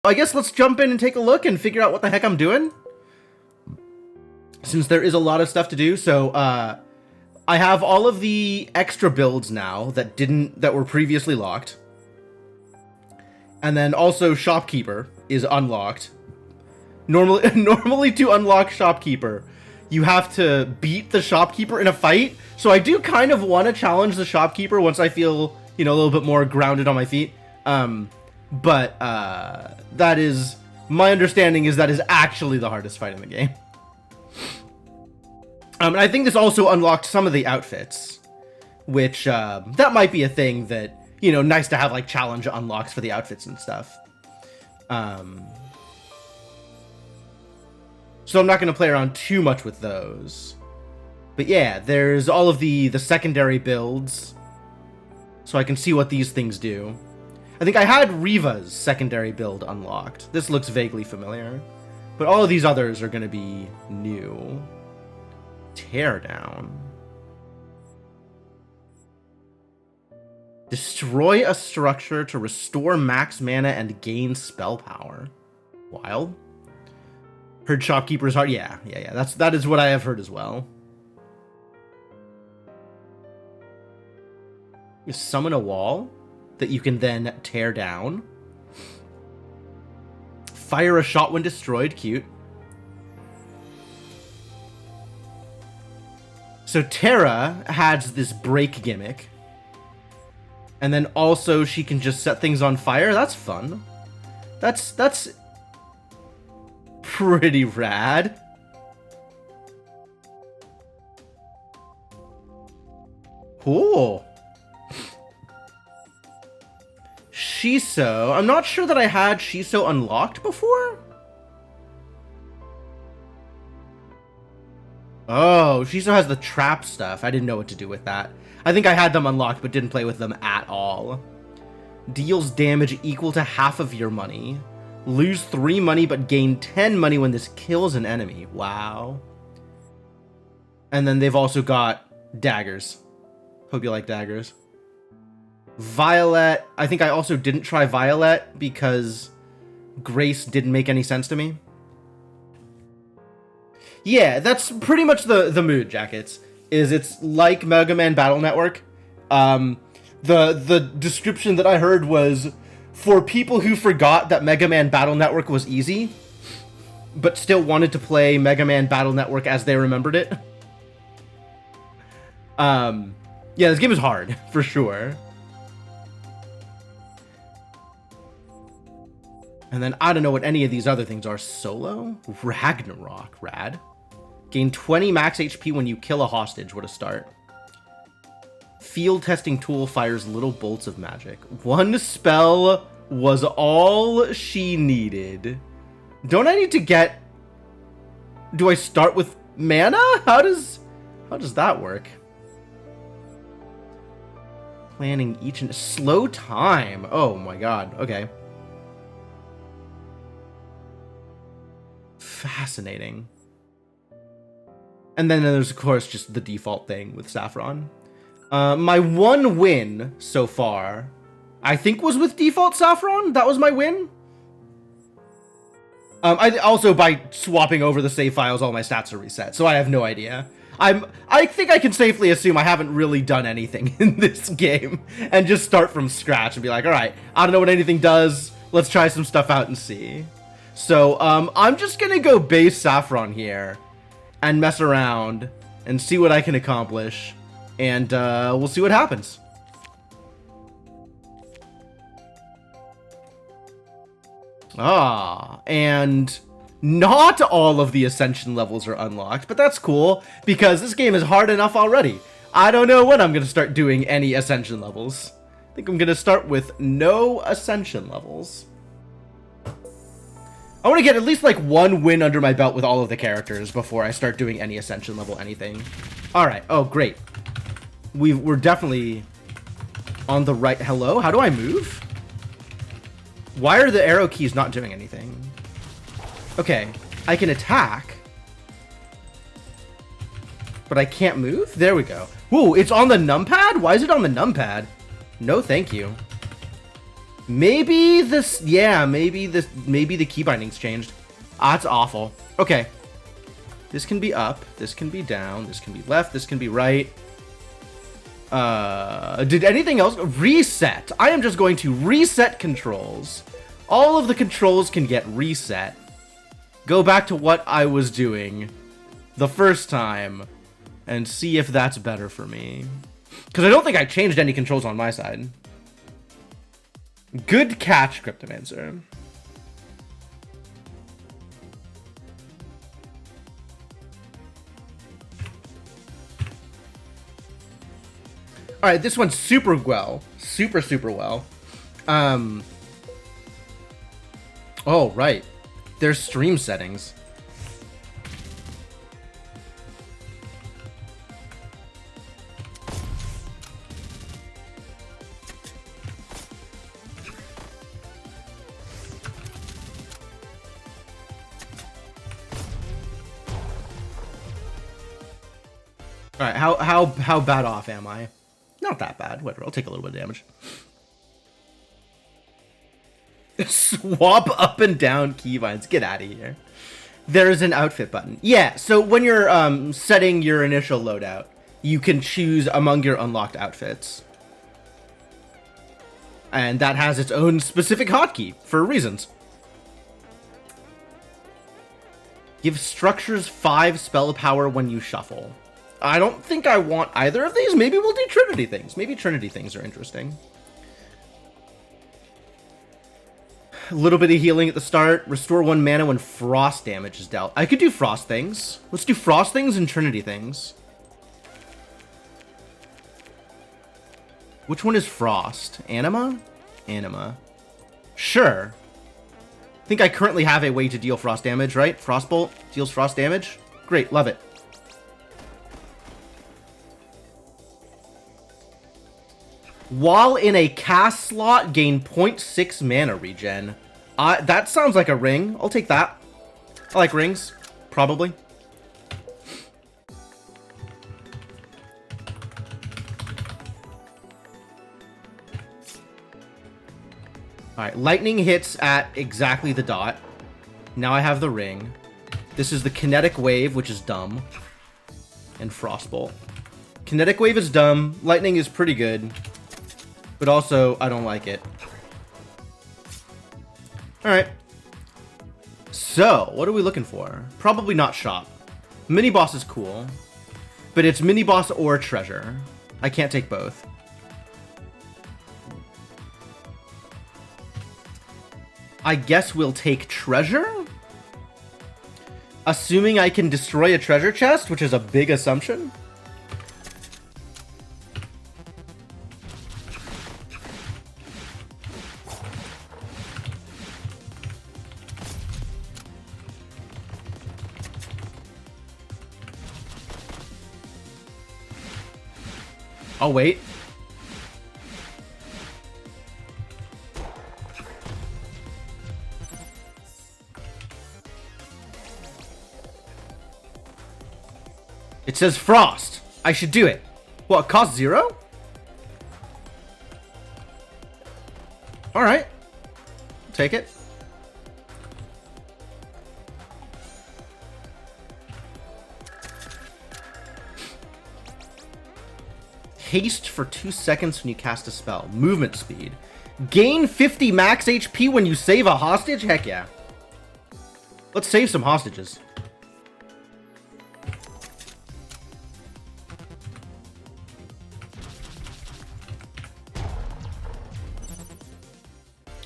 I guess let's jump in and take a look and figure out what the heck I'm doing, since there is a lot of stuff to do. So I have all of the extra builds now that were previously locked, and then also Shopkeeper is unlocked. Normally to unlock Shopkeeper, you have to beat the Shopkeeper in a fight. So I do kind of want to challenge the Shopkeeper once I feel, a little bit more grounded on my feet. But that is, my understanding is that is actually the hardest fight in the game. And I think this also unlocked some of the outfits, which that might be a thing that, nice to have like challenge unlocks for the outfits and stuff. So I'm not going to play around too much with those. But yeah, there's all of the secondary builds, so I can see what these things do. I think I had Riva's secondary build unlocked. This looks vaguely familiar. But all of these others are going to be new. Teardown. Destroy a structure to restore max mana and gain spell power. Wild. Heard Shopkeeper's Heart. Yeah. That is what I have heard as well. You summon a wall that you can then tear down. Fire a shot when destroyed. Cute. So Terra has this break gimmick. And then also she can just set things on fire. That's fun. That's pretty rad. Cool. Shiso. I'm not sure that I had Shiso unlocked before. Oh, Shiso has the trap stuff. I didn't know what to do with that. I think I had them unlocked, but didn't play with them at all. Deals damage equal to half of your money. Lose 3 money, but gain 10 money when this kills an enemy. Wow. And then they've also got daggers. Hope you like daggers. Violet. I think I also didn't try Violet because Grace didn't make any sense to me. Yeah, that's pretty much the mood, Jackets. It's like Mega Man Battle Network. The description that I heard was for people who forgot that Mega Man Battle Network was easy, but still wanted to play Mega Man Battle Network as they remembered it. Yeah, this game is hard, for sure. And then I don't know what any of these other things are. Solo? Ragnarok. Rad. Gain 20 max HP when you kill a hostage. What a start. Field testing tool fires little bolts of magic. One spell was all she needed. Don't I need to get... Do I start with mana? How does that work? Planning each and... Slow time. Oh my god. Okay. Fascinating. And then there's, of course, just the default thing with Saffron. My one win so far, I think, was with default Saffron. That was my win. I also, by swapping over the save files, all my stats are reset, so I have no idea. I think I can safely assume I haven't really done anything in this game, and just start from scratch and be like, all right, I don't know what anything does. Let's try some stuff out and see. So, I'm just gonna go base Saffron here and mess around and see what I can accomplish, and we'll see what happens. And not all of the Ascension levels are unlocked, but that's cool, because this game is hard enough already. I don't know when I'm gonna start doing any Ascension levels. I think I'm gonna start with no Ascension levels. I want to get at least like one win under my belt with all of the characters before I start doing any Ascension level anything. Alright, oh great. We're definitely on the right... Hello? How do I move? Why are the arrow keys not doing anything? Okay, I can attack, but I can't move? There we go. Ooh, it's on the numpad? Why is it on the numpad? No, thank you. Maybe this, yeah, maybe the key binding's changed. Ah, it's awful. Okay. This can be up, this can be down, this can be left, this can be right. Did anything else? Reset. I am just going to reset controls. All of the controls can get reset. Go back to what I was doing the first time and see if that's better for me. Because I don't think I changed any controls on my side. Good catch, Cryptomancer. Alright, this one's super well. Super well. Oh, right. There's stream settings. Alright, how bad off am I? Not that bad. Whatever, I'll take a little bit of damage. Swap up and down keybinds. Get out of here. There's an outfit button. Yeah, so when you're setting your initial loadout, you can choose among your unlocked outfits. And that has its own specific hotkey for reasons. Give structures 5 spell power when you shuffle. I don't think I want either of these. Maybe we'll do Trinity things. Maybe Trinity things are interesting. A little bit of healing at the start. Restore 1 mana when frost damage is dealt. I could do frost things. Let's do frost things and Trinity things. Which one is frost? Anima? Anima. Sure. I think I currently have a way to deal frost damage, right? Frostbolt deals frost damage. Great, love it. While in a cast slot, gain 0.6 mana regen. That sounds like a ring. I'll take that. I like rings. Probably. Alright, lightning hits at exactly the dot. Now I have the ring. This is the kinetic wave, which is dumb. And frostbolt. Kinetic wave is dumb. Lightning is pretty good. But also, I don't like it. Alright. So, what are we looking for? Probably not shop. Mini-boss is cool. But it's mini-boss or treasure. I can't take both. I guess we'll take treasure? Assuming I can destroy a treasure chest, which is a big assumption. I'll wait. It says frost. I should do it. What, cost 0? Alright. Take it. Haste for 2 seconds when you cast a spell. Movement speed. Gain 50 max HP when you save a hostage? Heck yeah. Let's save some hostages.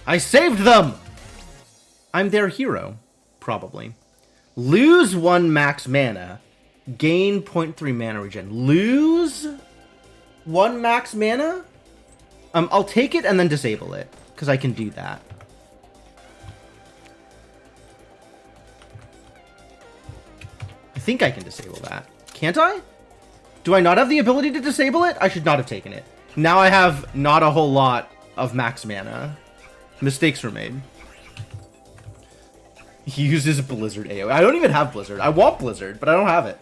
I saved them! I'm their hero. Probably. Lose 1 max mana. Gain 0.3 mana regen. Lose 1 max mana? I'll take it and then disable it, because I can do that. I think I can disable that. Can't I? Do I not have the ability to disable it? I should not have taken it. Now I have not a whole lot of max mana. Mistakes were made. He uses Blizzard AoE. I don't even have Blizzard. I want Blizzard, but I don't have it.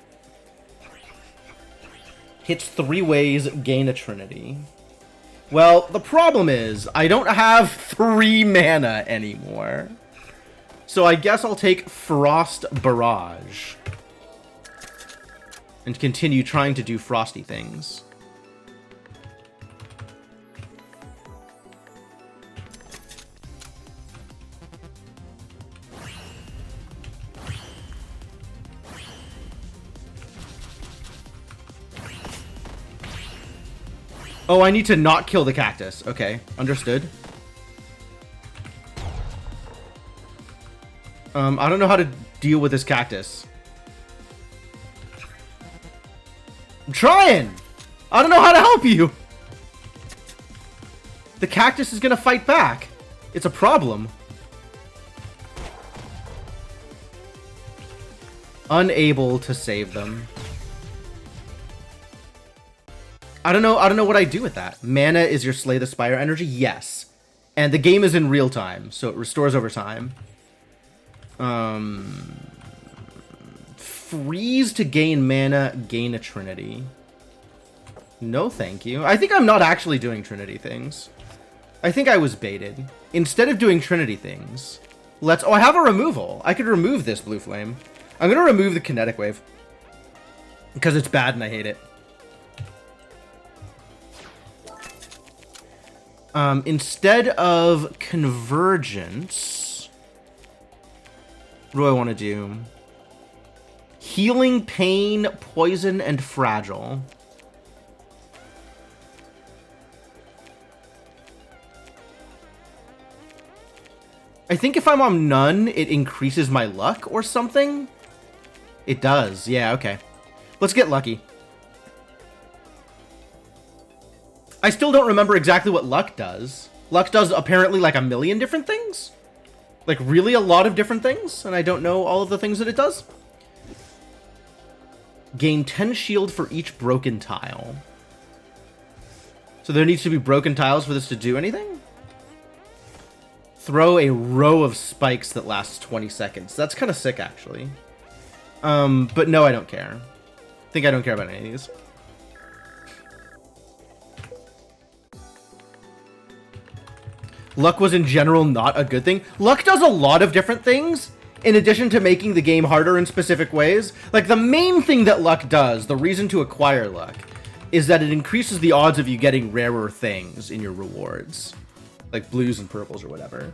Hits 3 ways, gain a Trinity. Well, the problem is, I don't have 3 mana anymore. So I guess I'll take Frost Barrage. And continue trying to do frosty things. Oh, I need to not kill the cactus. Okay, understood. I don't know how to deal with this cactus. I'm trying! I don't know how to help you! The cactus is gonna fight back. It's a problem. Unable to save them. I don't know what I do with that. Mana is your Slay the Spire energy? Yes. And the game is in real time, so it restores over time. Freeze to gain mana, gain a Trinity. No thank you. I think I'm not actually doing Trinity things. I think I was baited. Instead of doing Trinity things, let's... Oh, I have a removal. I could remove this Blue Flame. I'm going to remove the Kinetic Wave. Because it's bad and I hate it. Instead of Convergence, what do I want to do? Healing, Pain, Poison, and Fragile. I think if I'm on none, it increases my luck or something. It does. Yeah, okay. Let's get lucky. I still don't remember exactly what luck does. Luck does apparently like 1,000,000 different things. Like really a lot of different things, and I don't know all of the things that it does. Gain 10 shield for each broken tile. So there needs to be broken tiles for this to do anything? Throw a row of spikes that lasts 20 seconds. That's kind of sick, actually. But no, I don't care. I think I don't care about any of these. Luck was in general not a good thing. Luck does a lot of different things, in addition to making the game harder in specific ways. Like, the main thing that luck does, the reason to acquire luck, is that it increases the odds of you getting rarer things in your rewards. Like blues and purples or whatever.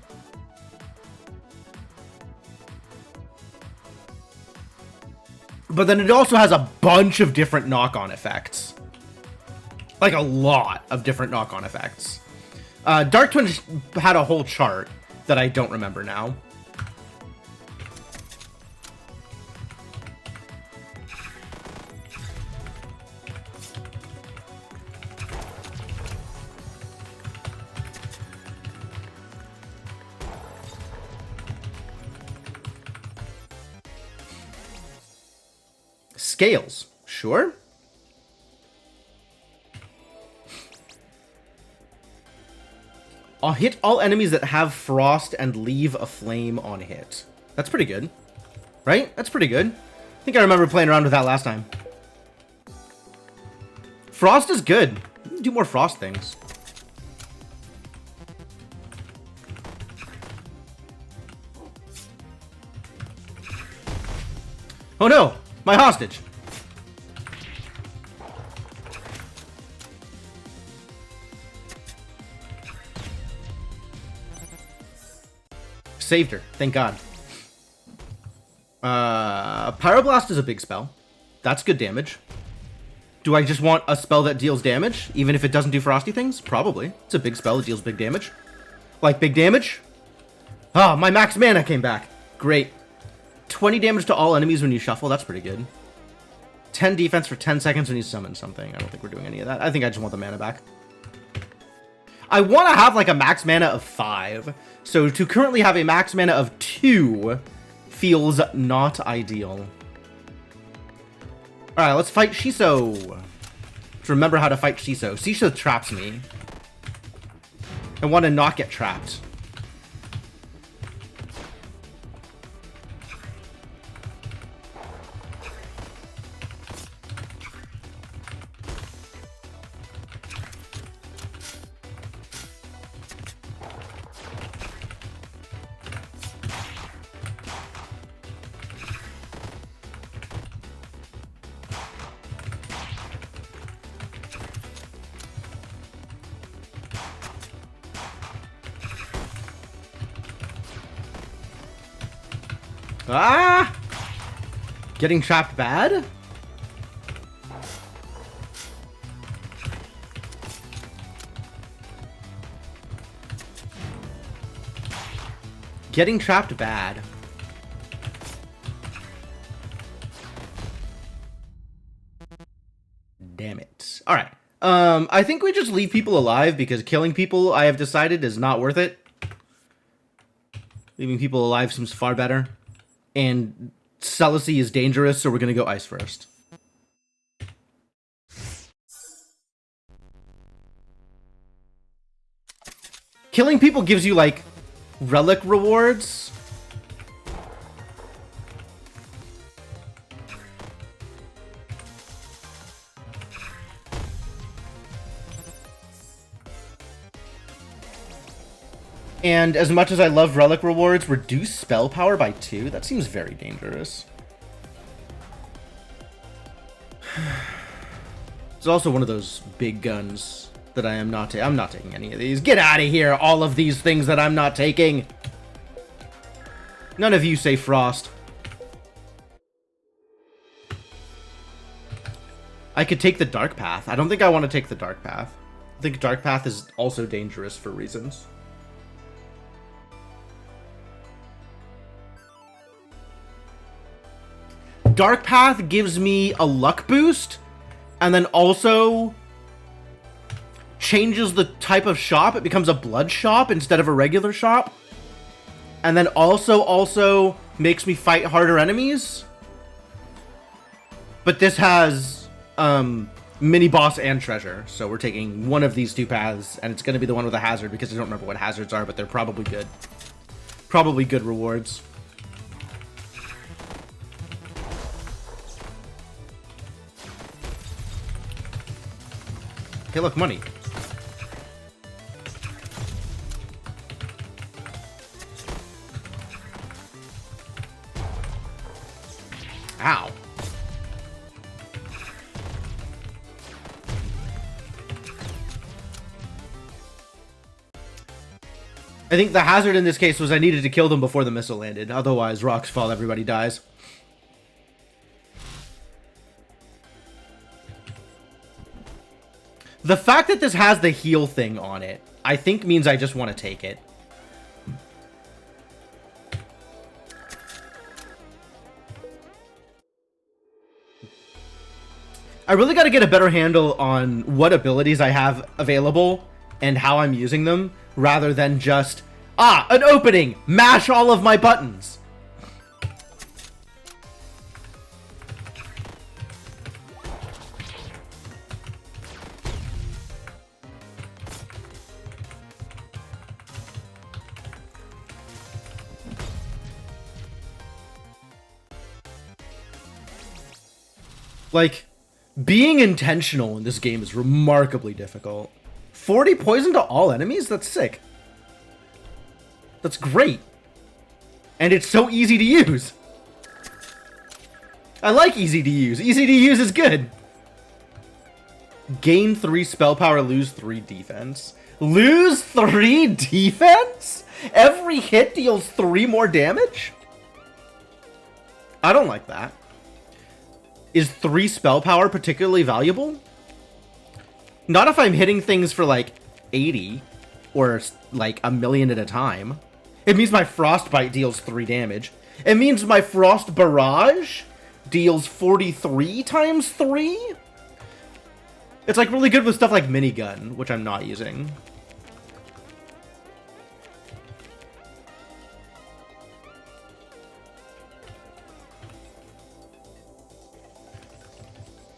But then it also has a bunch of different knock-on effects. Like, a lot of different knock-on effects. Dark Twins had a whole chart that I don't remember now. Scales, sure. I'll hit all enemies that have frost and leave a flame on hit. That's pretty good. Right? That's pretty good. I think I remember playing around with that last time. Frost is good. Do more frost things. Oh no! My hostage! Saved her. Thank God. Pyroblast is a big spell. That's good damage. Do I just want a spell that deals damage, even if it doesn't do frosty things? Probably. It's a big spell that deals big damage. Like big damage? Ah, my max mana came back. Great. 20 damage to all enemies when you shuffle. That's pretty good. 10 defense for 10 seconds when you summon something. I don't think we're doing any of that. I think I just want the mana back. I want to have like a max mana of 5. So to currently have a max mana of 2 feels not ideal. Alright, let's fight Shiso. Let's remember how to fight Shiso. Shiso traps me. I want to not get trapped. Ah! Getting trapped bad? Getting trapped bad. Damn it. Alright. I think we just leave people alive because killing people, I have decided, is not worth it. Leaving people alive seems far better. And Celicy is dangerous, so we're gonna go ice first. Killing people gives you, like, relic rewards. And as much as I love relic rewards, reduce spell power by 2? That seems very dangerous. It's also one of those big guns that I am not I'm not taking any of these. Get out of here, all of these things that I'm not taking. None of you say Frost. I could take the Dark Path. I don't think I want to take the Dark Path. I think Dark Path is also dangerous for reasons. Dark Path gives me a luck boost, and then also changes the type of shop. It becomes a blood shop instead of a regular shop. And then also makes me fight harder enemies. But this has mini boss and treasure, so we're taking one of these two paths, and it's going to be the one with a hazard because I don't remember what hazards are, but they're probably good. Probably good rewards. Hey, look, money. Ow. I think the hazard in this case was I needed to kill them before the missile landed. Otherwise, rocks fall, everybody dies. The fact that this has the heal thing on it, I think means I just want to take it. I really got to get a better handle on what abilities I have available and how I'm using them, rather than just, an opening! Mash all of my buttons! Like, being intentional in this game is remarkably difficult. 40 poison to all enemies? That's sick. That's great. And it's so easy to use. I like easy to use. Easy to use is good. Gain 3 spell power, lose 3 defense. Lose 3 defense? Every hit deals 3 more damage? I don't like that. Is 3 spell power particularly valuable? Not if I'm hitting things for like 80 or like a million at a time. It means my Frostbite deals 3 damage. It means my Frost Barrage deals 43 times 3? It's like really good with stuff like Minigun, which I'm not using.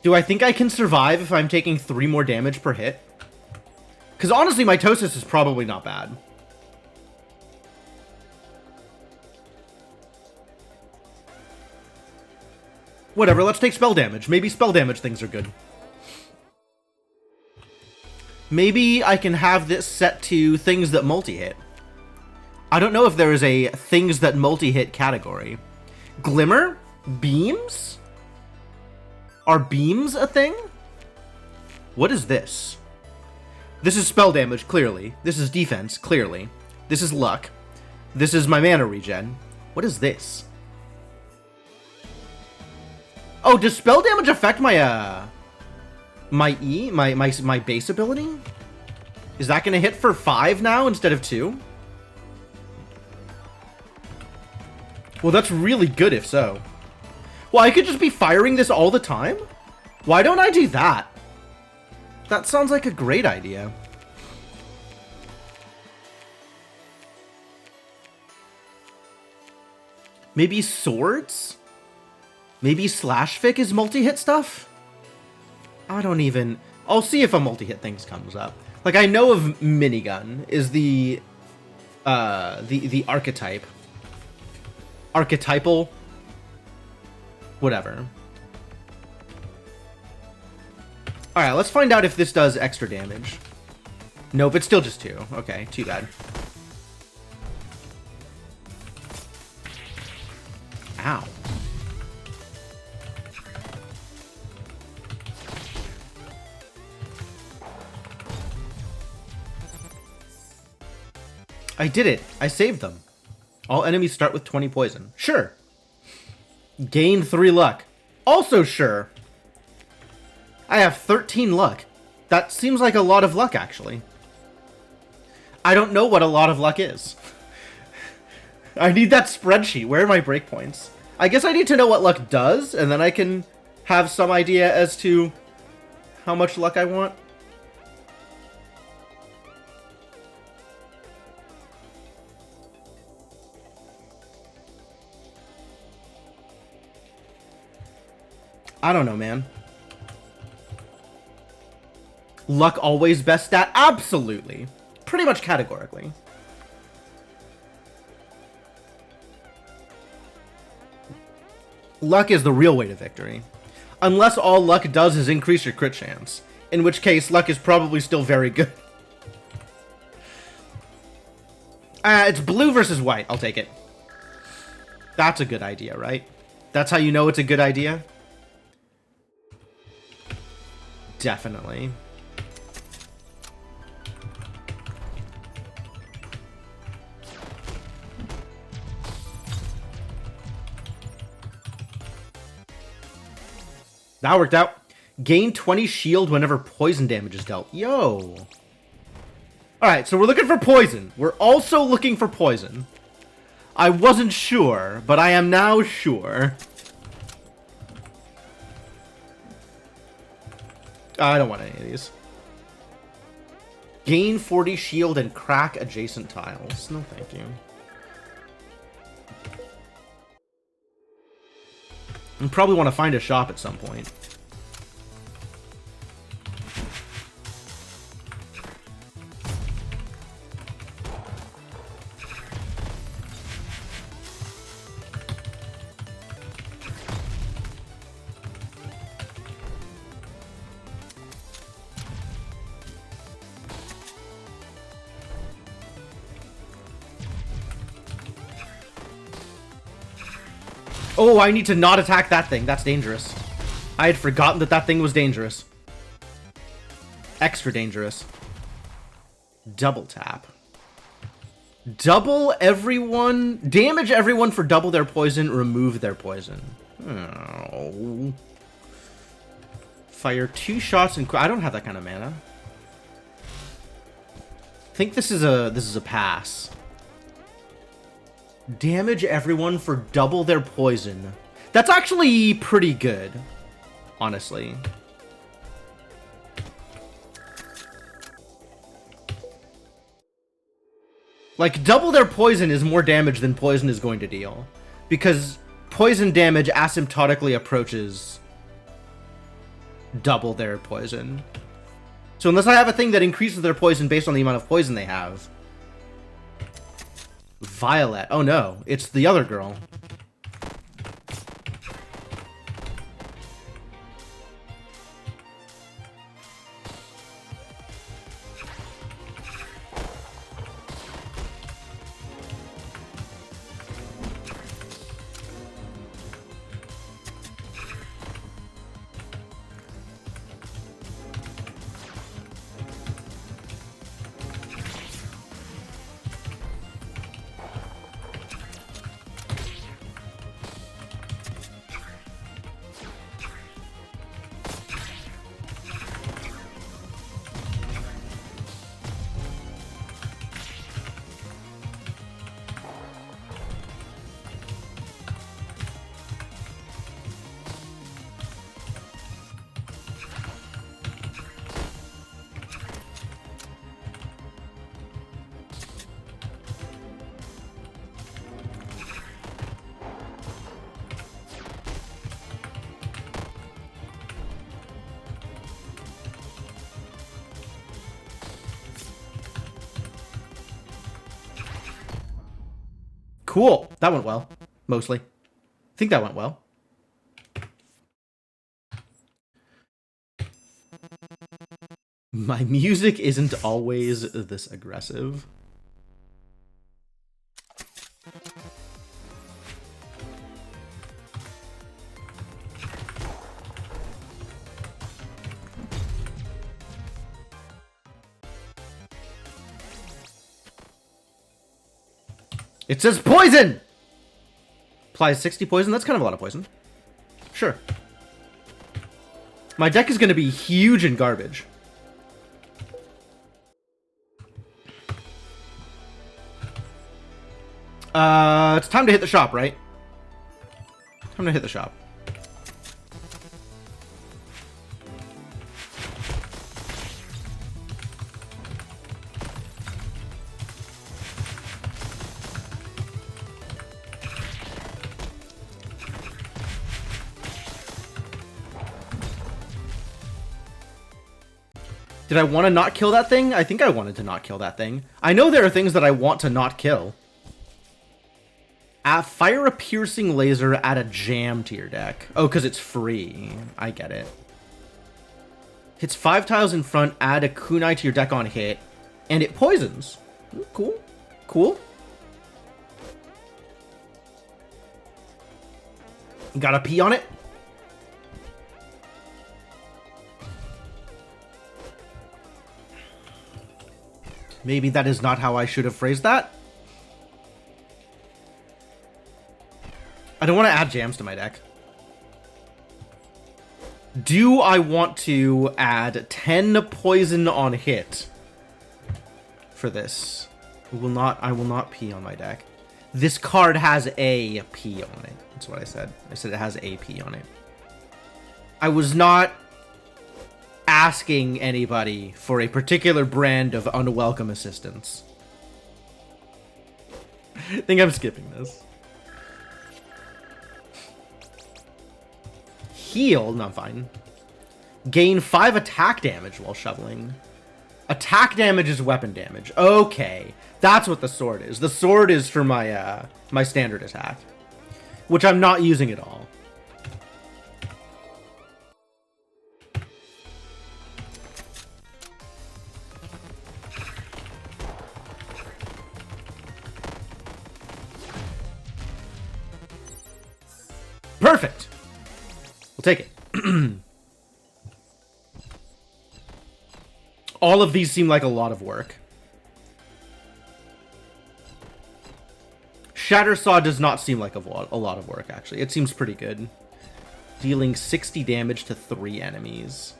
Do I think I can survive if I'm taking 3 more damage per hit? Because honestly, Mitosis is probably not bad. Whatever, let's take spell damage. Maybe spell damage things are good. Maybe I can have this set to things that multi-hit. I don't know if there is a things that multi-hit category. Glimmer? Beams? Are beams a thing? What is this? This is spell damage, clearly. This is defense, clearly. This is luck. This is my mana regen. What is this? Oh, does spell damage affect my my base ability? Is that gonna hit for 5 now instead of 2? Well, that's really good if so. Well, I could just be firing this all the time? Why don't I do that? That sounds like a great idea. Maybe swords? Maybe slash fic is multi-hit stuff? I don't even... I'll see if a multi-hit thing comes up. Like, I know of minigun is the archetype. Archetypal. Whatever. Alright, let's find out if this does extra damage. Nope, it's still just 2. Okay, too bad. Ow. I did it. I saved them. All enemies start with 20 poison. Sure. Gain 3 luck. Also sure. I have 13 luck. That seems like a lot of luck, actually. I don't know what a lot of luck is. I need that spreadsheet. Where are my breakpoints? I guess I need to know what luck does, and then I can have some idea as to how much luck I want. I don't know, man. Luck always best stat? Absolutely. Pretty much categorically. Luck is the real way to victory. Unless all luck does is increase your crit chance. In which case, luck is probably still very good. It's blue versus white. I'll take it. That's a good idea, right? That's how you know it's a good idea? Definitely. That worked out. Gain 20 shield whenever poison damage is dealt. Yo. Alright, so we're looking for poison. We're also looking for poison. I wasn't sure, but I am now sure. I don't want any of these. Gain 40 shield and crack adjacent tiles. No, thank you. I probably want to find a shop at some point. Oh, I need to not attack that thing. That's dangerous. I had forgotten that that thing was dangerous. Extra dangerous. Double tap. Double everyone... Damage everyone for double their poison, remove their poison. Oh. Fire 2 shots and... I don't have that kind of mana. I think this is a pass. Damage everyone for double their poison. That's actually pretty good, honestly. Like, double their poison is more damage than poison is going to deal. Because poison damage asymptotically approaches double their poison. So unless I have a thing that increases their poison based on the amount of poison they have... Violet. Oh no, it's the other girl. Cool. That went well. Mostly. I think that went well. My music isn't always this aggressive. It says poison! Applies 60 poison. That's kind of a lot of poison. Sure. My deck is going to be huge and garbage. It's time to hit the shop, right? Time to hit the shop. Did I want to not kill that thing? I think I wanted to not kill that thing. I know there are things that I want to not kill. Fire a piercing laser, add a jam to your deck. Oh, because it's free. I get it. Hits 5 tiles in front, add a kunai to your deck on hit, and it poisons. Cool. Cool. Got a P on it? Maybe that is not how I should have phrased that. I don't want to add jams to my deck. Do I want to add 10 poison on hit for this? I will not P on my deck. This card has a P on it. That's what I said. I said it has a P on it. I was not asking anybody for a particular brand of unwelcome assistance. I think I'm skipping this. Heal? No, I'm fine. Gain 5 attack damage while shoveling. Attack damage is weapon damage. Okay. That's what the sword is. The sword is for my my standard attack, which I'm not using at all. Perfect. We'll take it. All of these seem like a lot of work. Shattersaw does not seem like a lot of work, actually. It seems pretty good. Dealing 60 damage to 3 enemies.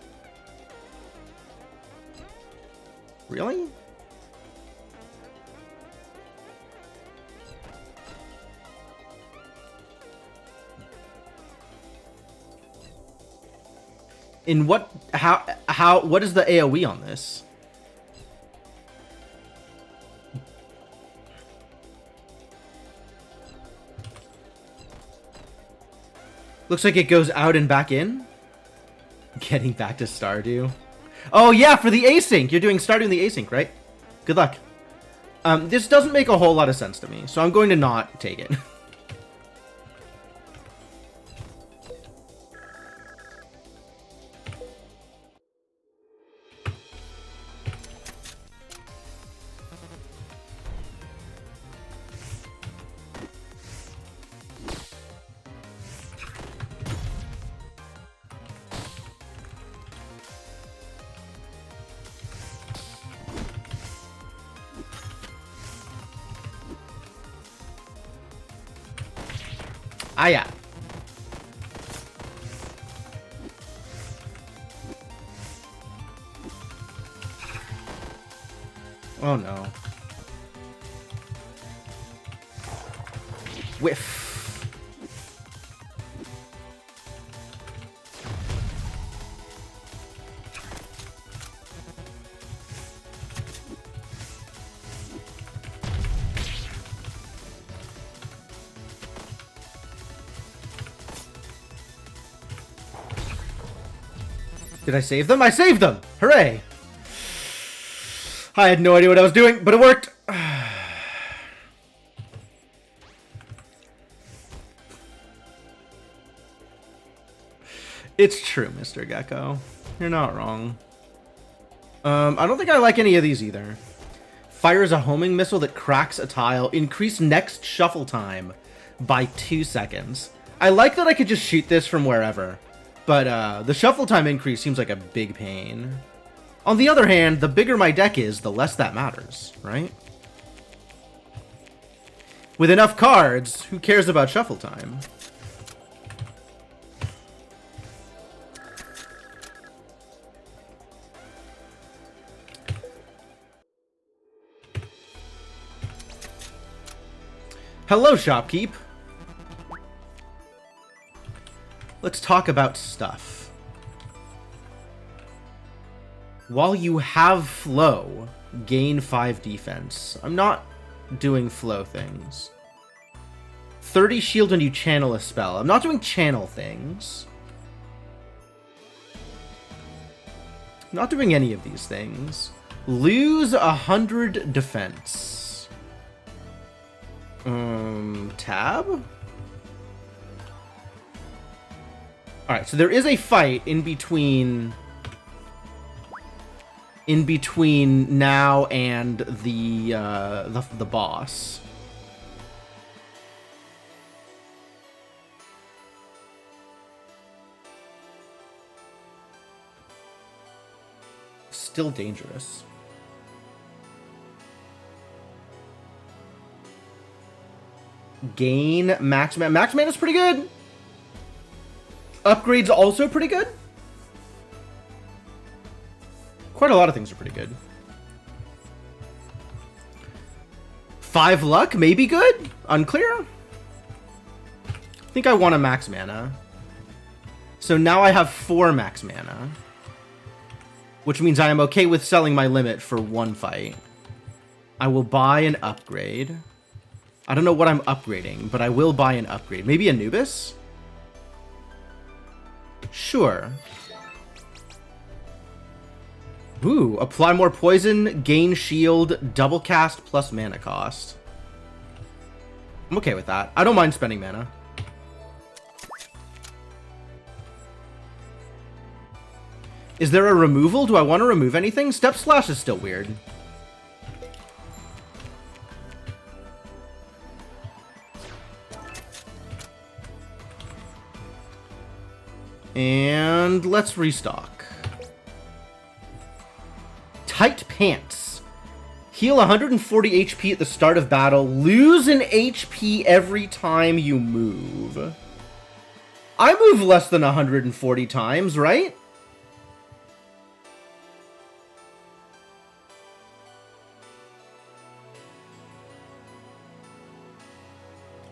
Really? In what, what is the AoE on this? Looks like it goes out and back in. Getting back to Stardew. Oh yeah, for the async. You're doing Stardew in the async, right? Good luck. This doesn't make a whole lot of sense to me, so I'm going to not take it. Ah, yeah. Oh, no. Whiff. Did I save them? I saved them! Hooray! I had no idea what I was doing, but it worked! It's true, Mr. Gecko. You're not wrong. I don't think I like any of these either. Fires a homing missile that cracks a tile. Increase next shuffle time by 2 seconds. I like that I could just shoot this from wherever. But the shuffle time increase seems like a big pain. On the other hand, the bigger my deck is, the less that matters, right? With enough cards, who cares about shuffle time? Hello, Shopkeep. Let's talk about stuff. While you have flow, gain 5 defense. I'm not doing flow things. 30 shield when you channel a spell. I'm not doing channel things. I'm not doing any of these things. Lose 100 defense. Tab? Alright, so there is a fight in between now and the boss. Still dangerous. Gain max mana. Max mana is pretty good. Upgrades also pretty good. Quite a lot of things are pretty good. 5 luck, maybe good? Unclear? I think I want a max mana. So now I have 4 max mana. Which means I am okay with selling my limit for 1 fight. I will buy an upgrade. I don't know what I'm upgrading, but I will buy an upgrade. Maybe Anubis? Sure. Ooh, apply more poison, gain shield, double cast plus mana cost. I'm okay with that. I don't mind spending mana. Is there a removal? Do I want to remove anything? Step Slash is still weird. And let's restock. Tight Pants. Heal 140 HP at the start of battle. Lose an HP every time you move. I move less than 140 times, right?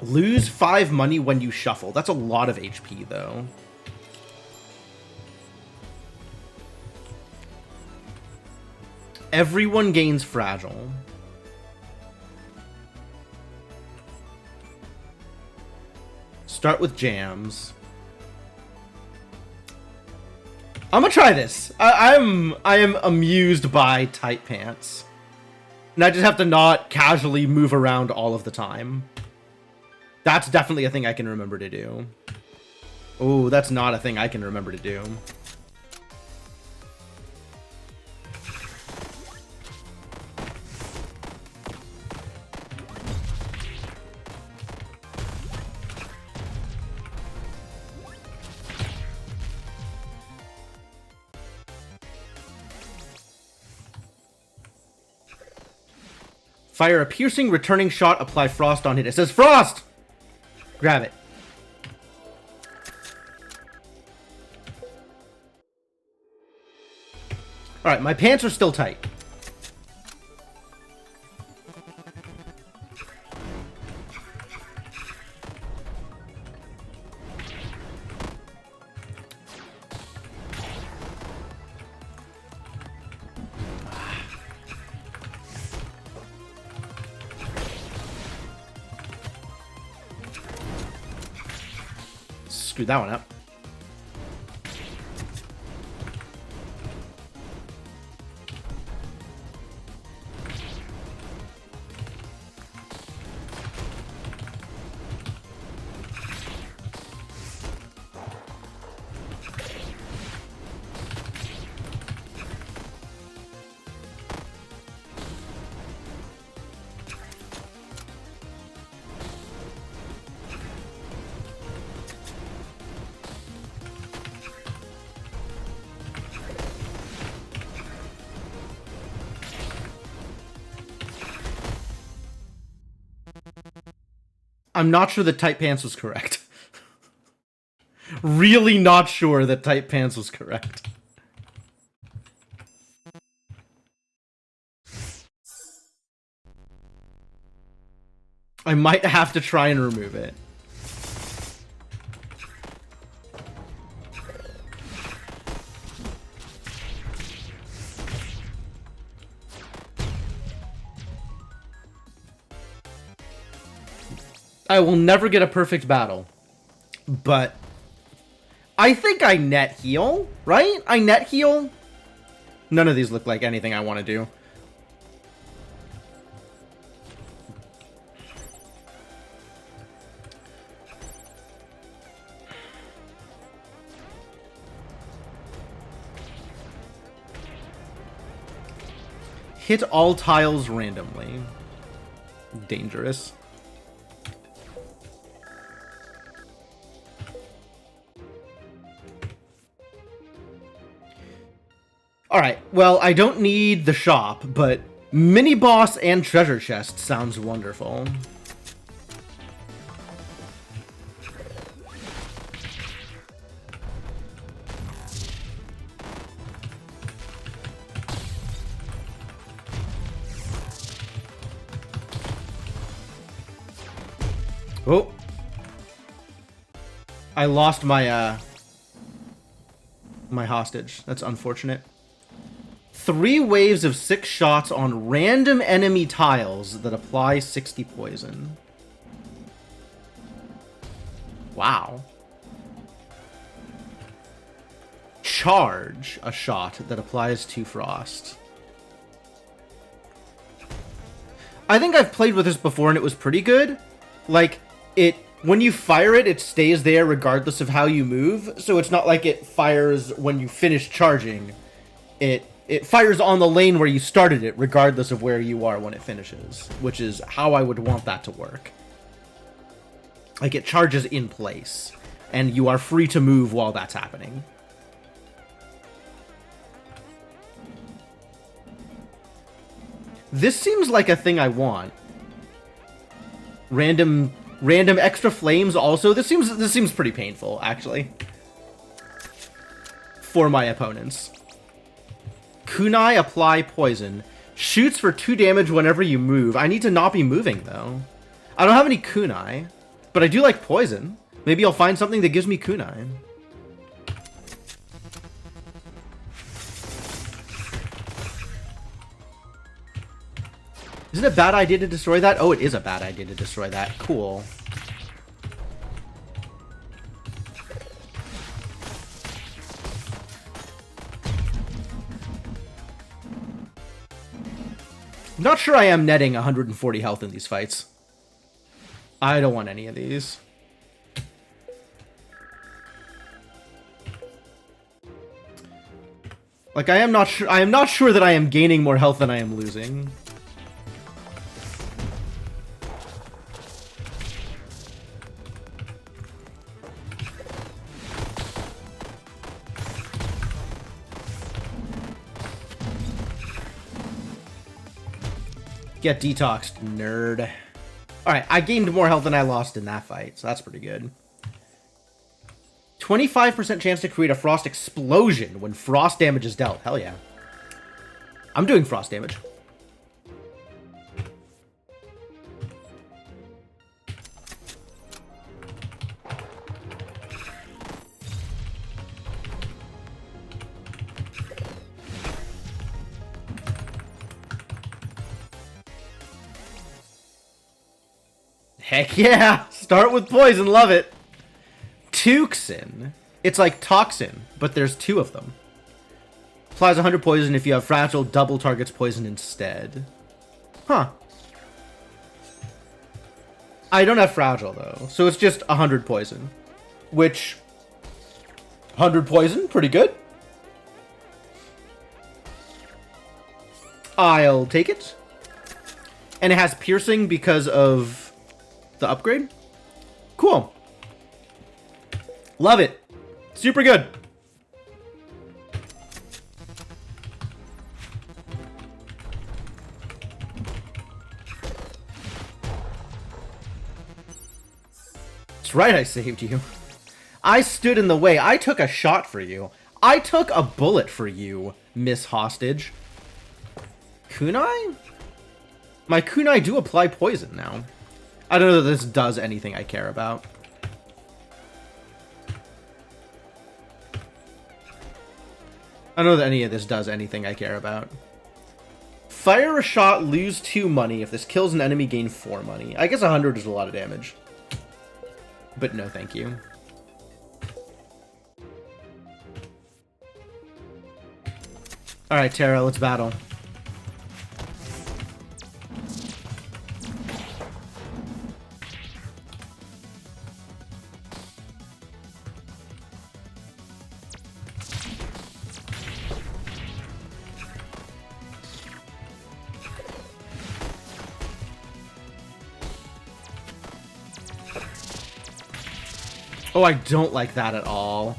Lose 5 money when you shuffle. That's a lot of HP, though. Everyone gains fragile. Start with jams. I'm gonna try this. I am amused by Tight Pants. And I just have to not casually move around all of the time. That's definitely a thing I can remember to do. Oh, that's not a thing I can remember to do. Fire a piercing returning shot, apply frost on hit. It says frost! Grab it. Alright, my pants are still tight. Screw that one up. I'm not sure that Tight Pants was correct. Really not sure that Tight Pants was correct. I might have to try and remove it. I will never get a perfect battle, but I think I net heal, right? I net heal? None of these look like anything I want to do. Hit all tiles randomly. Dangerous. Alright, well, I don't need the shop, but mini boss and treasure chest sounds wonderful. Oh. I lost my, my hostage. That's unfortunate. 3 waves of 6 shots on random enemy tiles that apply 60 poison. Wow. Charge a shot that applies 2 frost. I think I've played with this before and it was pretty good. Like, when you fire it, it stays there regardless of how you move. So it's not like it fires when you finish charging. It fires on the lane where you started it, regardless of where you are when it finishes, which is how I would want that to work. Like, it charges in place, and you are free to move while that's happening. This seems like a thing I want. Random extra flames also. This seems pretty painful, actually. For my opponents. Kunai, apply poison. Shoots for 2 damage whenever you move. I need to not be moving, though. I don't have any kunai, but I do like poison. Maybe I'll find something that gives me kunai. Is it a bad idea to destroy that? Oh, it is a bad idea to destroy that. Cool. I'm not sure I am netting 140 health in these fights. I don't want any of these. Like, I am not sure that I am gaining more health than I am losing. Get detoxed, nerd. Alright, I gained more health than I lost in that fight, so that's pretty good. 25% chance to create a frost explosion when frost damage is dealt. Hell yeah. I'm doing frost damage. Heck yeah! Start with poison, love it! Tuxin. It's like toxin, but there's 2 of them. Applies 100 poison if you have fragile, double targets poison instead. Huh. I don't have fragile, though, so it's just 100 poison. Which... 100 poison? Pretty good. I'll take it. And it has piercing because of the upgrade. Cool. Love it. Super good. right, I saved you. I stood in the way. I took a shot for you. I took a bullet for you, Miss Hostage. Kunai? My kunai do apply poison now. I don't know that this does anything I care about. I don't know that any of this does anything I care about. Fire a shot, lose 2 money. If this kills an enemy, gain 4 money. I guess 100 is a lot of damage. But no, thank you. Alright, Terra, let's battle. Oh, I don't like that at all.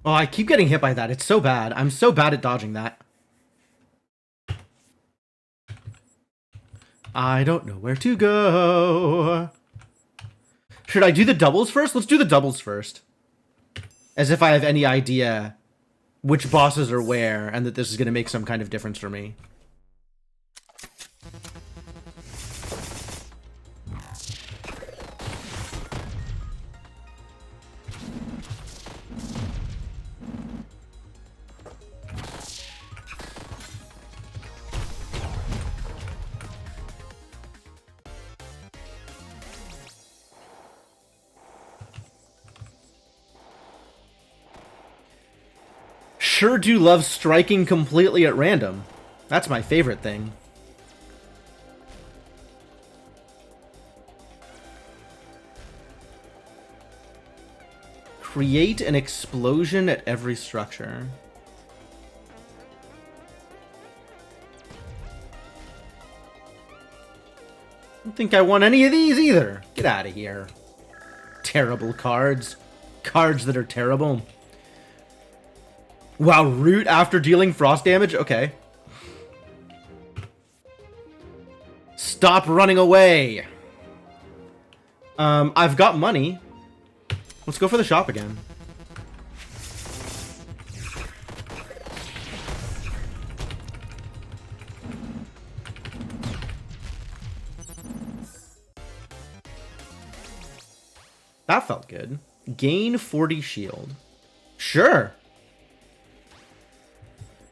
Oh, I keep getting hit by that. It's so bad. I'm so bad at dodging that. I don't know where to go. Should I do the doubles first? Let's do the doubles first. As if I have any idea which bosses are where and that this is going to make some kind of difference for me. Sure do love striking completely at random. That's my favorite thing. Create an explosion at every structure. I don't think I want any of these either. Get out of here. Terrible cards. Cards that are terrible. Wow, root after dealing frost damage? Okay. Stop running away. I've got money. Let's go for the shop again. That felt good. Gain 40 shield. Sure.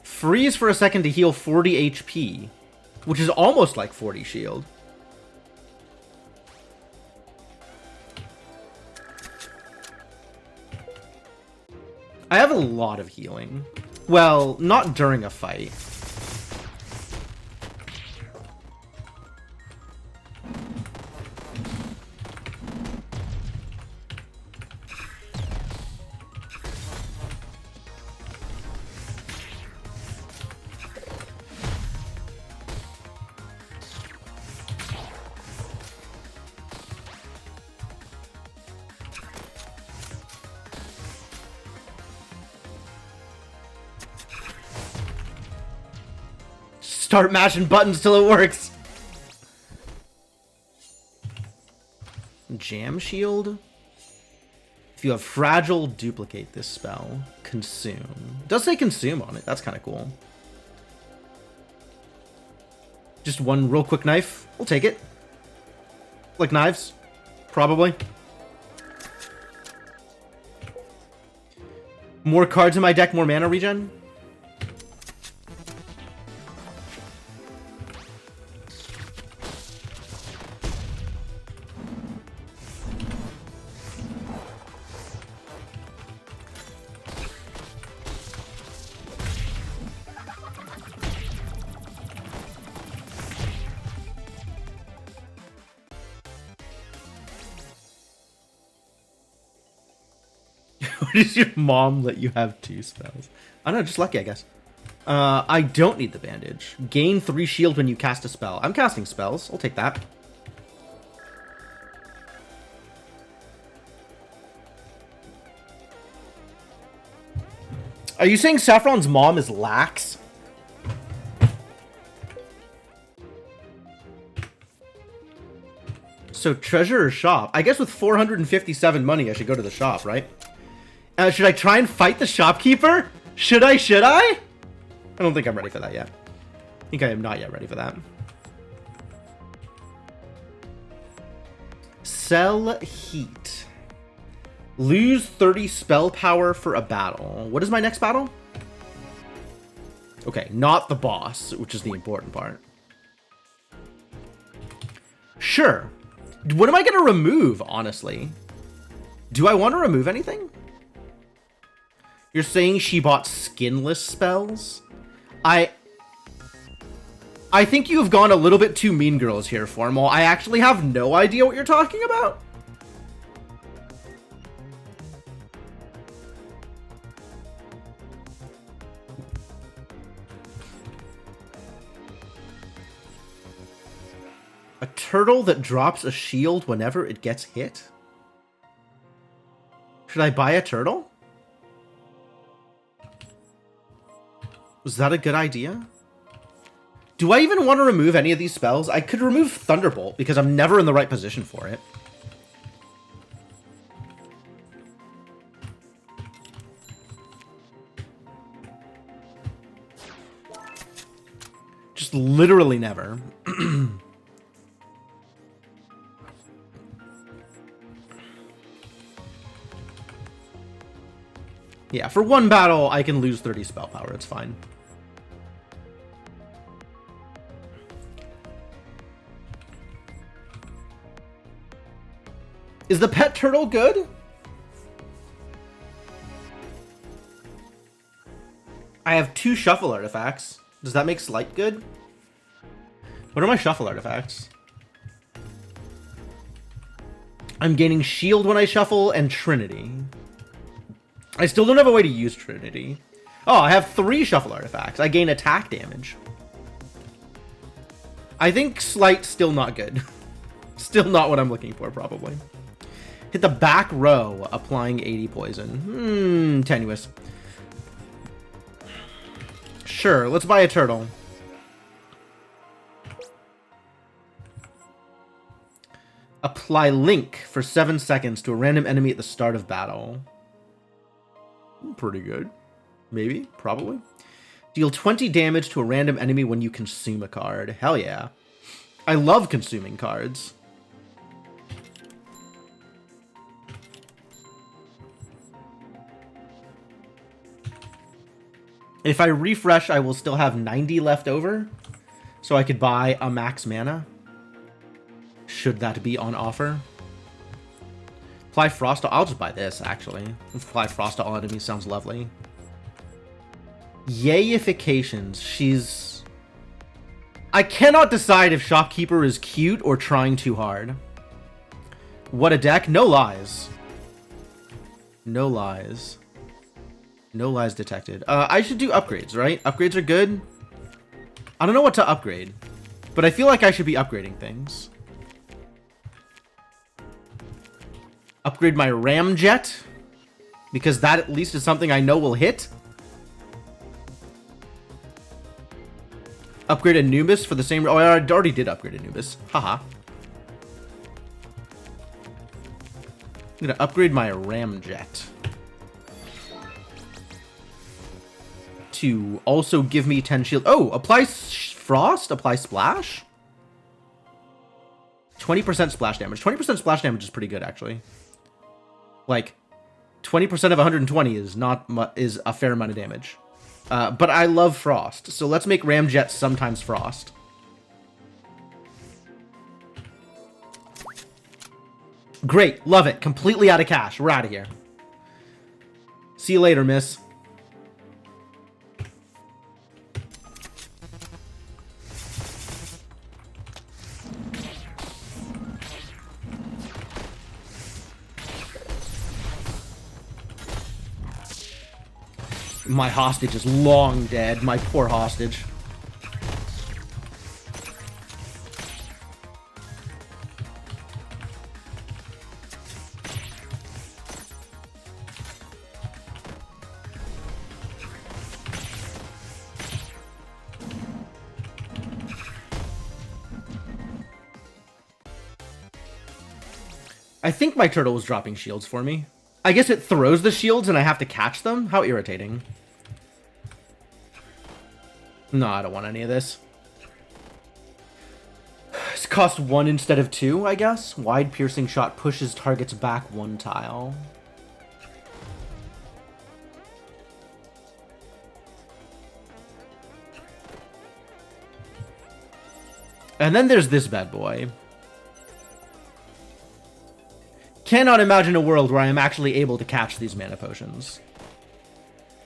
Freeze for a second to heal 40 HP, which is almost like 40 shield. I have a lot of healing. Well, not during a fight. Start mashing buttons till it works. Jam shield. If you have fragile, duplicate this spell. Consume. It does say consume on it. That's kind of cool. Just one real quick knife. We'll take it. Like knives. Probably. More cards in my deck, more mana regen. Why does your mom let you have 2 spells? I don't know, just lucky, I guess. I don't need the bandage. Gain 3 shield when you cast a spell. I'm casting spells. I'll take that. Are you saying Saffron's mom is lax? So treasure or shop? I guess with 457 money, I should go to the shop, right? Should I try and fight the shopkeeper? Should I? I don't think I'm ready for that yet. I think I am not yet ready for that. Sell heat. Lose 30 spell power for a battle. What is my next battle? Okay, not the boss, which is the important part. Sure. What am I going to remove, honestly? Do I want to remove anything? You're saying she bought skinless spells? I think you've gone a little bit too Mean Girls here, Formal. I actually have no idea what you're talking about. A turtle that drops a shield whenever it gets hit? Should I buy a turtle? Was that a good idea? Do I even want to remove any of these spells? I could remove Thunderbolt because I'm never in the right position for it. Just literally never. Yeah, for one battle, I can lose 30 spell power. It's fine. Is the pet turtle good? I have 2 shuffle artifacts. Does that make Slight good? What are my shuffle artifacts? I'm gaining shield when I shuffle and Trinity. I still don't have a way to use Trinity. Oh, I have 3 shuffle artifacts. I gain attack damage. I think Slight's still not good. Still not what I'm looking for, probably. Hit the back row, applying 80 poison. Tenuous. Sure, let's buy a turtle. Apply Link for 7 seconds to a random enemy at the start of battle. Pretty good. Maybe, probably. Deal 20 damage to a random enemy when you consume a card. Hell yeah. I love consuming cards. If I refresh, I will still have 90 left over. So I could buy a max mana. Should that be on offer. Apply Frost. I'll just buy this, actually. Apply Frost to all enemies sounds lovely. Yayifications. She's... I cannot decide if Shopkeeper is cute or trying too hard. What a deck. No lies. No lies. No lies detected. I should do upgrades, right? Upgrades are good. I don't know what to upgrade, but I feel like I should be upgrading things. Upgrade my Ramjet, because that at least is something I know will hit. Upgrade Anubis for the same... Oh, I already did upgrade Anubis. Haha. I'm gonna upgrade my Ramjet to also give me 10 shield. Oh, apply Frost, apply Splash. 20% splash damage. 20% splash damage is pretty good, actually. Like, 20% of 120 is is a fair amount of damage. But I love Frost, so let's make Ramjet sometimes Frost. Great, love it. Completely out of cash. We're out of here. See you later, miss. My hostage is long dead. My poor hostage. I think my turtle was dropping shields for me. I guess it throws the shields and I have to catch them? How irritating. No, I don't want any of this. It's cost 1 instead of 2, I guess. Wide piercing shot pushes targets back 1 tile. And then there's this bad boy. Cannot imagine a world where I am actually able to catch these mana potions.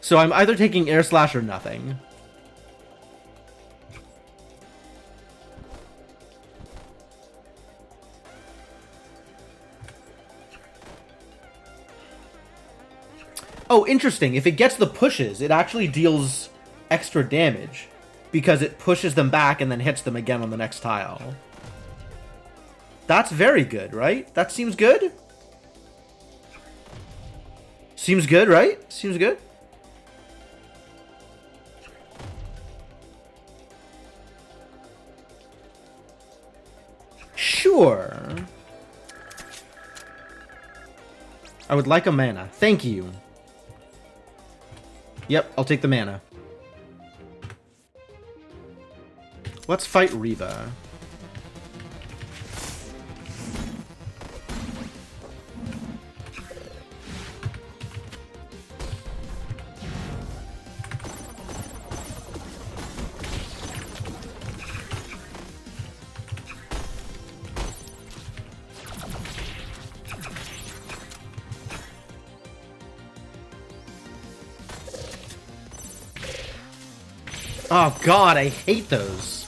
So I'm either taking Air Slash or nothing. Oh, interesting. If it gets the pushes, it actually deals extra damage because it pushes them back and then hits them again on the next tile. That's very good, right? That seems good? Seems good, right? Seems good. Sure. I would like a mana. Thank you. Yep, I'll take the mana. Let's fight Riva. Oh god, I hate those.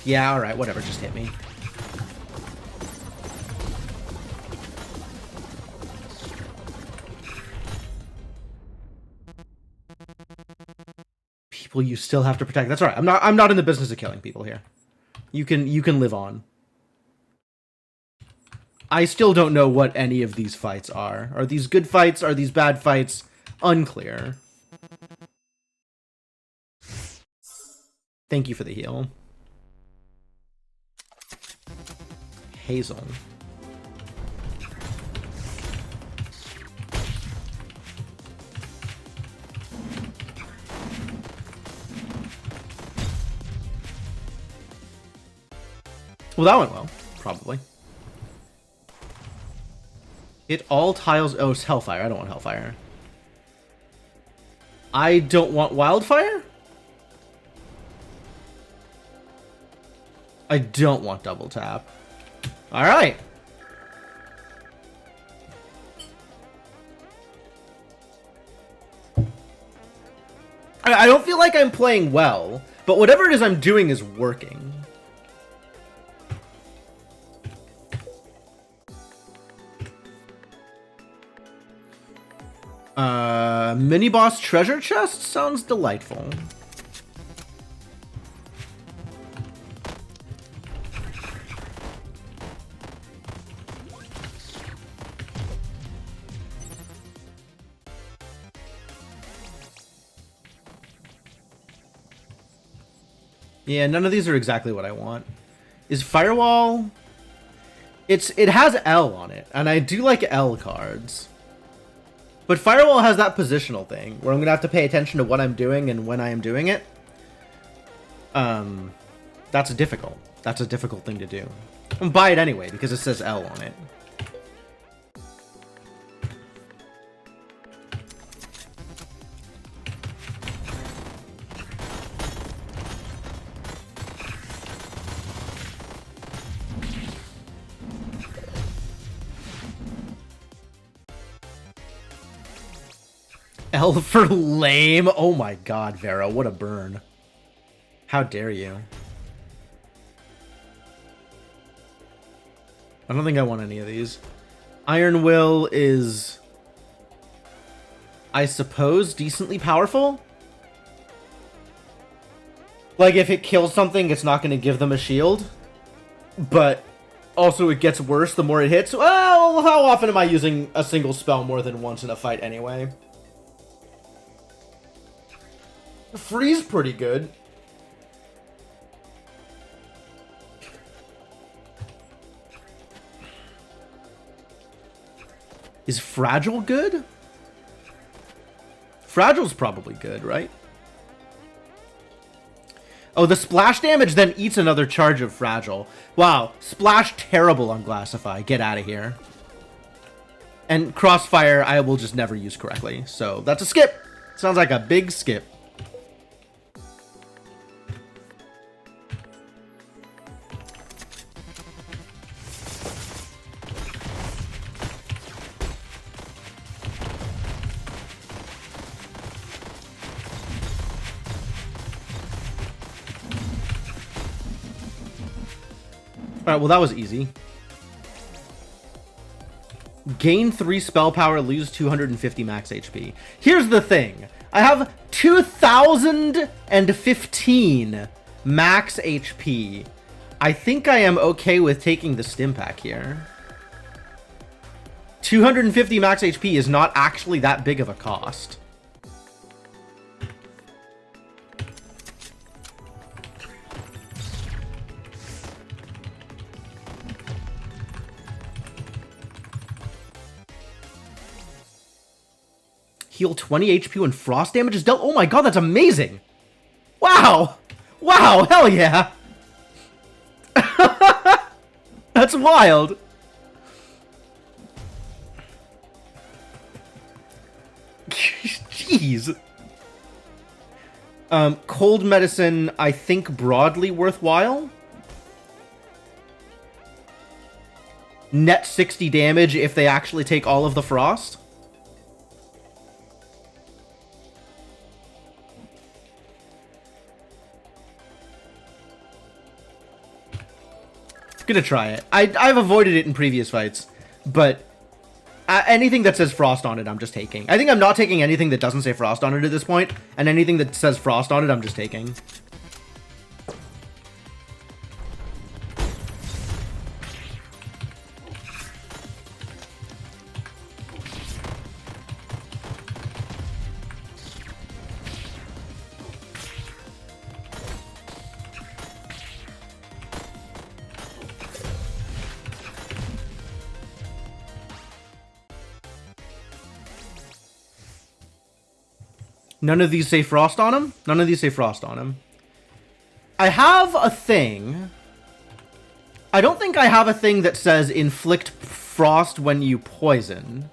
Yeah, alright, whatever, just hit me. People you still have to protect. That's alright. I'm not in the business of killing people here. You can live on. I still don't know what any of these fights are. Are these good fights? Are these bad fights? Unclear. Thank you for the heal. Hazel. Well, that went well. Probably. Hit all tiles. Oh, it's Hellfire. I don't want Hellfire. I don't want Wildfire? I don't want double tap. Alright. I don't feel like I'm playing well, but whatever it is I'm doing is working. Mini boss treasure chest sounds delightful. Yeah, none of these are exactly what I want. Is Firewall... It has L on it, and I do like L cards. But Firewall has that positional thing, where I'm going to have to pay attention to what I'm doing and when I am doing it. That's difficult. That's a difficult thing to do. I'm buy it anyway, because it says L on it. L for lame. Oh my god, Vera, what a burn. How dare you? I don't think I want any of these. Iron Will is, I suppose, decently powerful. Like, if it kills something, it's not going to give them a shield. But also, it gets worse the more it hits. Well, how often am I using a single spell more than once in a fight anyway? Freeze pretty good. Is Fragile good? Fragile's probably good, right? Oh, the splash damage then eats another charge of Fragile. Wow, splash terrible on Glassify. Get out of here. And Crossfire I will just never use correctly. So that's a skip. Sounds like a big skip. Alright, well that was easy. Gain 3 spell power, lose 250 max HP. Here's the thing. I have 2015 max HP. I think I am okay with taking the stim pack here. 250 max HP is not actually that big of a cost. Heal 20 HP when frost damage is dealt. Oh my god, that's amazing! Wow! Wow, hell yeah! That's wild! Jeez! Cold medicine, I think broadly worthwhile. Net 60 damage if they actually take all of the frost. Gonna try it. I've avoided it in previous fights, but anything that says frost on it, I'm just taking. I think I'm not taking anything that doesn't say frost on it at this point, and anything that says frost on it, I'm just taking. None of these say frost on him? None of these say frost on him. I have a thing. I don't think I have a thing that says inflict frost when you poison.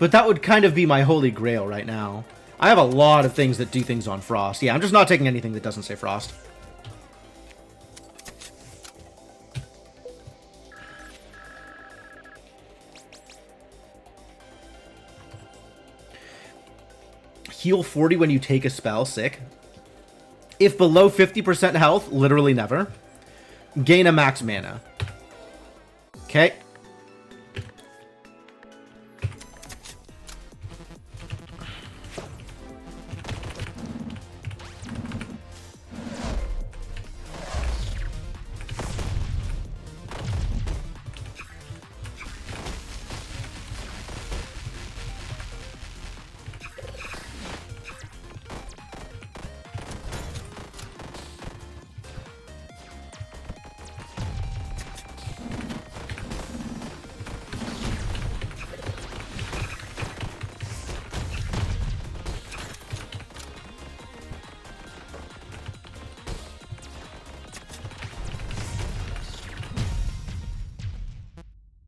But that would kind of be my holy grail right now. I have a lot of things that do things on frost. Yeah, I'm just not taking anything that doesn't say frost. Heal 40 when you take a spell, sick. If below 50% health, literally never. Gain a max mana. Okay.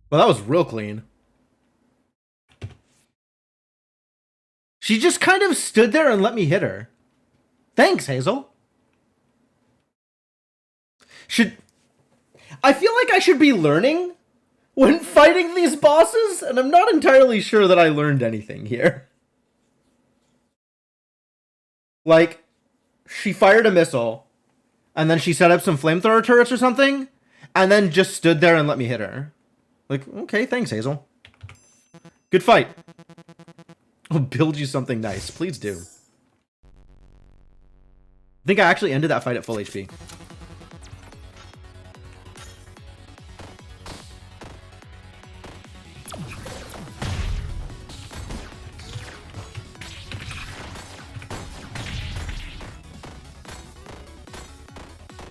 Well, that was real clean. She just kind of stood there and let me hit her. Thanks, Hazel. I feel like I should be learning when fighting these bosses, and I'm not entirely sure that I learned anything here. Like, she fired a missile, and then she set up some flamethrower turrets or something, and then just stood there and let me hit her. Like, okay, thanks, Hazel. Good fight. I'll build you something nice. Please do. I think I actually ended that fight at full HP.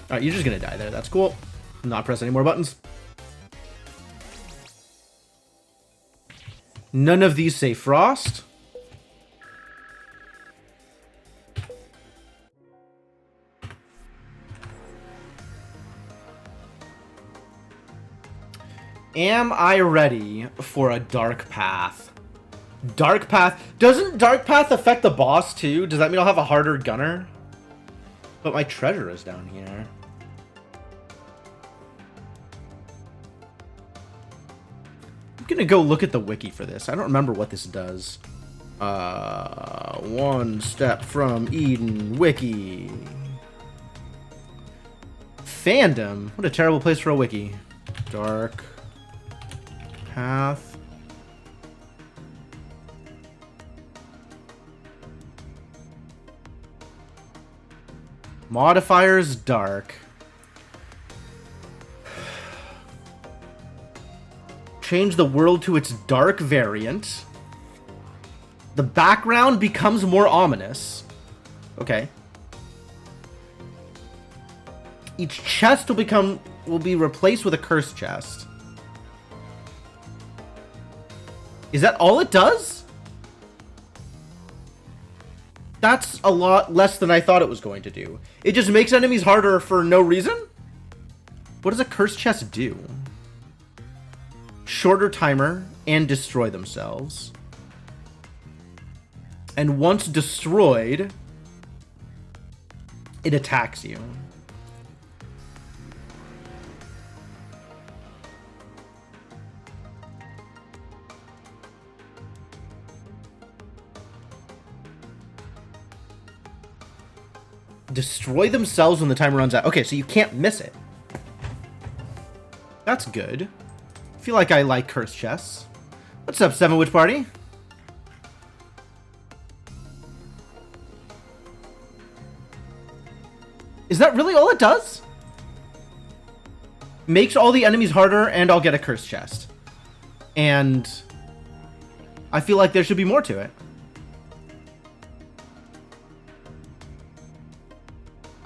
Alright, you're just gonna die there. That's cool. Not press any more buttons. None of these say frost. Am I ready for a Dark Path? Dark Path? Doesn't Dark Path affect the boss too? Does that mean I'll have a harder gunner? But my treasure is down here. I'm gonna go look at the wiki for this. I don't remember what this does. One step from Eden wiki. Fandom? What a terrible place for a wiki. Dark Path. Modifiers dark. Change the world to its dark variant. The background becomes more ominous. Okay. Each chest will be replaced with a cursed chest. Is that all it does? That's a lot less than I thought it was going to do. It just makes enemies harder for no reason? What does a cursed chest do? Shorter timer and destroy themselves. And once destroyed, it attacks you. Destroy themselves when the timer runs out. Okay, so you can't miss it. That's good. I feel like I like cursed chests. What's up, Seven Witch Party? Is that really all it does? Makes all the enemies harder and I'll get a cursed chest. And I feel like there should be more to it.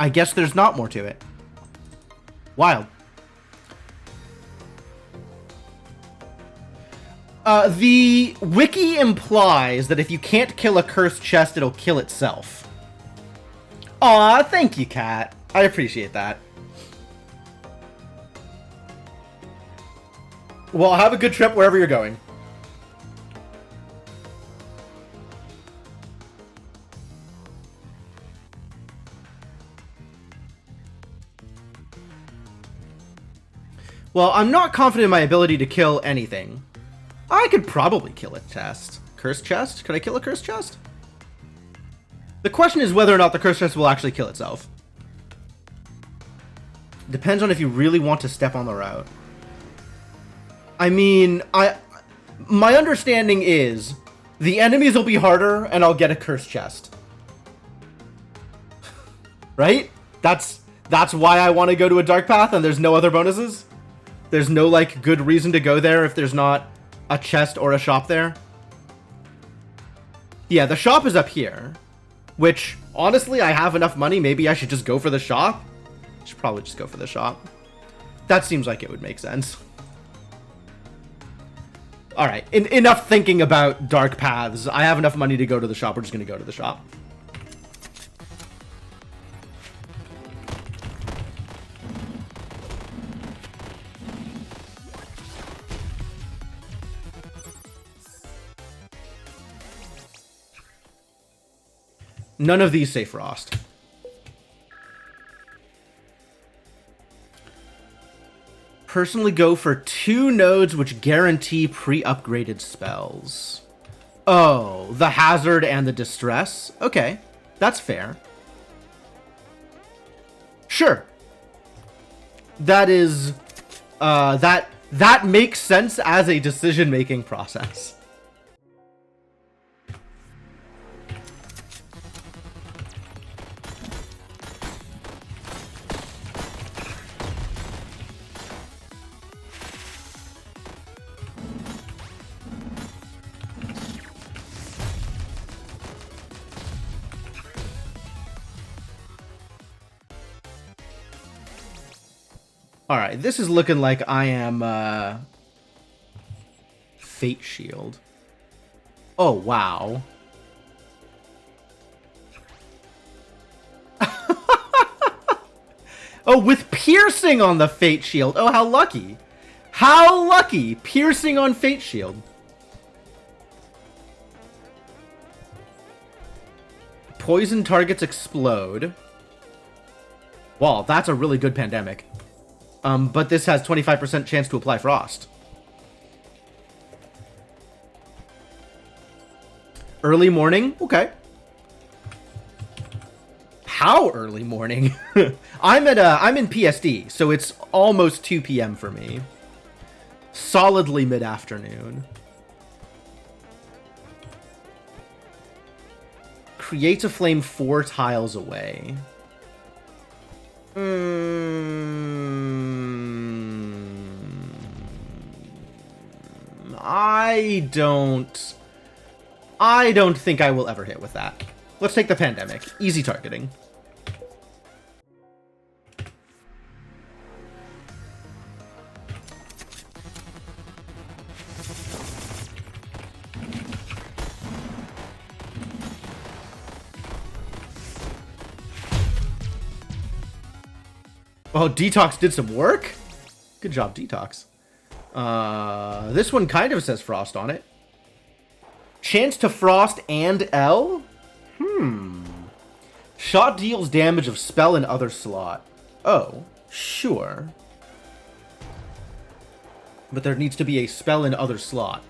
I guess there's not more to it. Wild. The wiki implies that if you can't kill a cursed chest, it'll kill itself. Aw, thank you, Cat. I appreciate that. Well, have a good trip wherever you're going. Well, I'm not confident in my ability to kill anything. I could probably kill a chest. Cursed chest? Could I kill a cursed chest? The question is whether or not the cursed chest will actually kill itself. Depends on if you really want to step on the route. I mean, my understanding is the enemies will be harder and I'll get a cursed chest. Right? That's why I want to go to a dark path and there's no other bonuses? There's no, like, good reason to go there if there's not a chest or a shop there? Yeah, the shop is up here. Which, honestly, I have enough money. Maybe I should just go for the shop? I should probably just go for the shop. That seems like it would make sense. Alright, enough thinking about dark paths. I have enough money to go to the shop. We're just going to go to the shop. None of these say frost. Personally go for 2 nodes which guarantee pre-upgraded spells. Oh, the Hazard and the Distress? Okay, that's fair. Sure. That is... that makes sense as a decision-making process. Alright, this is looking like I am, Fate Shield. Oh, wow. Oh, with Piercing on the Fate Shield. Oh, how lucky. How lucky. Piercing on Fate Shield. Poison targets explode. Wow, that's a really good pandemic. But this has 25% chance to apply Frost. Early morning? Okay. How early morning? I'm in PSD, so it's almost 2 p.m. for me. Solidly mid-afternoon. Create a flame 4 tiles away. I don't think I will ever hit with that. Let's take the pandemic. Easy targeting. Oh, Detox did some work? Good job, Detox. This one kind of says Frost on it. Chance to Frost and L? Shot deals damage of spell in other slot. Oh, sure. But there needs to be a spell in other slot.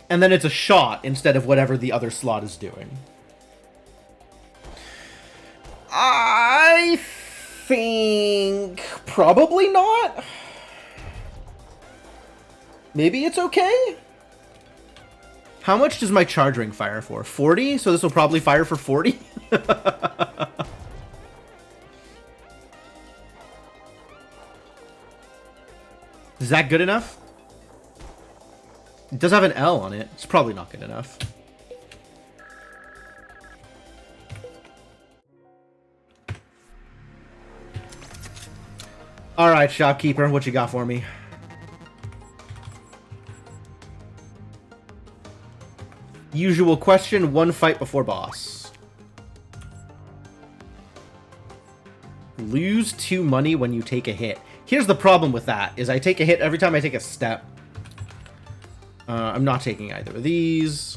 And then it's a shot instead of whatever the other slot is doing. I think probably not. Maybe it's okay. How much does my charge ring fire for? 40? So this will probably fire for 40? Is that good enough? It does have an L on it. It's probably not good enough. Alright, shopkeeper, what you got for me? Usual question, 1 fight before boss. Lose 2 money when you take a hit. Here's the problem with that, is I take a hit every time I take a step. I'm not taking either of these.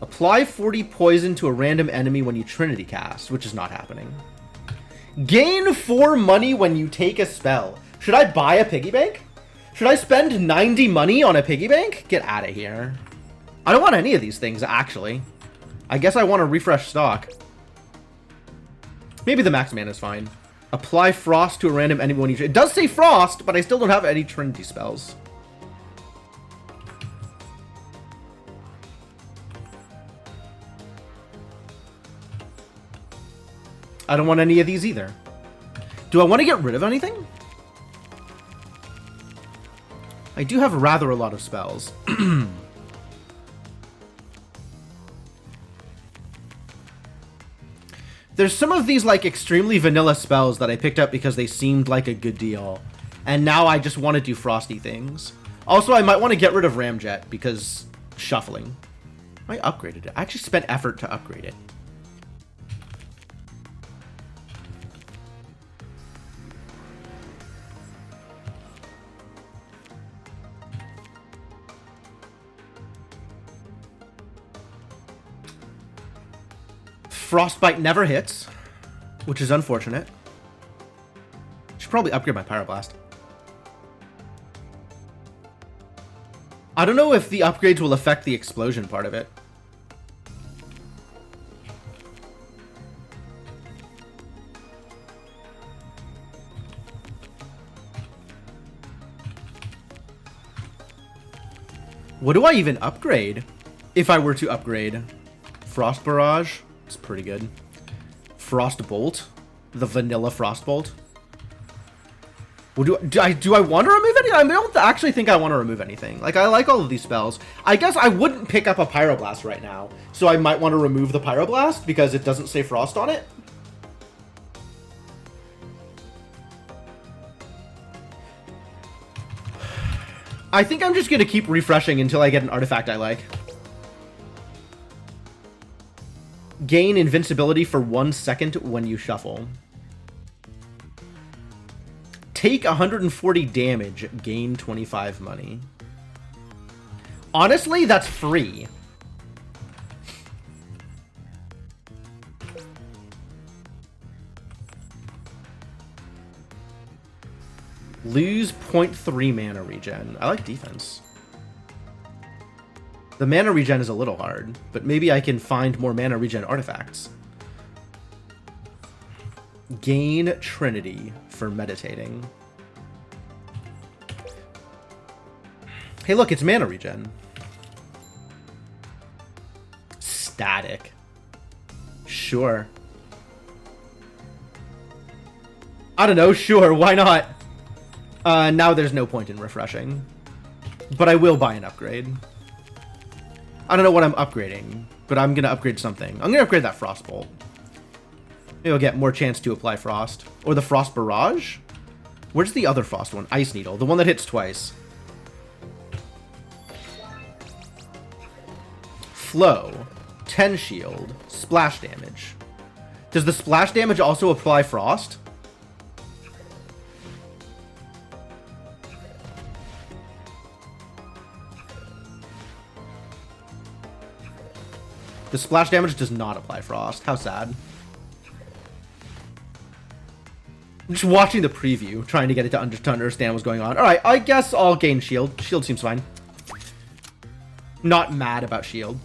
Apply 40 poison to a random enemy when you Trinity cast, which is not happening. Gain 4 money when you take a spell. Should I buy a piggy bank? Should I spend 90 money on a piggy bank? Get out of here. I don't want any of these things, actually. I guess I want to refresh stock. Maybe the max mana is fine. Apply Frost to a random enemy when you... It does say Frost, but I still don't have any Trinity spells. I don't want any of these either. Do I want to get rid of anything? I do have rather a lot of spells. There's some of these, like, extremely vanilla spells that I picked up because they seemed like a good deal. And now I just want to do frosty things. Also, I might want to get rid of Ramjet because shuffling. I upgraded it. I actually spent effort to upgrade it. Frostbite never hits, which is unfortunate. Should probably upgrade my Pyroblast. I don't know if the upgrades will affect the explosion part of it. What do I even upgrade? If I were to upgrade Frost Barrage, it's pretty good. Frost Bolt, the vanilla Frost Bolt. Well, do I want to remove any? I don't actually think I want to remove anything. Like, I like all of these spells. I guess I wouldn't pick up a Pyroblast right now, so I might want to remove the Pyroblast because it doesn't say Frost on it. I think I'm just going to keep refreshing until I get an artifact I like. Gain invincibility for 1 second when you shuffle. Take 140 damage, gain 25 money. Honestly, that's free. Lose 0.3 mana regen. I like defense. The mana regen is a little hard, but maybe I can find more mana regen artifacts. Gain Trinity for meditating. Hey, look, it's mana regen. Static. Sure. I don't know, sure, why not? Now there's no point in refreshing. But I will buy an upgrade. I don't know what I'm upgrading, but I'm gonna upgrade something. I'm gonna upgrade that Frostbolt. Maybe I'll get more chance to apply Frost. Or the Frost Barrage? Where's the other Frost one? Ice Needle, the one that hits twice. Flow, 10 shield, splash damage. Does the splash damage also apply Frost? The splash damage does not apply Frost. How sad. I'm just watching the preview, trying to get it to understand what's going on. Alright, I guess I'll gain shield. Shield seems fine. Not mad about shield.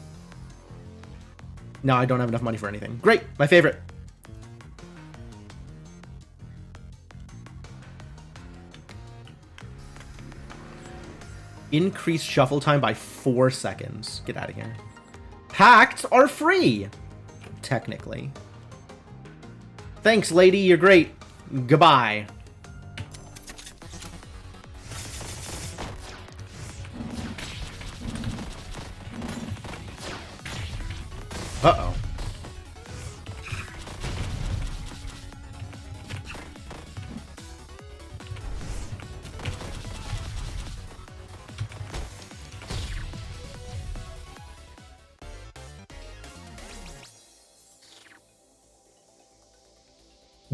No, I don't have enough money for anything. Great, my favorite. Increase shuffle time by 4 seconds. Get out of here. Pacts are free, technically. Thanks, lady. You're great. Goodbye. Uh-oh.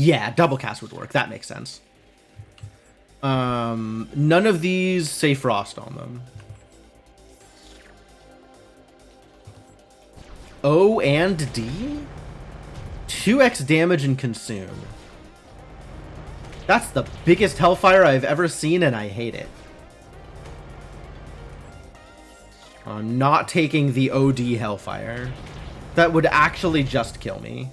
Yeah, double cast would work. That makes sense. None of these say Frost on them. O and D? 2x damage and consume. That's the biggest Hellfire I've ever seen, and I hate it. I'm not taking the OD Hellfire. That would actually just kill me.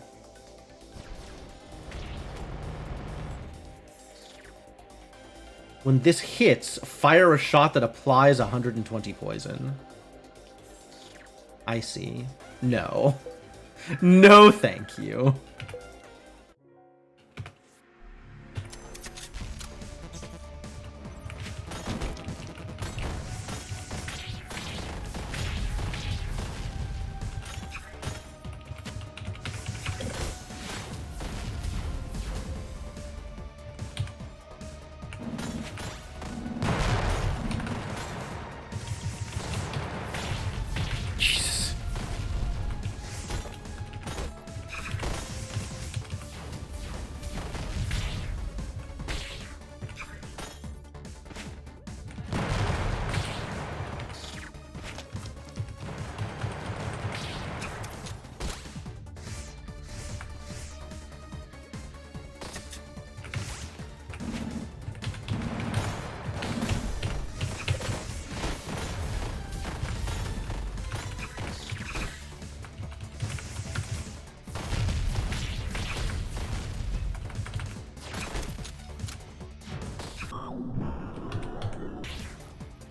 When this hits, fire a shot that applies 120 poison. I see. No. No, thank you.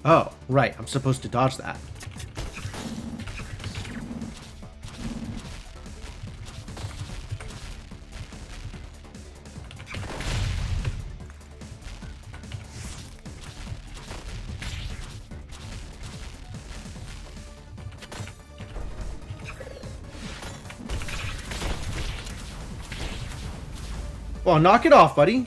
Oh, right. I'm supposed to dodge that. Well, knock it off, buddy.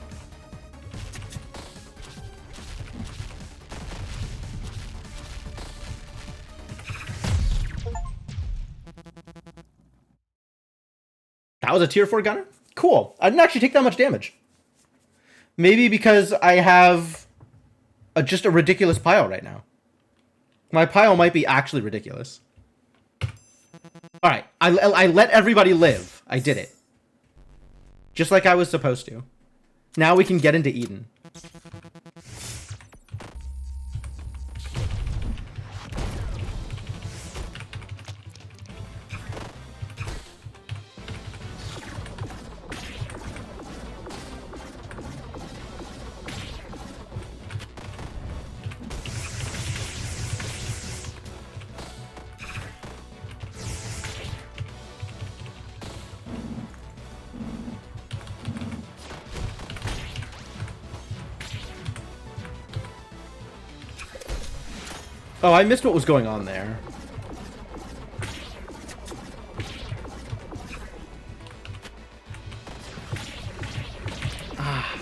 That was a tier 4 gunner? Cool. I didn't actually take that much damage. Maybe because I have just a ridiculous pile right now. My pile might be actually ridiculous. Alright, I let everybody live. I did it. Just like I was supposed to. Now we can get into Eden. Oh, I missed what was going on there. Ah.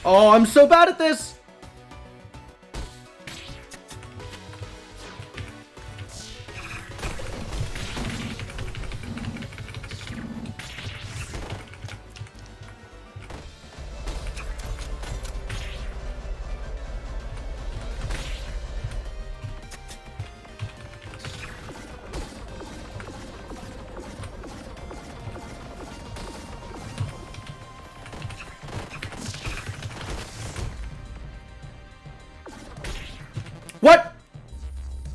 Oh, I'm so bad at this! What?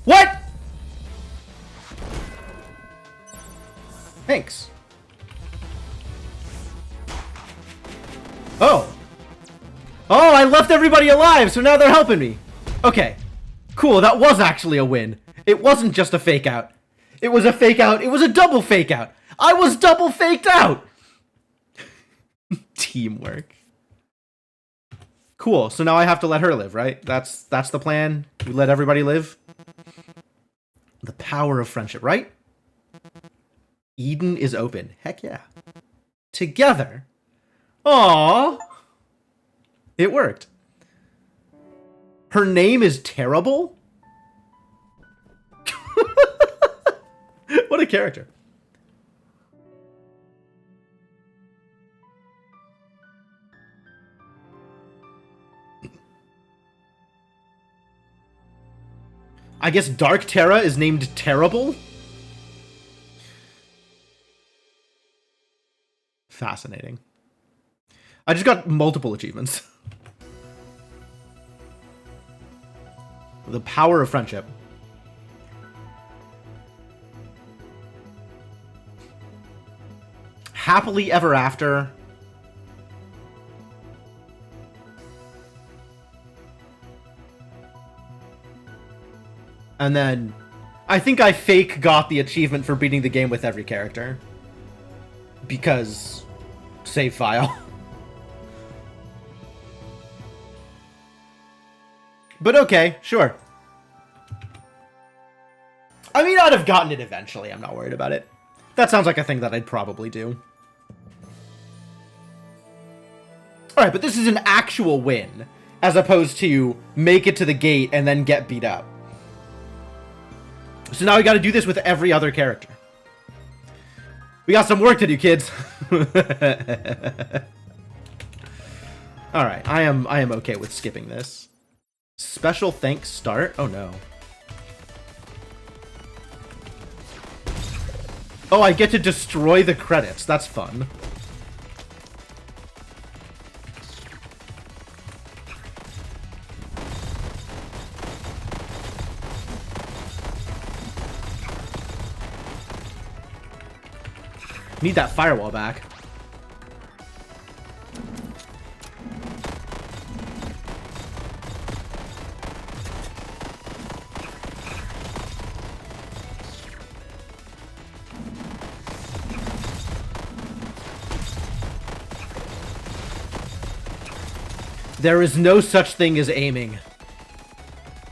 What? Thanks. Oh. Oh, I left everybody alive, so now they're helping me. Okay. Cool, that was actually a win. It wasn't just a fake out. It was a fake out. It was a double fake out. I was double faked out. Teamwork. Cool, so now I have to let her live, right? That's the plan. We let everybody live. The power of friendship, right? Eden is open. Heck yeah. Together. Aww. It worked. Her name is Terrible? What a character. I guess Dark Terra is named Terrible? Fascinating. I just got multiple achievements. The power of friendship. Happily ever after. And then I think I fake got the achievement for beating the game with every character. Because save file. But okay, sure. I mean, I'd have gotten it eventually. I'm not worried about it. That sounds like a thing that I'd probably do. Alright, but this is an actual win. as opposed to make it to the gate and then get beat up. So now we got to do this with every other character. We got some work to do, kids. All right, I am okay with skipping this. Special thanks start. Oh no. Oh, I get to destroy the credits. That's fun. Need that firewall back. There is no such thing as aiming.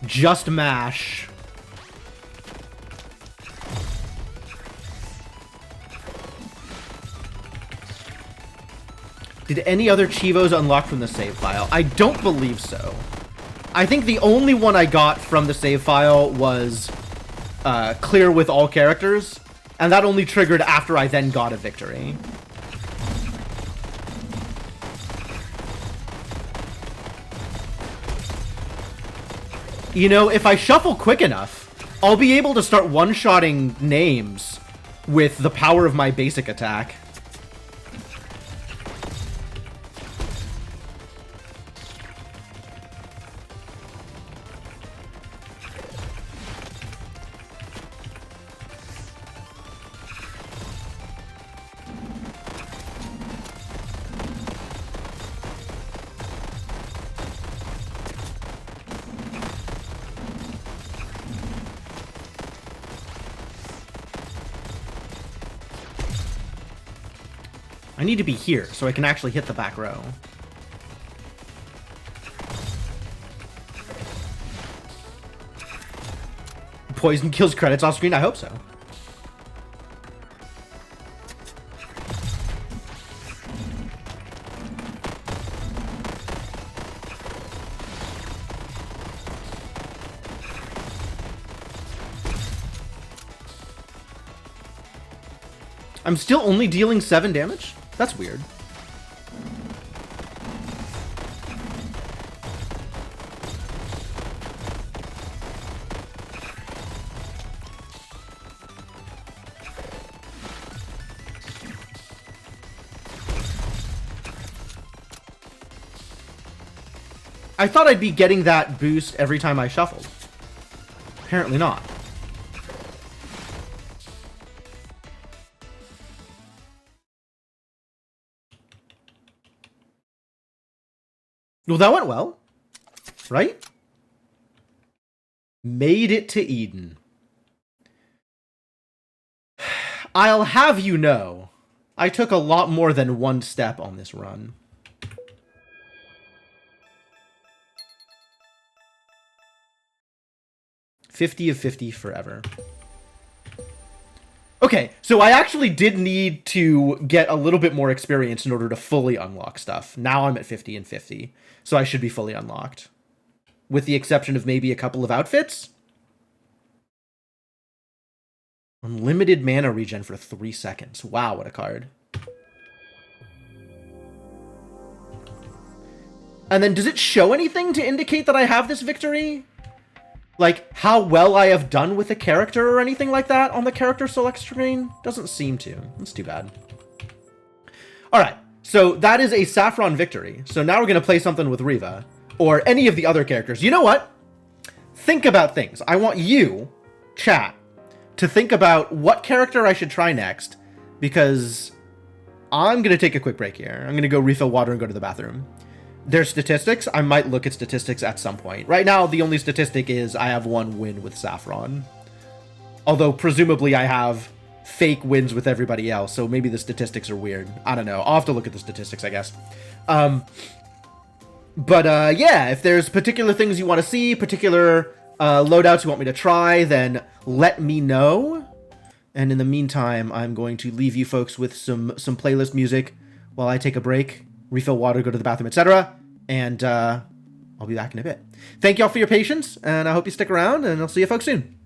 Just mash. Did any other Chivos unlock from the save file? I don't believe so. I think the only one I got from the save file was clear with all characters, and that only triggered after I then got a victory. You know, if I shuffle quick enough, I'll be able to start one-shotting names with the power of my basic attack. I need to be here so I can actually hit the back row. Poison kills credits off screen? I hope so. I'm still only dealing 7 damage? That's weird. I thought I'd be getting that boost every time I shuffled. Apparently not. Well, that went well, right? Made it to Eden. I'll have you know, I took a lot more than one step on this run. $50 of 50 forever. Okay, so I actually did need to get a little bit more experience in order to fully unlock stuff. Now I'm at 50 and 50, so I should be fully unlocked. With the exception of maybe a couple of outfits. Unlimited mana regen for 3 seconds. Wow, what a card. And then does it show anything to indicate that I have this victory? Like, how well I have done with a character or anything like that on the character select screen? Doesn't seem to. That's too bad. Alright, so that is a Saffron victory. So now we're going to play something with Riva. Or any of the other characters. You know what? Think about things. I want you, chat, to think about what character I should try next. Because I'm going to take a quick break here. I'm going to go refill water and go to the bathroom. There's statistics. I might look at statistics at some point. Right now, the only statistic is I have 1 win with Saffron. Although, presumably, I have fake wins with everybody else, so maybe the statistics are weird. I don't know. I'll have to look at the statistics, I guess. Yeah, if there's particular things you want to see, particular loadouts you want me to try, then let me know. And in the meantime, I'm going to leave you folks with some playlist music while I take a break, refill water, go to the bathroom, etc. And I'll I'll be back in a bit. Thank y'all for your patience, and I hope you stick around, and I'll see you folks soon.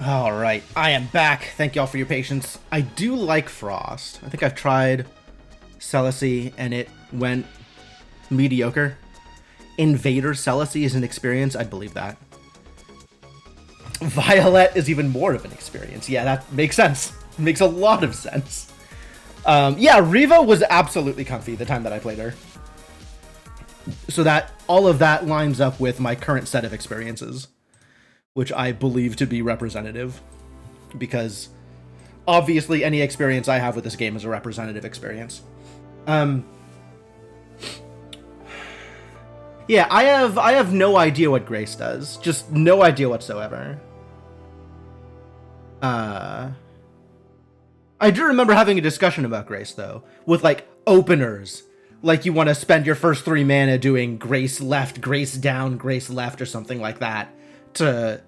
All right, I am back. Thank y'all for your patience. I do like Frost. I think I've tried Celicy and it went mediocre. Invader Celicy is an experience. I'd believe that. Violet is even more of an experience. Yeah, that makes sense. Makes a lot of sense. Yeah, Riva was absolutely comfy the time that I played her. So that all of that lines up with my current set of experiences, which I believe to be representative, because obviously any experience I have with this game is a representative experience. Yeah, I have no idea what Grace does. Just no idea whatsoever. I do remember having a discussion about Grace, though, with, like, openers. Like, you want to spend your first 3 mana doing Grace left, Grace down, Grace left, or something like that, to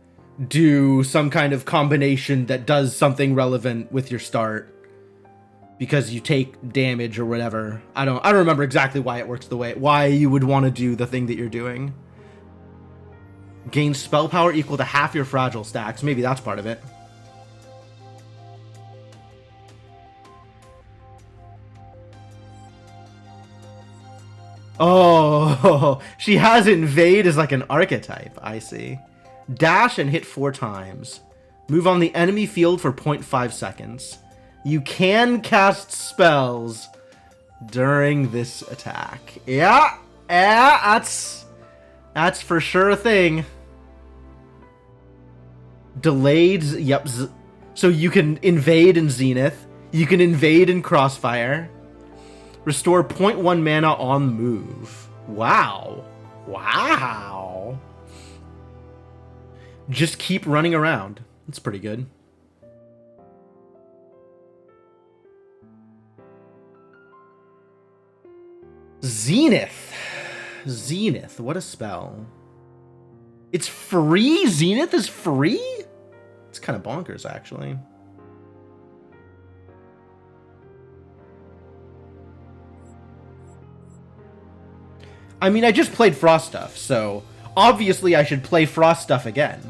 do some kind of combination that does something relevant with your start. because you take damage or whatever. I don't remember exactly why it works why you would want to do the thing that you're doing. Gain spell power equal to half your fragile stacks. Maybe that's part of it. Oh, she has invade as like an archetype. I see. Dash and hit 4 times. Move on the enemy field for 0.5 seconds. You can cast spells during this attack. Yeah, that's for sure a thing. Delayed, yep. So you can invade in Zenith. You can invade in Crossfire. Restore 0.1 mana on move. Wow. Wow. Just keep running around. That's pretty good. Zenith. Zenith. What a spell. It's free? Zenith is free? It's kind of bonkers, actually. I mean, I just played Frost stuff, so obviously I should play Frost stuff again.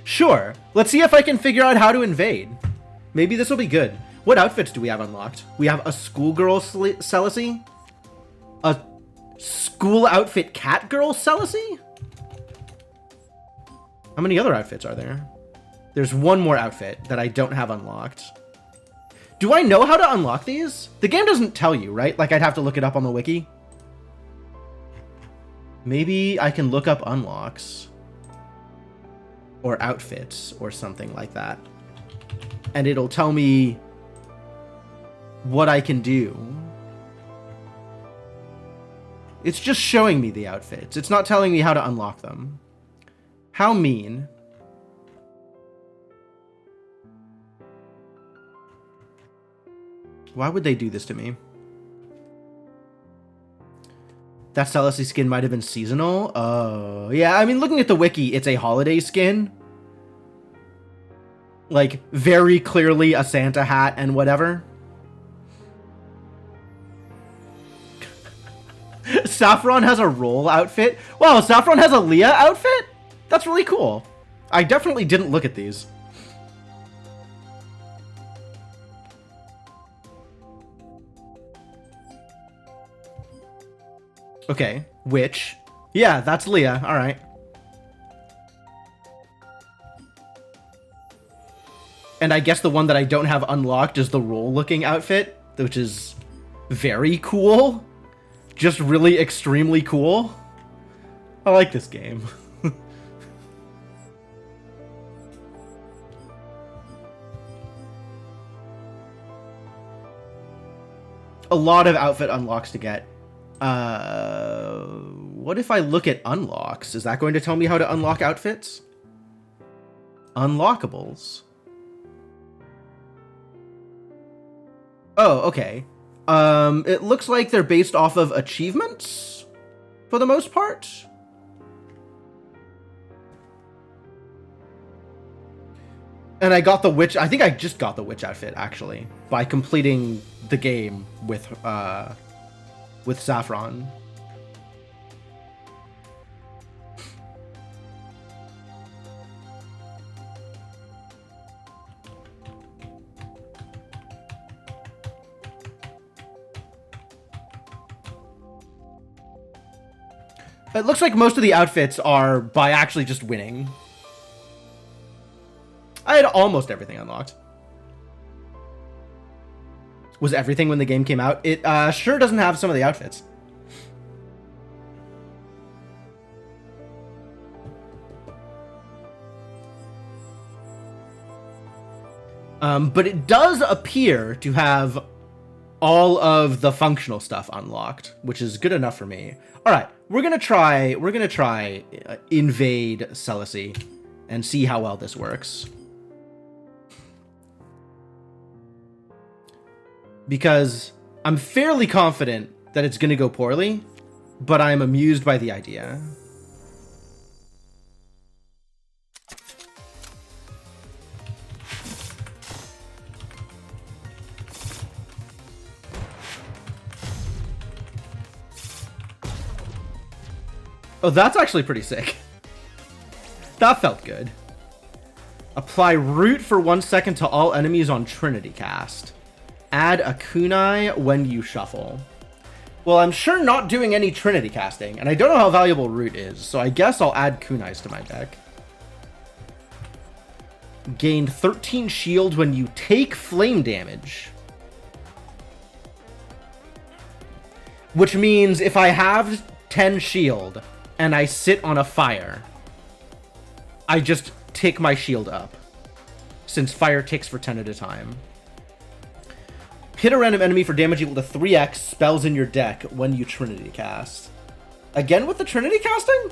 Sure, let's see if I can figure out how to invade. Maybe this will be good. What outfits do we have unlocked? We have a schoolgirl Celici? A school outfit catgirl Celici? How many other outfits are there? There's one more outfit that I don't have unlocked. Do I know how to unlock these? The game doesn't tell you, right? Like, I'd have to look it up on the wiki. Maybe I can look up unlocks. Or outfits, or something like that. And it'll tell me what I can do. It's just showing me the outfits. It's not telling me how to unlock them. How mean. Why would they do this to me? That Celici skin might have been seasonal. Oh, yeah. I mean, looking at the wiki, it's a holiday skin. Like, very clearly a Santa hat and whatever. Saffron has a roll outfit. Wow, Saffron has a Leah outfit? That's really cool. I definitely didn't look at these. Okay, witch. Yeah, that's Leah. All right. And I guess the one that I don't have unlocked is the roll-looking outfit, which is very cool. Just really extremely cool. I like this game. A lot of outfit unlocks to get. What if I look at unlocks? Is that going to tell me how to unlock outfits? Unlockables. Oh, okay. It looks like they're based off of achievements, for the most part. And I got the witch. I think I just got the witch outfit, actually, by completing the game with Saffron. It looks like most of the outfits are by actually just winning. I had almost everything unlocked. Was everything when the game came out? It sure doesn't have some of the outfits. But it does appear to have all of the functional stuff unlocked, which is good enough for me. All right, we're gonna try invade Celici and see how well this works. Because I'm fairly confident that it's gonna go poorly, but I'm amused by the idea. Oh, that's actually pretty sick. That felt good. Apply root for 1 second to all enemies on Trinity cast. Add a kunai when you shuffle. Well, I'm sure not doing any Trinity casting, and I don't know how valuable root is, so I guess I'll add kunais to my deck. Gain 13 shield when you take flame damage. Which means if I have 10 shield and I sit on a fire, I just tick my shield up, since fire ticks for 10 at a time. Hit a random enemy for damage equal to 3x spells in your deck when you Trinity cast. Again with the Trinity casting?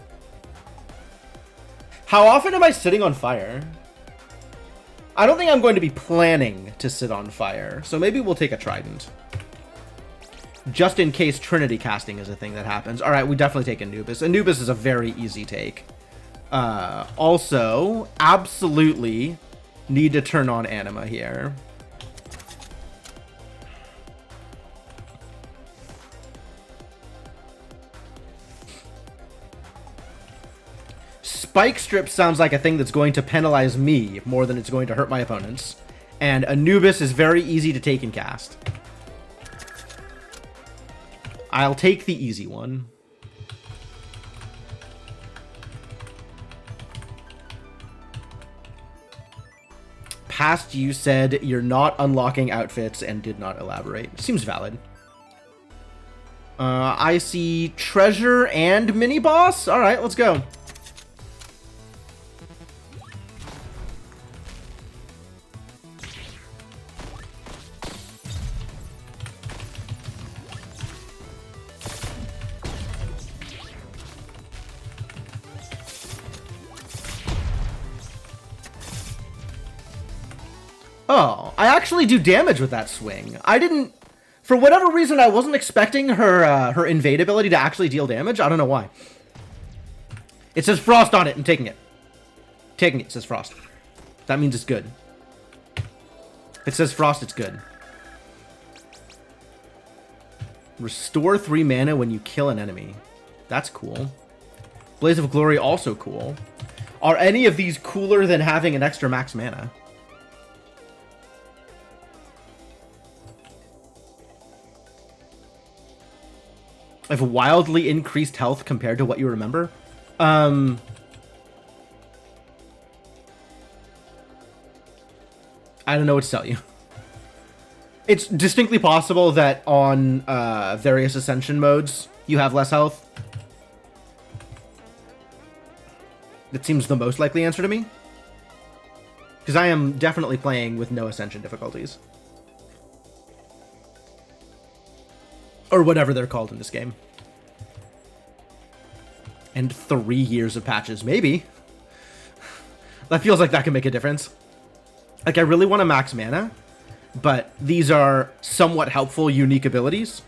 How often am I sitting on fire? I don't think I'm going to be planning to sit on fire, so maybe we'll take a Trident. Just in case Trinity casting is a thing that happens. Alright, we definitely take Anubis. Anubis is a very easy take. Also, absolutely need to turn on Anima here. Spike Strip sounds like a thing that's going to penalize me more than it's going to hurt my opponents. And Anubis is very easy to take and cast. I'll take the easy one. Past you said you're not unlocking outfits and did not elaborate. Seems valid. I see treasure and mini boss. All right, let's go. Oh, I actually do damage with that swing. I didn't... For whatever reason, I wasn't expecting her her invade ability to actually deal damage. I don't know why. It says Frost on it. I'm taking it. Taking it. It says Frost. That means it's good. It says Frost, it's good. Restore 3 mana when you kill an enemy. That's cool. Blaze of Glory, also cool. Are any of these cooler than having an extra max mana? I have wildly increased health compared to what you remember. I don't know what to tell you. It's distinctly possible that on various Ascension modes, you have less health. That seems the most likely answer to me. Because I am definitely playing with no Ascension difficulties. Or whatever they're called in this game. And 3 years of patches, maybe. That feels like that can make a difference. Like, I really want to max mana, but these are somewhat helpful, unique abilities.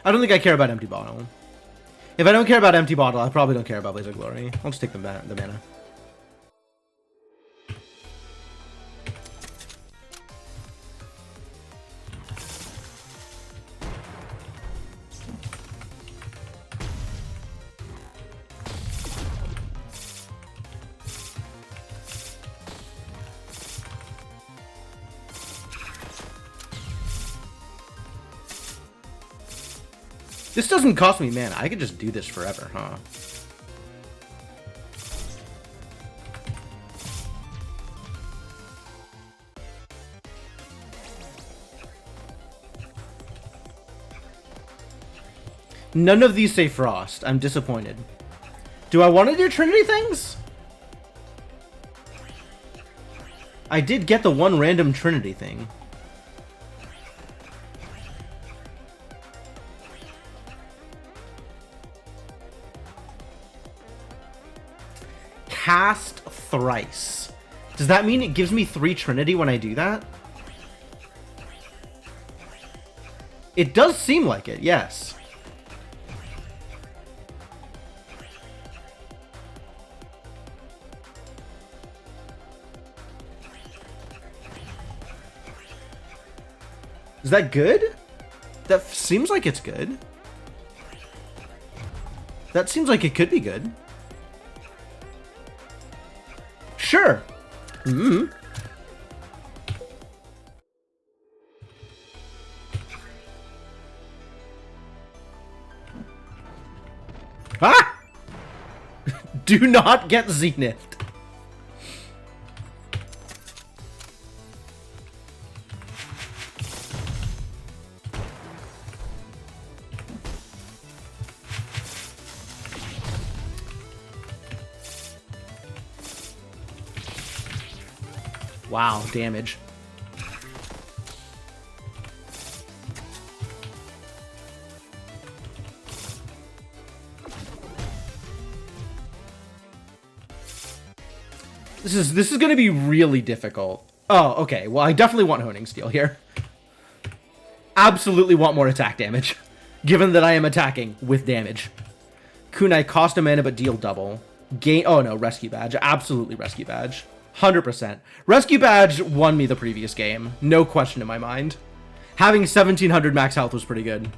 I don't think I care about Empty Bottle. If I don't care about Empty Bottle, I probably don't care about Blaze of Glory. I'll just take the mana. This doesn't cost me mana. I could just do this forever, huh? None of these say Frost. I'm disappointed. Do I want to do Trinity things? I did get the one random Trinity thing. Cast thrice. Does that mean it gives me 3 Trinity when I do that? It does seem like it, yes. Is that good? That seems like it's good. That seems like it could be good. Sure. Mm-hmm. Ah! Do not get Zenith. Wow, damage. This is going to be really difficult. Oh, okay. Well, I definitely want Honing Steel here. Absolutely want more attack damage, given that I am attacking with damage. Kunai cost a mana but deal double. Gain. Oh no, Rescue Badge. Absolutely Rescue Badge. 100%. Rescue Badge won me the previous game. No question in my mind. Having 1700 max health was pretty good.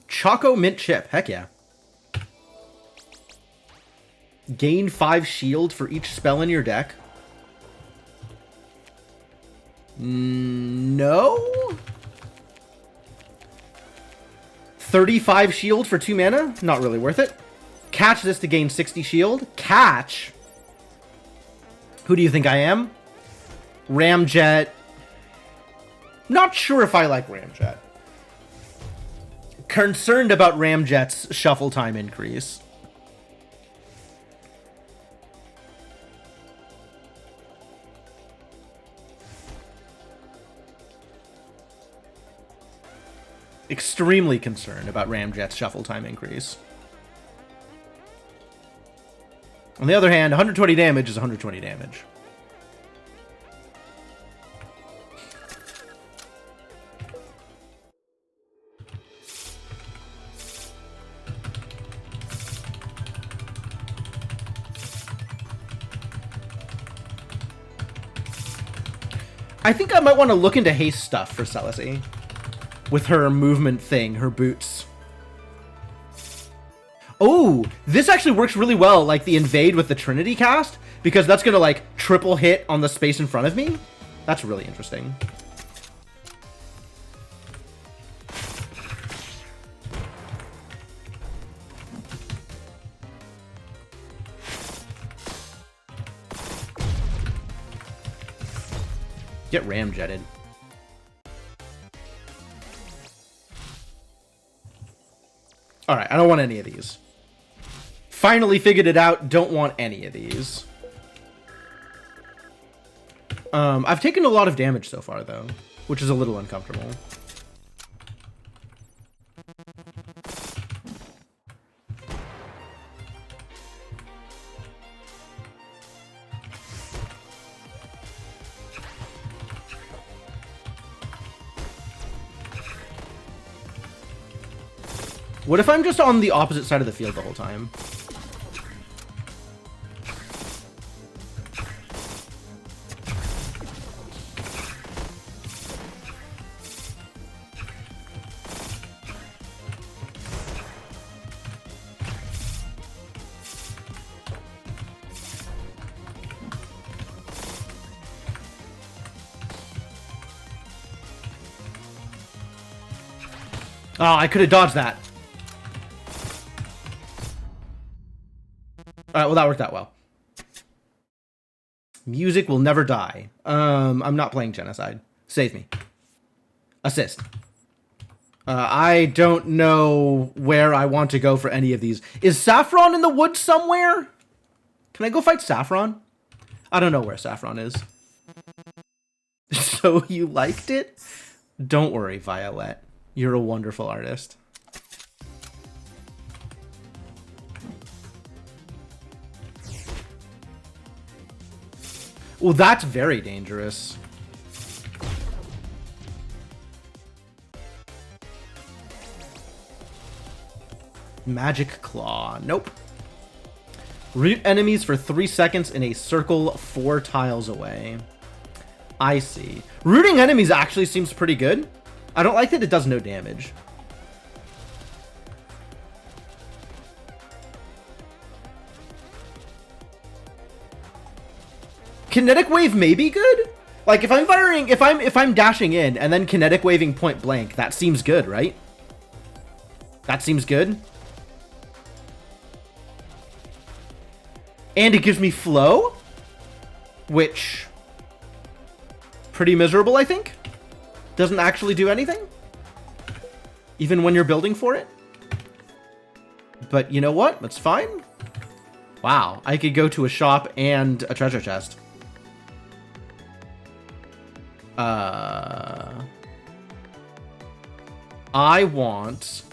Choco Mint Chip. Heck yeah. Gain 5 shield for each spell in your deck. No? 35 shield for 2 mana? Not really worth it. Catch this to gain 60 shield. Catch? Who do you think I am? Ramjet. Not sure if I like Ramjet. Concerned about Ramjet's shuffle time increase. Extremely concerned about Ramjet's shuffle time increase. On the other hand, 120 damage is 120 damage. I think I might want to look into haste stuff for Selesy. With her movement thing, her boots. Oh, this actually works really well, like the invade with the Trinity cast, because that's gonna like triple hit on the space in front of me. That's really interesting. Get ramjetted. Alright, I don't want any of these. Finally figured it out, don't want any of these. I've taken a lot of damage so far, though, which is a little uncomfortable. What if I'm just on the opposite side of the field the whole time? Oh, I could have dodged that. Alright, well that worked out well. Music will never die. I'm not playing Genocide. Save me. Assist. I don't know where I want to go for any of these. Is Saffron in the woods somewhere? Can I go fight Saffron? I don't know where Saffron is. So you liked it? Don't worry, Violet. You're a wonderful artist. Well, that's very dangerous. Magic Claw. Nope. Root enemies for 3 seconds in a circle 4 tiles away. I see. Rooting enemies actually seems pretty good. I don't like that it does no damage. Kinetic Wave may be good. Like if I'm firing, if I'm dashing in and then kinetic waving point blank, that seems good, right? That seems good. And it gives me flow, which pretty miserable, I think. Doesn't actually do anything, even when you're building for it. But you know what? That's fine. Wow, I could go to a shop and a treasure chest. I want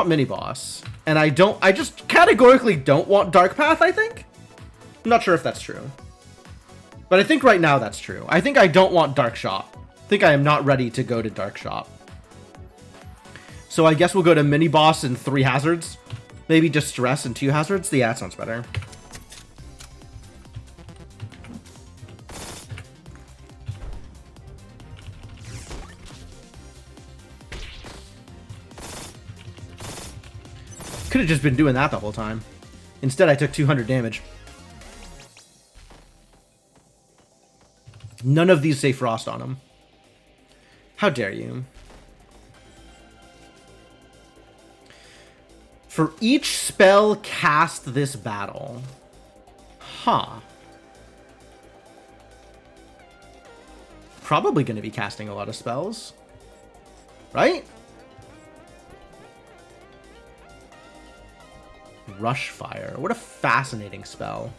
mini boss, and I just categorically don't want Dark Path, I think. I'm not sure if that's true, but I think right now that's true. I think I don't want Dark Shop. I think I am not ready to go to Dark Shop. So I guess we'll go to mini boss and 3 hazards. Maybe Distress and 2 hazards. Yeah, that sounds better. Could have just been doing that the whole time. Instead, I took 200 damage. None of these say Frost on them. How dare you? For each spell cast this battle. Huh. Probably going to be casting a lot of spells. Right? Rush Fire. What a fascinating spell.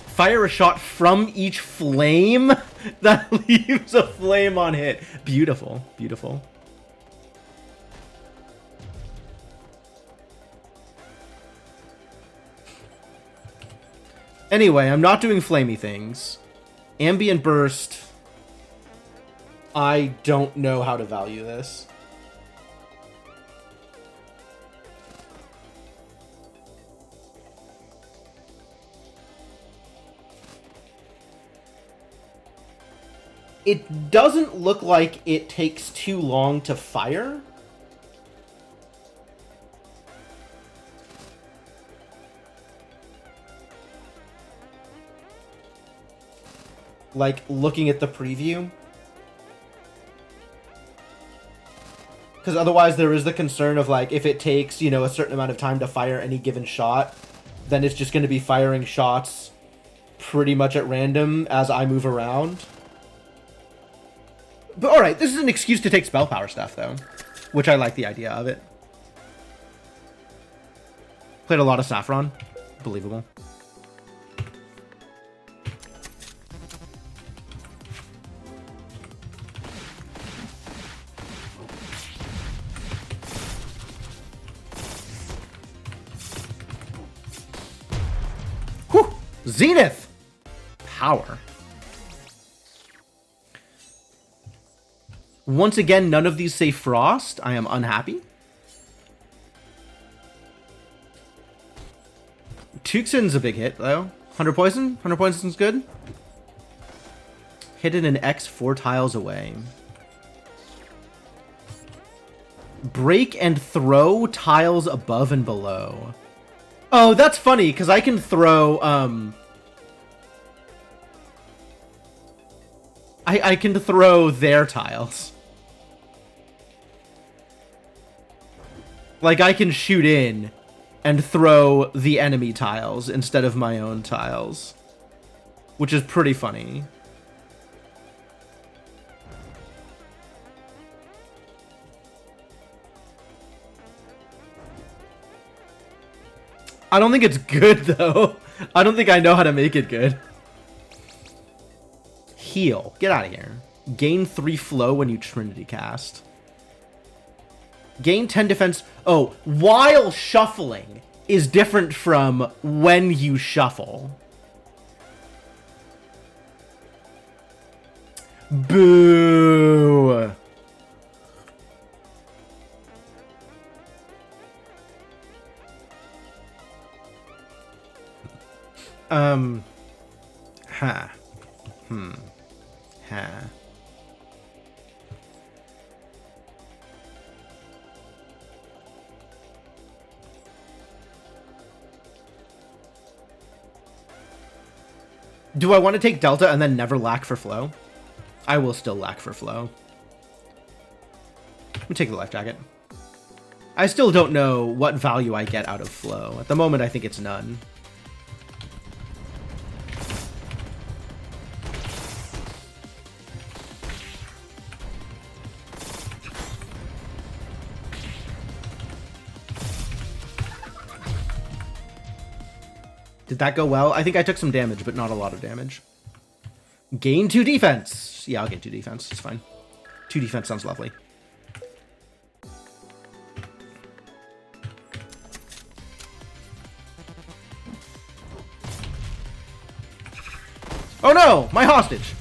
Fire a shot from each flame that leaves a flame on hit. Beautiful. Beautiful. Anyway, I'm not doing flamey things. Ambient Burst. I don't know how to value this. It doesn't look like it takes too long to fire. Like, looking at the preview. Because otherwise there is the concern of, like, if it takes, you know, a certain amount of time to fire any given shot, then it's just going to be firing shots pretty much at random as I move around. But alright, this is an excuse to take spell power stuff, though. Which I like the idea of it. Played a lot of Saffron. Believable. Whew! Zenith! Power. Once again, none of these say Frost. I am unhappy. Tuxin's a big hit, though. 100 poison? 100 poison's good. Hidden in X 4 tiles away. Break and throw tiles above and below. Oh, that's funny, because I can throw, I can throw their tiles. Like, I can shoot in and throw the enemy tiles instead of my own tiles. Which is pretty funny. I don't think it's good, though. I don't think I know how to make it good. Heal. Get out of here. Gain 3 flow when you Trinity cast. Gain 10 defense. Oh, while shuffling. is different from when you shuffle. Boo! Do I want to take Delta and then never lack for flow? I will still lack for flow. Let me take the life jacket. I still don't know what value I get out of flow. At the moment, I think it's none. Did that go well? I think I took some damage, but not a lot of damage. Gain 2 defense. Yeah, I'll get 2 defense. It's fine. 2 defense sounds lovely. Oh no! My hostage!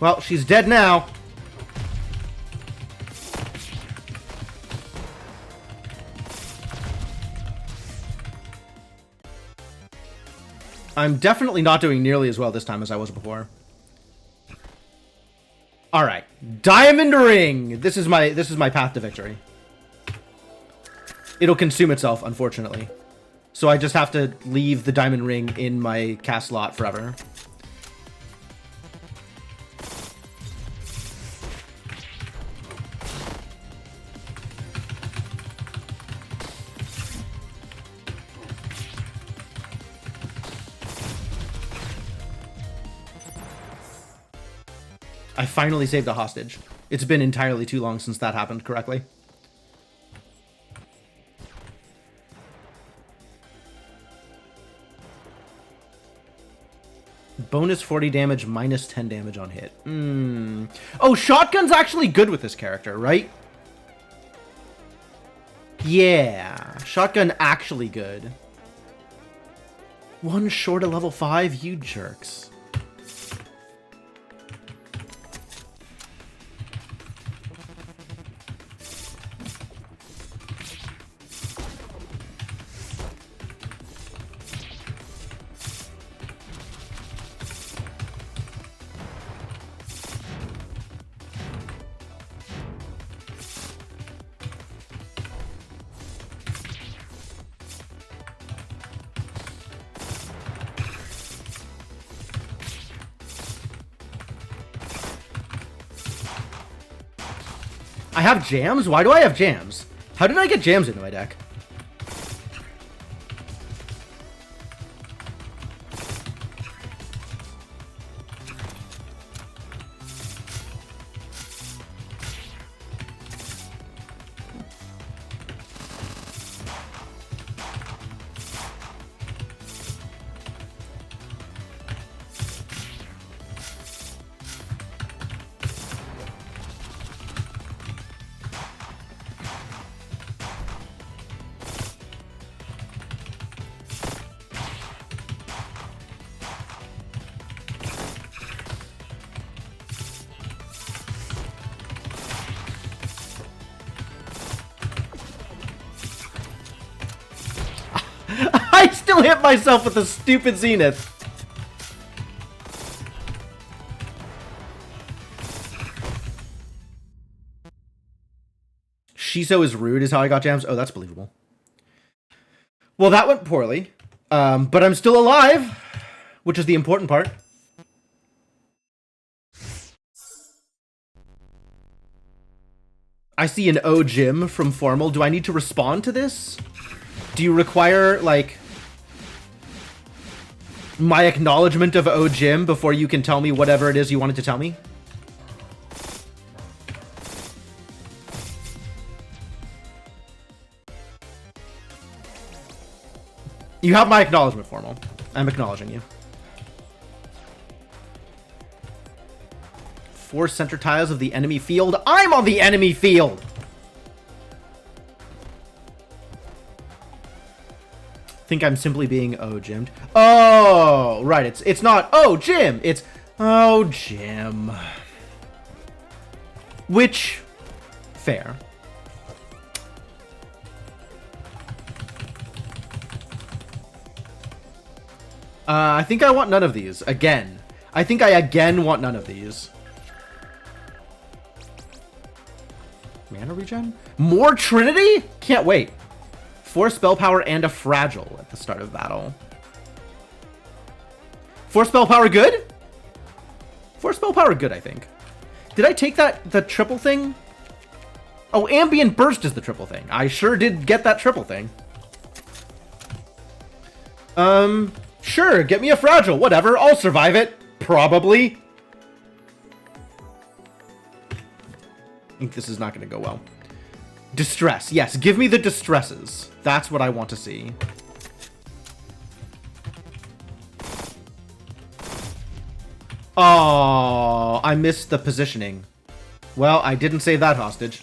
Well, she's dead now. I'm definitely not doing nearly as well this time as I was before. All right, Diamond Ring. This is my path to victory. It'll consume itself, unfortunately. So I just have to leave the Diamond Ring in my cast slot forever. I finally saved a hostage. It's been entirely too long since that happened correctly. Bonus 40 damage, minus 10 damage on hit. Oh, shotgun's actually good with this character, right? Yeah, shotgun actually good. One short of level 5, you jerks. I have jams? Why do I have jams? How did I get jams into my deck? I still hit myself with the stupid Zenith. Shiso is rude is how I got jams. Oh, that's believable. Well, that went poorly. But I'm still alive, which is the important part. I see an O Jim from Formal. Do I need to respond to this? Do you require, like, my acknowledgement of O Jim before you can tell me whatever it is you wanted to tell me? You have my acknowledgement, Formal. I'm acknowledging you. 4 center tiles of the enemy field. I'm on the enemy field! think I'm simply being Jimmed. Oh, right. It's not Jim. It's Jim. Which, fair. I think I want none of these again. I think I again want none of these. Mana regen? More Trinity? Can't wait. 4 spell power and a fragile at the start of battle. 4 spell power good? 4 spell power good, I think. Did I take the triple thing? Oh, ambient burst is the triple thing. I sure did get that triple thing. Sure, get me a fragile, whatever. I'll survive it. Probably. I think this is not going to go well. Distress. Yes, give me the distresses. That's what I want to see. Oh, I missed the positioning. Well, I didn't save that hostage.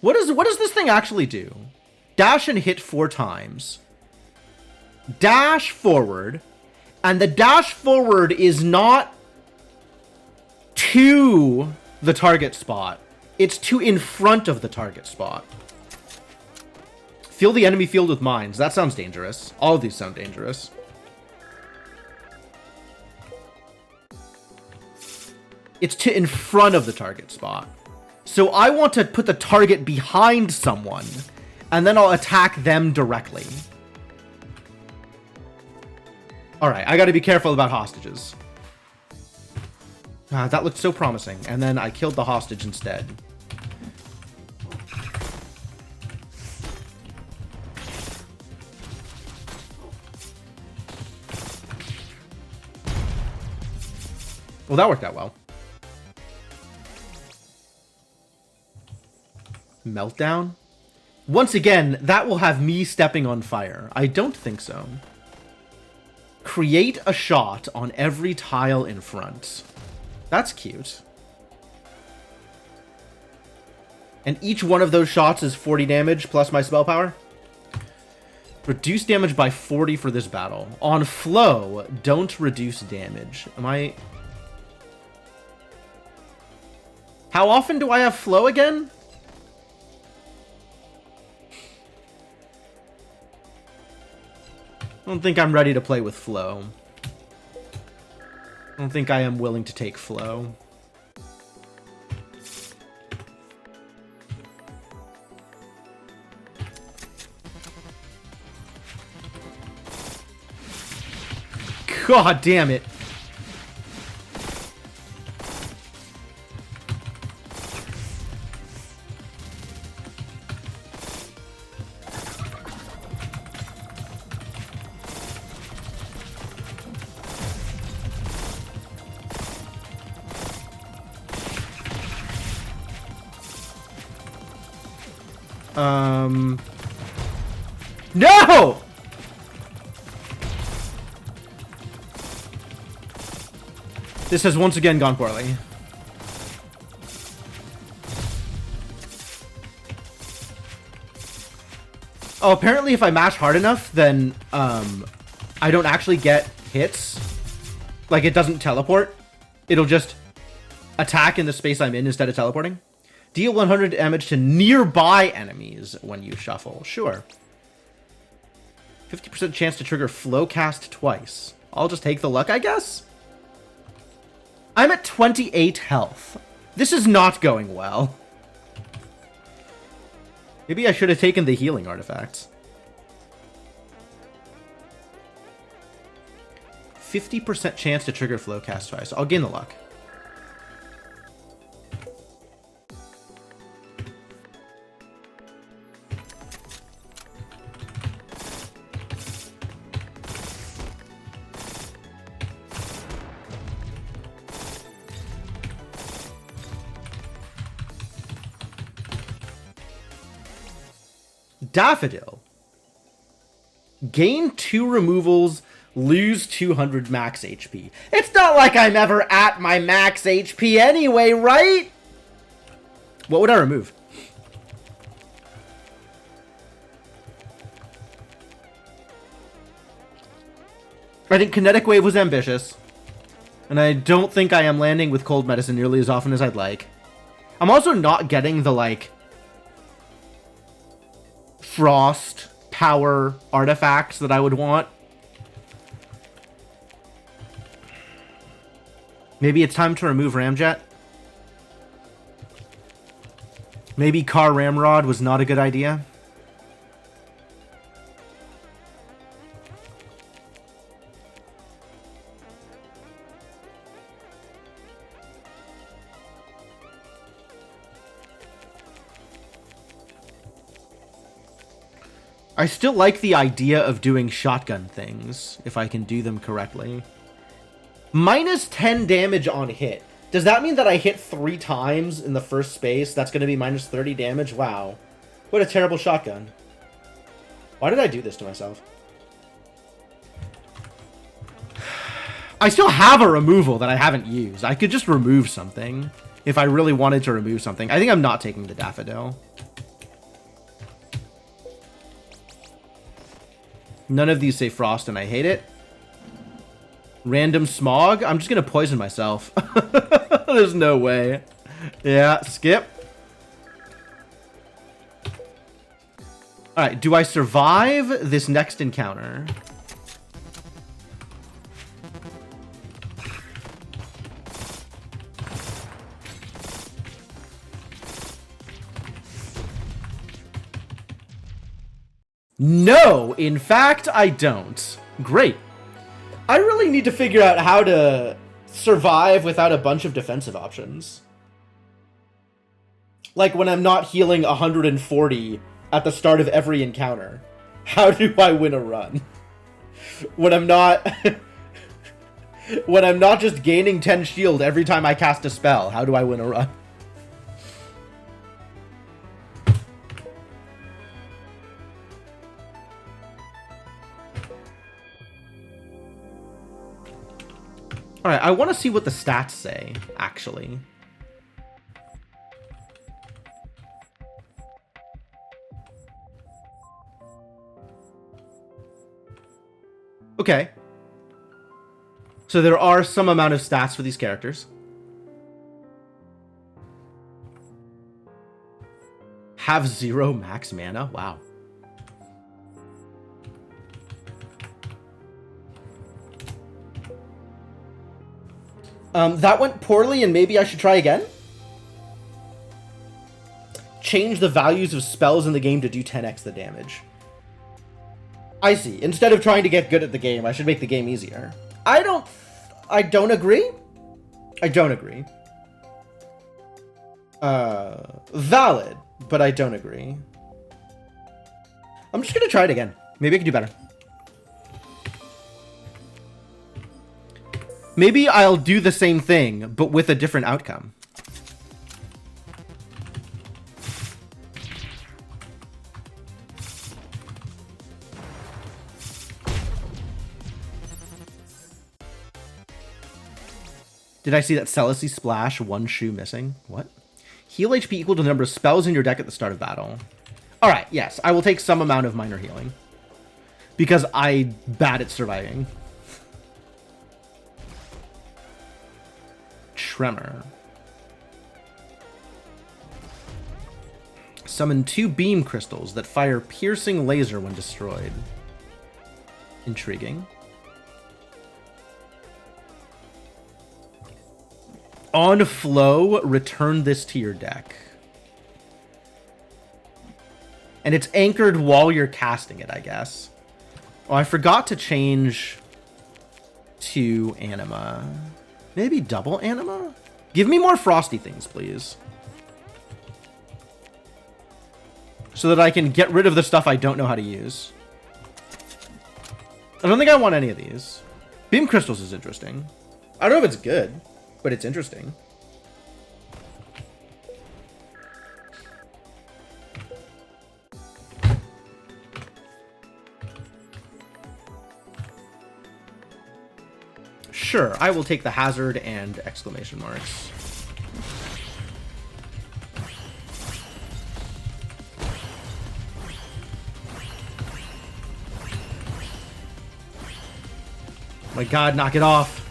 What does this thing actually do? Dash and hit 4 times. Dash forward. And the dash forward is not to the target spot. It's to in front of the target spot. Fill the enemy field with mines. That sounds dangerous. All of these sound dangerous. It's to in front of the target spot. So I want to put the target behind someone, and then I'll attack them directly. Alright, I gotta be careful about hostages. That looked so promising, and then I killed the hostage instead. Well, that worked out well. Meltdown? Once again, that will have me stepping on fire. I don't think so. Create a shot on every tile in front. That's cute. And each one of those shots is 40 damage plus my spell power. Reduce damage by 40 for this battle. On flow, don't reduce damage. Am I... How often do I have flow again? I don't think I'm ready to play with flow. I don't think I am willing to take flow. God damn it. No! This has once again gone poorly. Oh, apparently if I mash hard enough, then, I don't actually get hits. Like, it doesn't teleport. It'll just attack in the space I'm in instead of teleporting. Deal 100 damage to nearby enemies when you shuffle. Sure. 50% chance to trigger flow cast twice. I'll just take the luck, I guess? I'm at 28 health. This is not going well. Maybe I should have taken the healing artifacts. 50% chance to trigger flow cast twice. I'll gain the luck. Daffodil. Gain 2 removals, lose 200 max HP. It's not like I'm ever at my max HP anyway, right? What would I remove? I think Kinetic Wave was ambitious. And I don't think I am landing with Cold Medicine nearly as often as I'd like. I'm also not getting the, like, Frost power artifacts that I would want. Maybe it's time to remove Ramjet. Maybe Car Ramrod was not a good idea. I still like the idea of doing shotgun things, if I can do them correctly. Minus 10 damage on hit. Does that mean that I hit 3 times in the first space? That's going to be minus 30 damage? Wow. What a terrible shotgun. Why did I do this to myself? I still have a removal that I haven't used. I could just remove something if I really wanted to remove something. I think I'm not taking the Daffodil. None of these say Frost, and I hate it. Random Smog? I'm just going to poison myself. There's no way. Yeah, skip. Alright, do I survive this next encounter? No, in fact, I don't. Great. I really need to figure out how to survive without a bunch of defensive options. Like when I'm not healing 140 at the start of every encounter. How do I win a run? When I'm not... when I'm not just gaining 10 shield every time I cast a spell, how do I win a run? Alright, I want to see what the stats say, actually. Okay. So there are some amount of stats for these characters. Have 0 max mana? Wow. That went poorly, and maybe I should try again? Change the values of spells in the game to do 10x the damage. I see. Instead of trying to get good at the game, I should make the game easier. I don't agree. I don't agree. Valid, but I don't agree. I'm just gonna try it again. Maybe I can do better. Maybe I'll do the same thing, but with a different outcome. Did I see that Celicy Splash, 1 shoe missing? What? Heal HP equal to the number of spells in your deck at the start of battle. Alright, yes, I will take some amount of minor healing. Because I'm bad at surviving. Tremor. Summon 2 beam crystals that fire piercing laser when destroyed. Intriguing. On flow, return this to your deck. And it's anchored while you're casting it, I guess. Oh, I forgot to change to Anima. Maybe double Anima? Give me more frosty things, please. So that I can get rid of the stuff I don't know how to use. I don't think I want any of these. Beam Crystals is interesting. I don't know if it's good, but it's interesting. Sure, I will take the hazard and exclamation marks. My god, knock it off.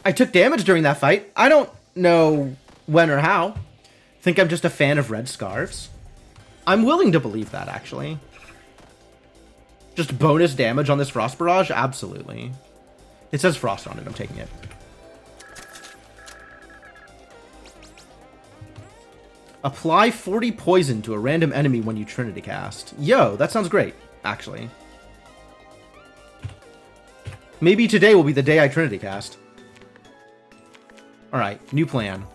I took damage during that fight. I don't know when or how. Think I'm just a fan of red scarves. I'm willing to believe that, actually. Just bonus damage on this Frost Barrage? Absolutely. It says Frost on it. I'm taking it. Apply 40 poison to a random enemy when you Trinity cast. Yo, that sounds great, actually. Maybe today will be the day I Trinity cast. Alright, new plan.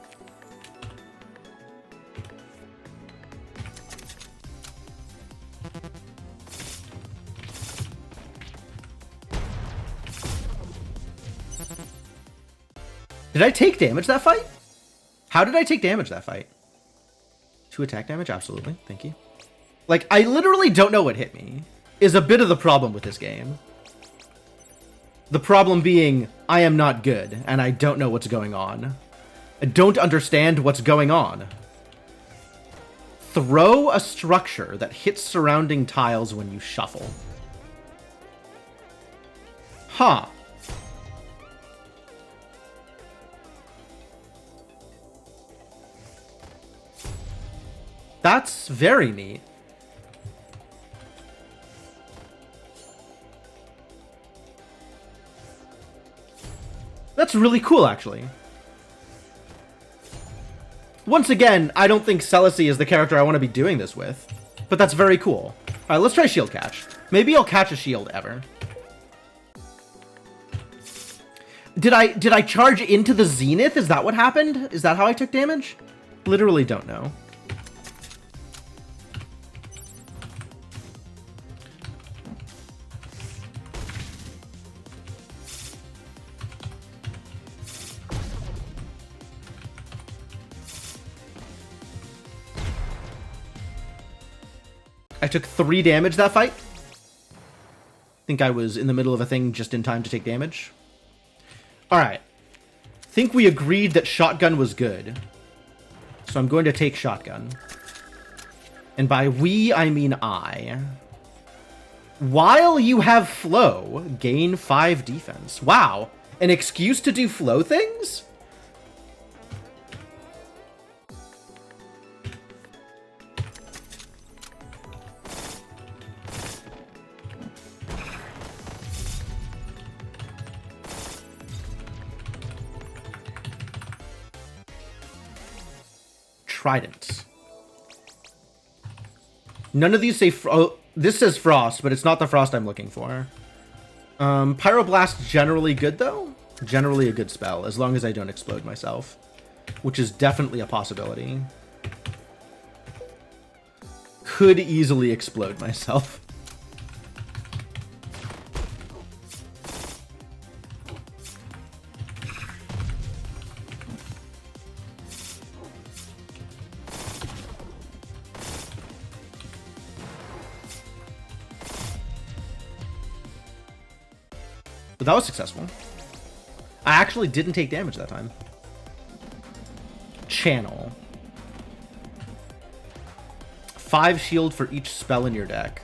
Did I take damage that fight? How did I take damage that fight? 2 attack damage? Absolutely. Thank you. Like, I literally don't know what hit me, is a bit of the problem with this game. The problem being, I am not good, and I don't know what's going on. I don't understand what's going on. Throw a structure that hits surrounding tiles when you shuffle. Huh. That's very neat. That's really cool, actually. Once again, I don't think Celisy is the character I want to be doing this with, but that's very cool. Alright, let's try shield catch. Maybe I'll catch a shield ever. Did I charge into the Zenith? Is that what happened? Is that how I took damage? Literally don't know. I took 3 damage that fight. Think I was in the middle of a thing just in time to take damage. Alright. Think we agreed that shotgun was good. So I'm going to take shotgun. And by we, I mean I. While you have flow, gain 5 defense. Wow. An excuse to do flow things? Trident. None of these say... Oh, this says Frost, but it's not the Frost I'm looking for. Pyroblast generally good, though. Generally a good spell, as long as I don't explode myself. Which is definitely a possibility. Could easily explode myself. But that was successful. I actually didn't take damage that time. Channel. 5 shield for each spell in your deck.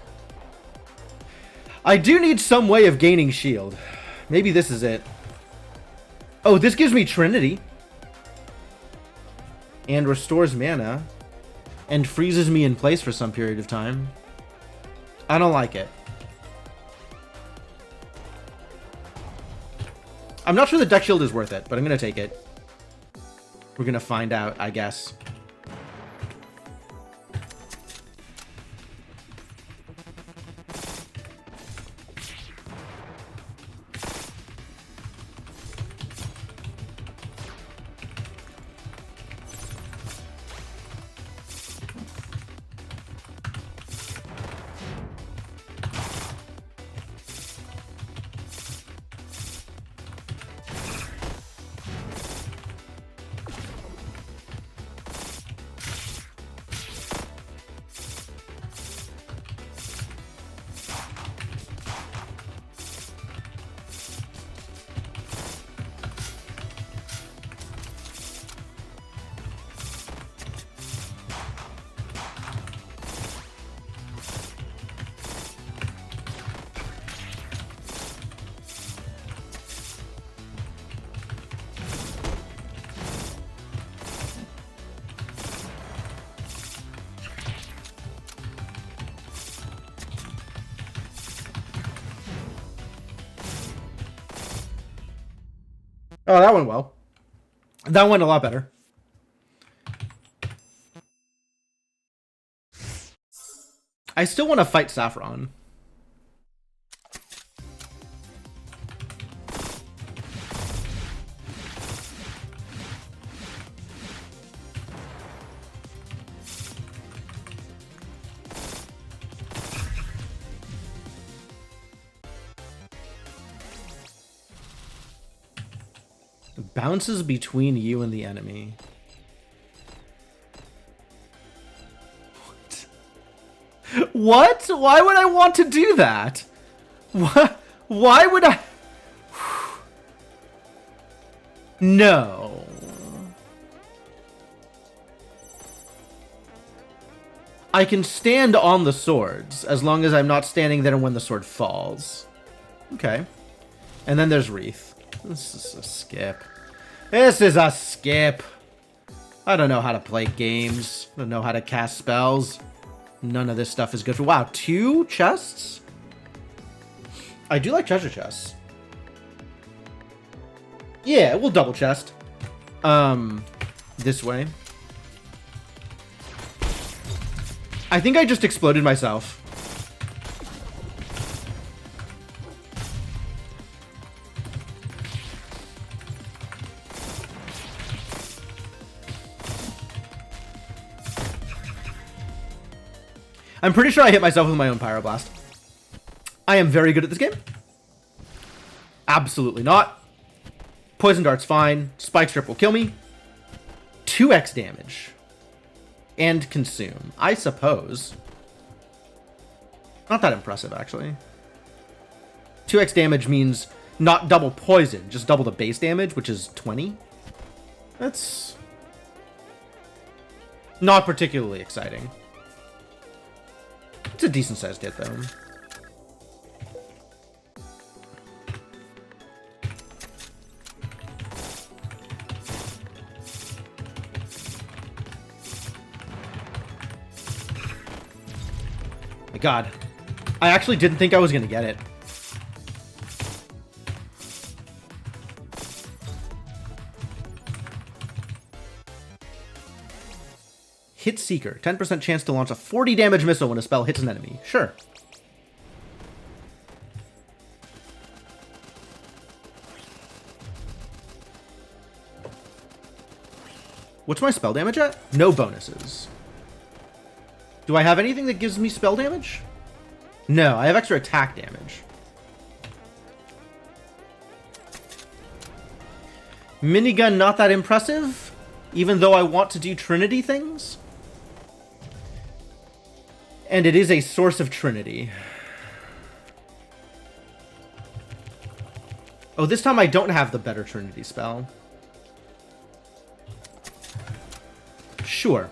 I do need some way of gaining shield. Maybe this is it. Oh, this gives me Trinity. And restores mana. And freezes me in place for some period of time. I don't like it. I'm not sure the deck shield is worth it, but I'm going to take it. We're going to find out, I guess. Oh, that went well. That went a lot better. I still want to fight Saffron. Bounces between you and the enemy. What? Why would I want to do that? What? Why would I? No. I can stand on the swords as long as I'm not standing there when the sword falls. Okay. And then there's Wreath. This is a skip. This is a skip. I don't know how to play games. I don't know how to cast spells. None of this stuff is good for... Wow, 2 chests? I do like treasure chests. Yeah, we'll double chest. This way. I think I just exploded myself. I'm pretty sure I hit myself with my own Pyroblast. I am very good at this game. Absolutely not. Poison Dart's fine. Spike Strip will kill me. 2x damage. And consume. I suppose. Not that impressive, actually. 2x damage means not double poison, just double the base damage, which is 20. That's not particularly exciting. It's a decent sized hit, though. My God. I actually didn't think I was going to get it. Hit Seeker. 10% chance to launch a 40 damage missile when a spell hits an enemy. Sure. What's my spell damage at? No bonuses. Do I have anything that gives me spell damage? No, I have extra attack damage. Minigun not that impressive, even though I want to do Trinity things. And it is a source of Trinity. Oh, this time I don't have the better Trinity spell. Sure.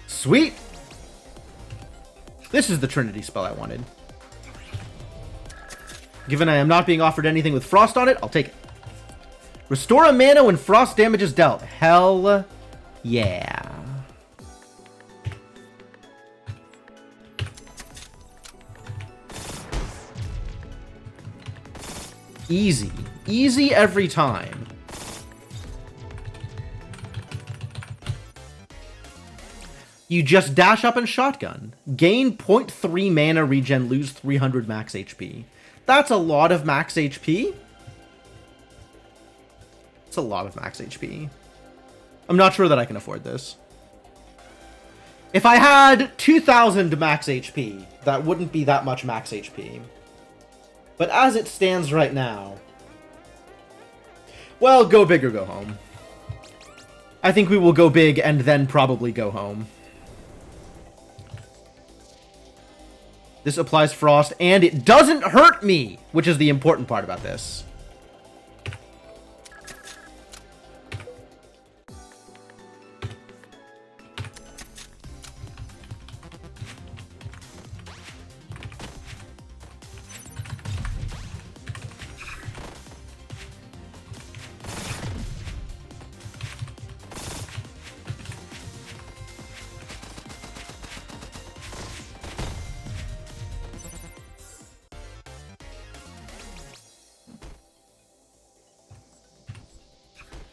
Sweet! This is the Trinity spell I wanted. Given I am not being offered anything with frost on it, I'll take it. Restore a mana when frost damage is dealt. Hell yeah. Easy. Easy every time. You just dash up and shotgun. Gain 0.3 mana regen, lose 300 max HP. That's a lot of max HP. It's a lot of max HP. I'm not sure that I can afford this. If I had 2,000 max HP, that wouldn't be that much max HP. But as it stands right now, well, go big or go home. I think we will go big and then probably go home. This applies frost, and it doesn't hurt me, which is the important part about this.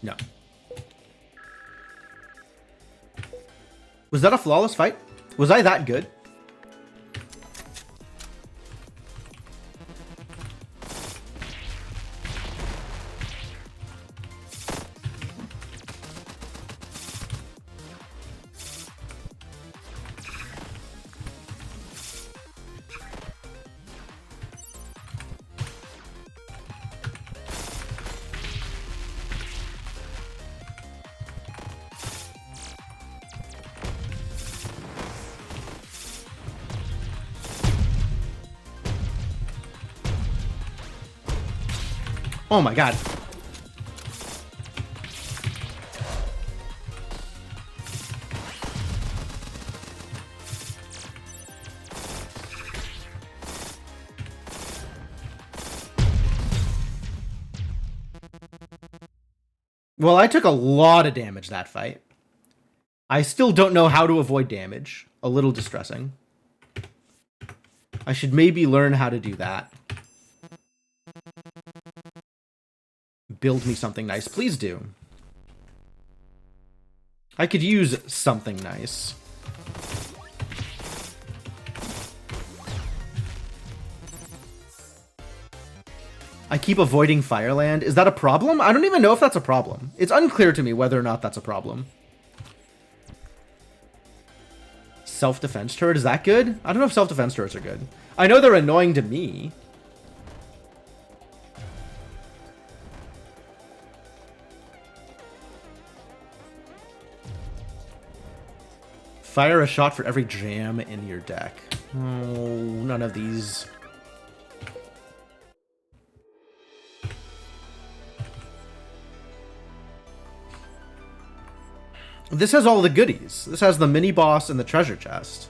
No. Was that a flawless fight? Was I that good? Oh my god. Well, I took a lot of damage that fight. I still don't know how to avoid damage. A little distressing. I should maybe learn how to do that. Build me something nice. Please do. I could use something nice. I keep avoiding Fireland. Is that a problem? I don't even know if that's a problem. It's unclear to me whether or not that's a problem. Self-defense turret, is that good? I don't know if self-defense turrets are good. I know they're annoying to me. Fire a shot for every jam in your deck. Oh, none of these. This has all the goodies. This has the mini boss and the treasure chest.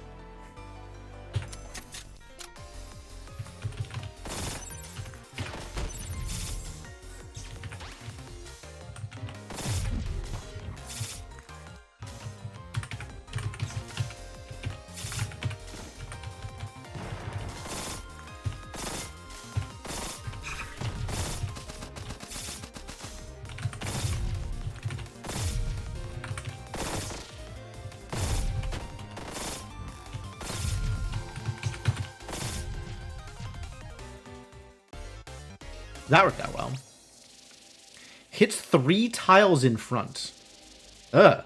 That worked out well. Hits 3 tiles in front. Ugh.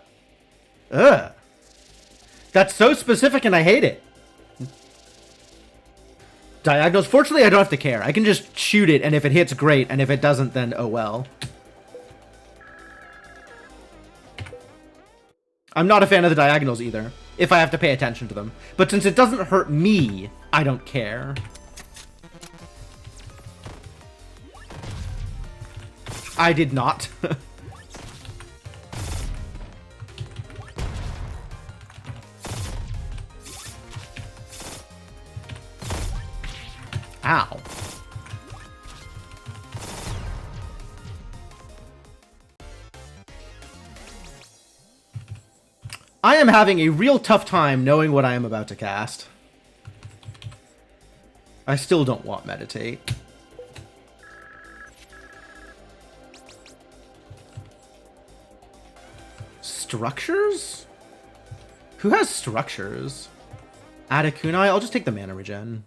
That's so specific and I hate it. Diagonals. Fortunately, I don't have to care. I can just shoot it, and if it hits, great. And if it doesn't, then oh well. I'm not a fan of the diagonals either, if I have to pay attention to them. But since it doesn't hurt me, I don't care. I did not. Ow. I am having a real tough time knowing what I am about to cast. I still don't want meditate. Structures? Who has structures? Add a kunai? I'll just take the mana regen.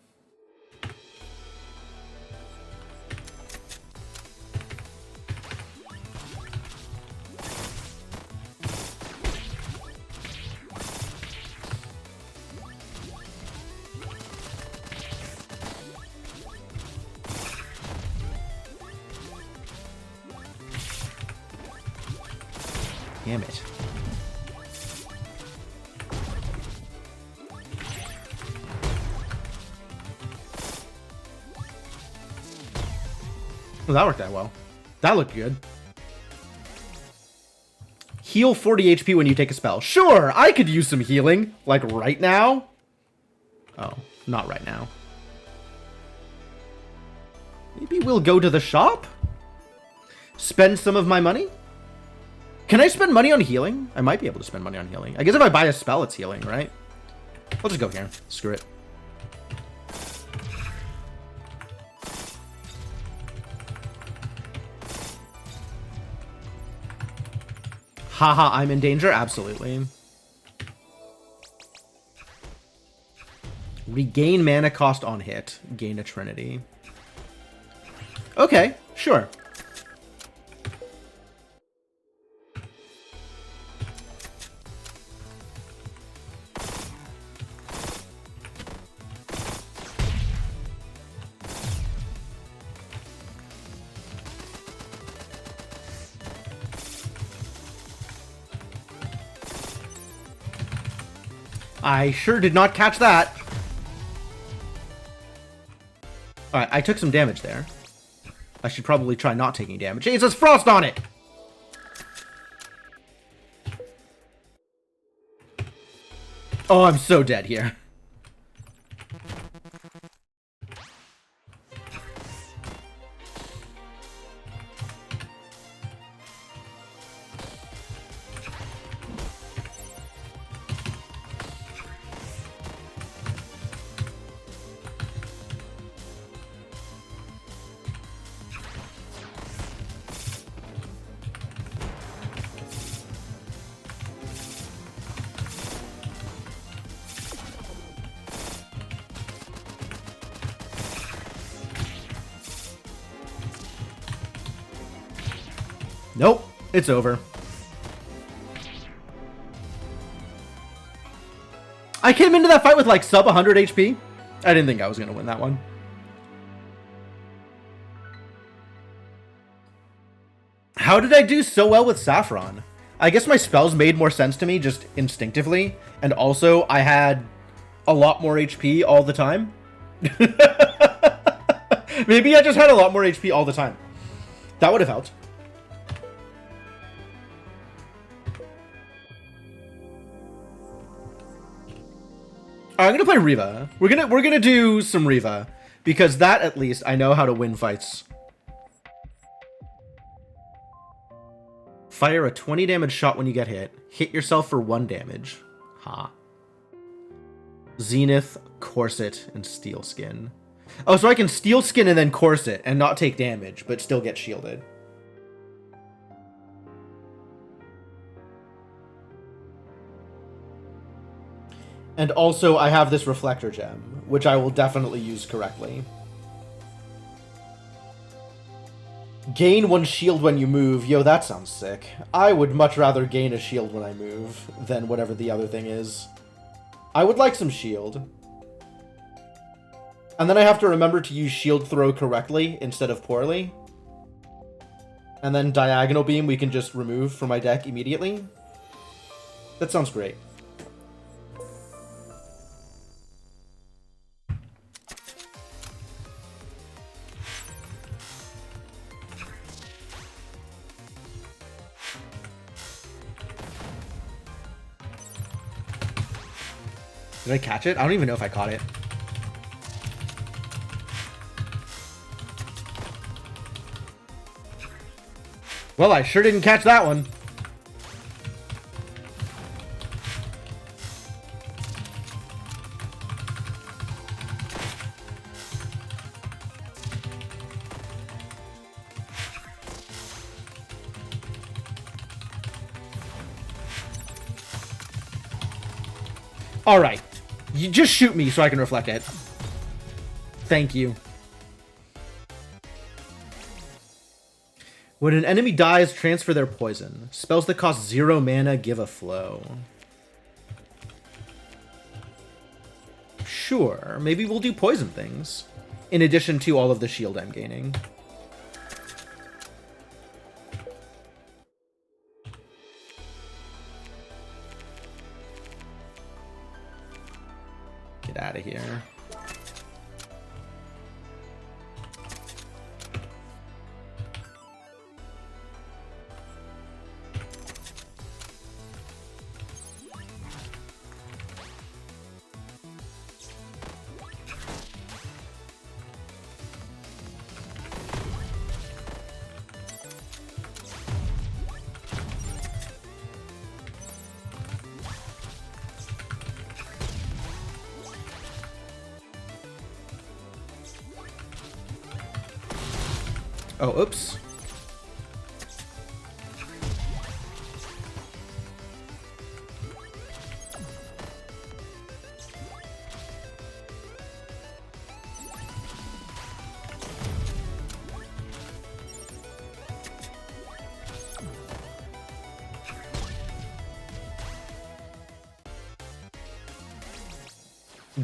Damn it. Well, that worked out well. That looked good. Heal 40 HP when you take a spell. Sure, I could use some healing. Like right now. Oh, not right now. Maybe we'll go to the shop? Spend some of my money? Can I spend money on healing? I might be able to spend money on healing. I guess if I buy a spell, it's healing, right? I'll just go here. Screw it. Haha, I'm in danger? Absolutely. Regain mana cost on hit. Gain a Trinity. Okay, sure. I sure did not catch that. Alright, I took some damage there. I should probably try not taking damage. It says frost on it! Oh, I'm so dead here. Nope, it's over. I came into that fight with like sub 100 HP. I didn't think I was going to win that one. How did I do so well with Saffron? I guess my spells made more sense to me just instinctively. And also, I had a lot more HP all the time. Maybe I just had a lot more HP all the time. That would have helped. I'm gonna play Riva. We're gonna do some Riva because that at least I know how to win fights. Fire a 20 damage shot when you get hit. Hit yourself for 1 damage. Ha. Zenith, Corset, and Steel Skin. Oh, so I can Steel Skin and then Corset and not take damage, but still get shielded. And also, I have this Reflector Gem, which I will definitely use correctly. Gain 1 shield when you move. Yo, that sounds sick. I would much rather gain a shield when I move than whatever the other thing is. I would like some shield. And then I have to remember to use shield throw correctly instead of poorly. And then Diagonal Beam we can just remove from my deck immediately. That sounds great. Did I catch it? I don't even know if I caught it. Well, I sure didn't catch that one. All right. You just shoot me so I can reflect it. Thank you. When an enemy dies, transfer their poison. Spells that cost 0 mana give a flow. Sure, maybe we'll do poison things. In addition to all of the shield I'm gaining. Get out of here. Oh, oops.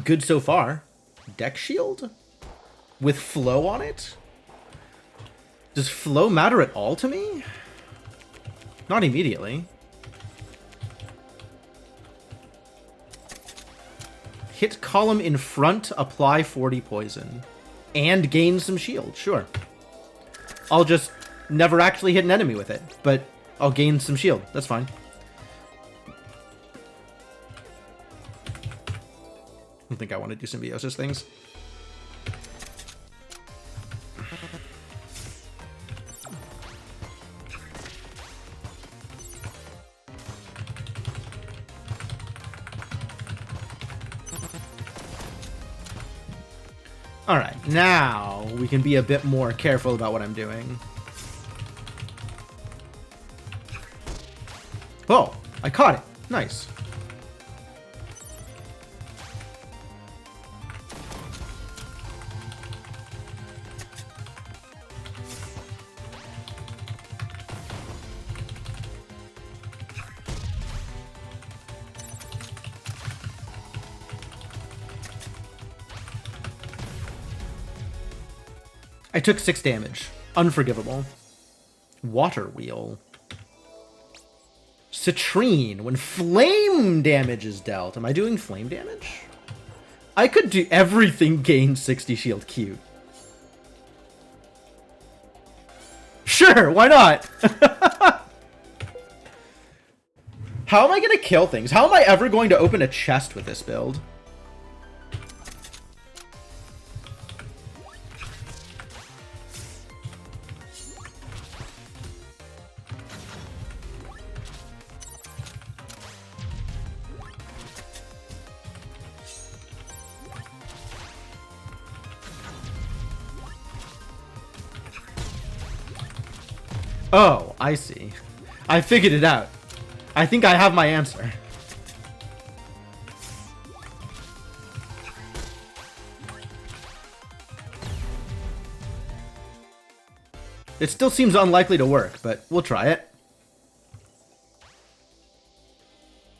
Good so far. Deck shield? With flow on it? Does flow matter at all to me? Not immediately. Hit column in front, apply 40 poison. And gain some shield, sure. I'll just never actually hit an enemy with it, but I'll gain some shield. That's fine. I don't think I want to do symbiosis things. Alright, now we can be a bit more careful about what I'm doing. Oh, I caught it. Nice. I took 6 damage. Unforgivable. Water wheel. Citrine. When flame damage is dealt. Am I doing flame damage? I could do everything gain 60 shield. Cute. Sure, why not? How am I going to kill things? How am I ever going to open a chest with this build? Oh, I see. I figured it out. I think I have my answer. It still seems unlikely to work, but we'll try it.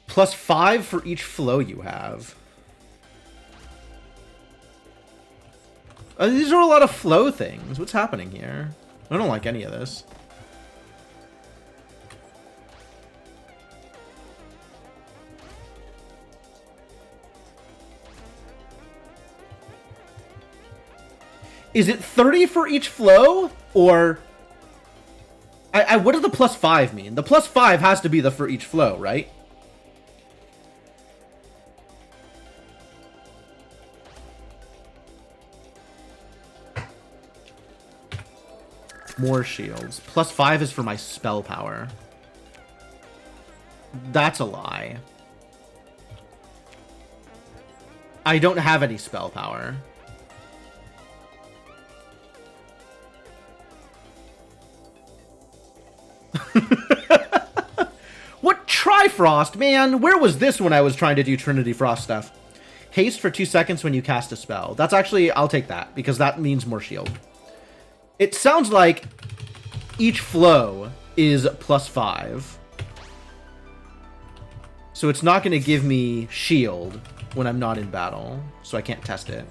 +5 for each flow you have. These are a lot of flow things. What's happening here? I don't like any of this. Is it 30 for each flow? Or... what does the +5 mean? The +5 has to be the for each flow, right? More shields. +5 is for my spell power. That's a lie. I don't have any spell power. What Trifrost, man? Where was this when I was trying to do Trinity Frost stuff? Haste for 2 seconds when you cast a spell. That's actually, I'll take that, because that means more shield. It sounds like each flow is +5. So it's not going to give me shield when I'm not in battle, so I can't test it.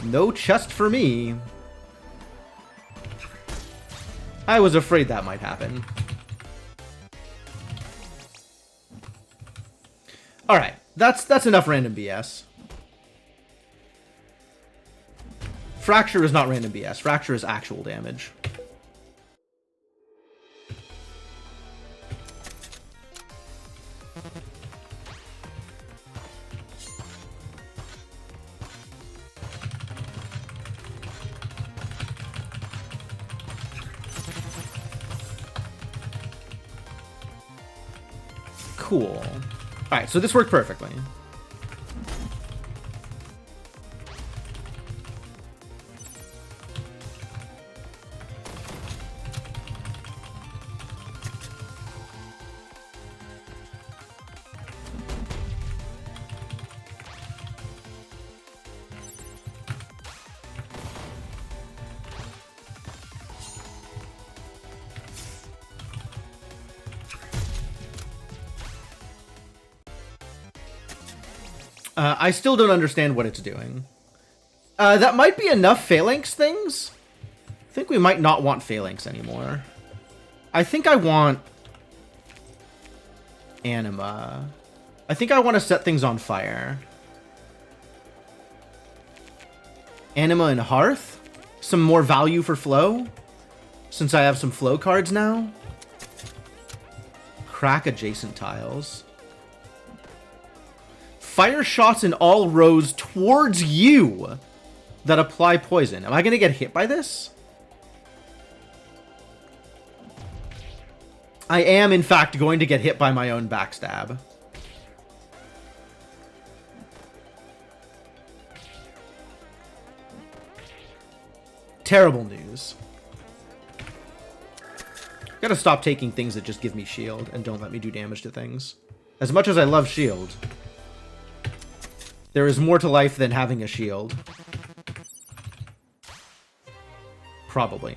No chest for me. I was afraid that might happen. Alright, that's enough random BS. Fracture is not random BS. Fracture is actual damage. Cool. Alright, so this worked perfectly. I still don't understand what it's doing. That might be enough Phalanx things. I think we might not want Phalanx anymore. I think I want Anima. I think I want to set things on fire. Anima and Hearth? Some more value for flow? Since I have some flow cards now? Crack adjacent tiles. Fire shots in all rows towards you that apply poison. Am I going to get hit by this? I am, in fact, going to get hit by my own backstab. Terrible news. Gotta stop taking things that just give me shield and don't let me do damage to things. As much as I love shield, there is more to life than having a shield. Probably.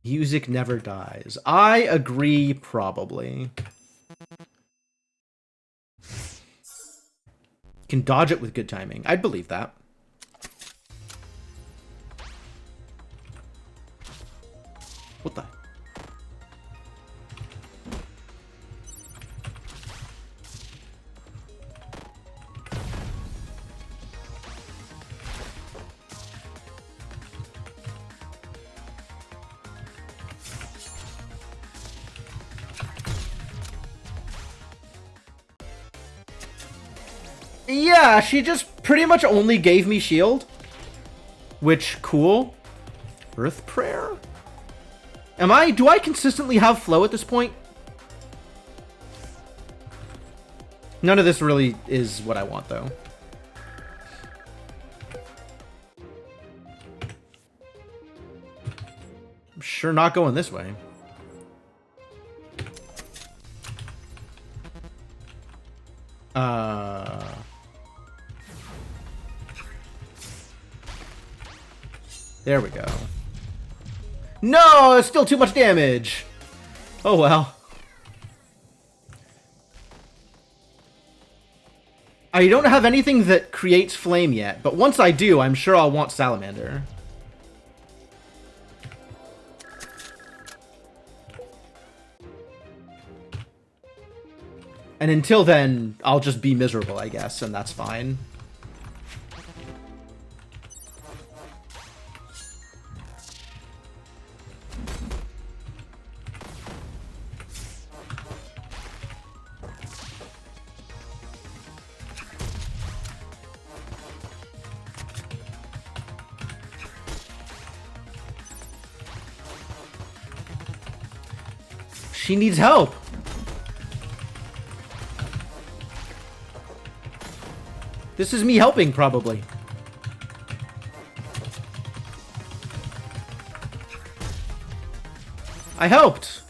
Music never dies. I agree, probably. Can dodge it with good timing. I'd believe that. What the? Yeah, she just pretty much only gave me shield. Which, cool. Earth Prayer? Do I consistently have flow at this point? None of this really is what I want, though. I'm sure not going this way. There we go. No, it's still too much damage. Oh well. I don't have anything that creates flame yet, but once I do, I'm sure I'll want Salamander. And until then, I'll just be miserable, I guess, and that's fine. She needs help. This is me helping, probably. I helped.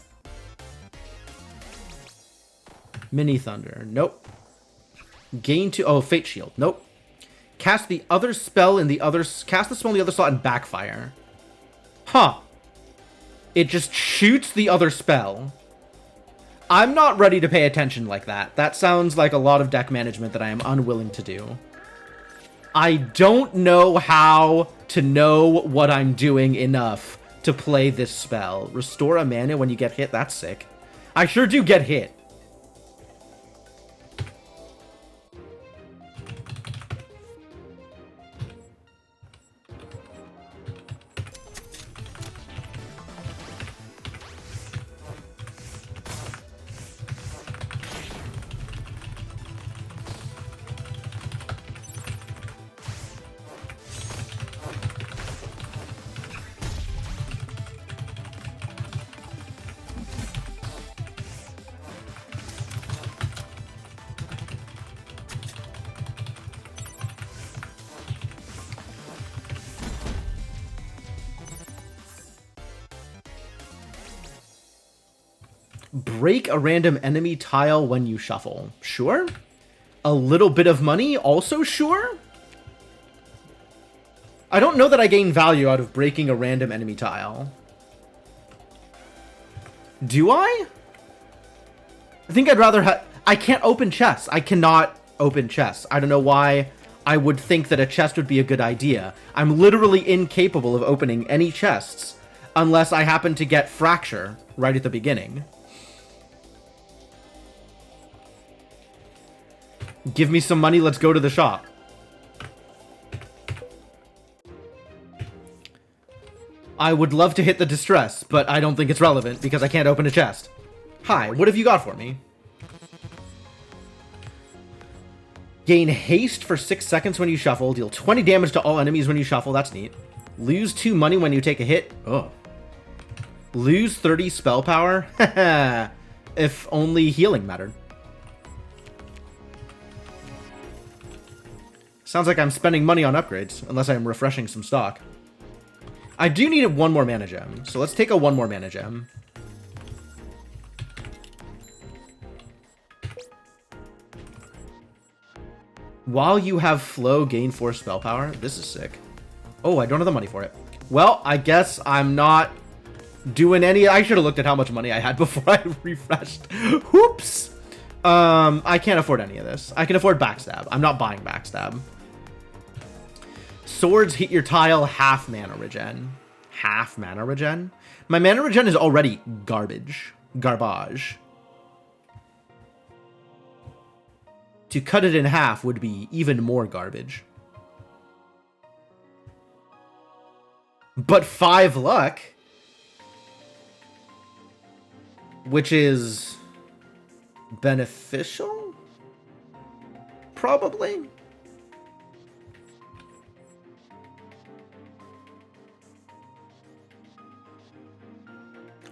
Mini Thunder. Nope. Gain to... Oh, Fate Shield. Nope. Cast the other spell in the other... Cast the spell in the other slot and backfire. Huh. It just shoots the other spell. I'm not ready to pay attention like that. That sounds like a lot of deck management that I am unwilling to do. I don't know how to know what I'm doing enough to play this spell. Restore a mana when you get hit. That's sick. I sure do get hit. Break a random enemy tile when you shuffle. Sure. A little bit of money, also sure. I don't know that I gain value out of breaking a random enemy tile. Do I? I think I'd rather have... I can't open chests. I cannot open chests. I don't know why I would think that a chest would be a good idea. I'm literally incapable of opening any chests unless I happen to get Fracture right at the beginning. Give me some money, let's go to the shop. I would love to hit the distress, but I don't think it's relevant because I can't open a chest. Hi, what have you got for me? Gain haste for 6 seconds when you shuffle. Deal 20 damage to all enemies when you shuffle. That's neat. Lose 2 money when you take a hit. Oh. Lose 30 spell power. If only healing mattered. Sounds like I'm spending money on upgrades, unless I'm refreshing some stock. I do need 1 more mana gem, so let's take a 1 more mana gem. While you have flow, gain 4 spell power. This is sick. Oh, I don't have the money for it. Well, I guess I'm not doing any... I should have looked at how much money I had before I refreshed. Whoops! I can't afford any of this. I can afford Backstab. I'm not buying Backstab. Swords hit your tile half mana regen. Half mana regen? My mana regen is already garbage. Garbage. To cut it in half would be even more garbage. But 5 luck, which is beneficial? Probably.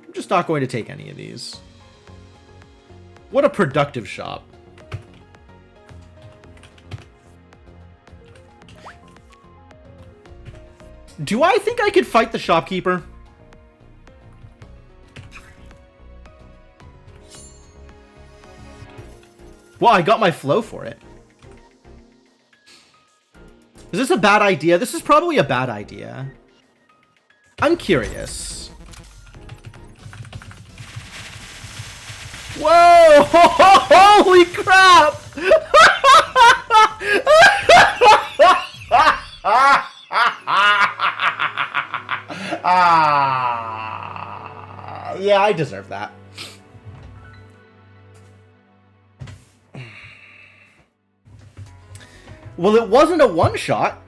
I'm just not going to take any of these. What a productive shop. Do I think I could fight the shopkeeper? Well, I got my flow for it. Is this a bad idea? This is probably a bad idea. I'm curious. Whoa! Holy crap! Yeah, I deserve that. Well, it wasn't a one-shot,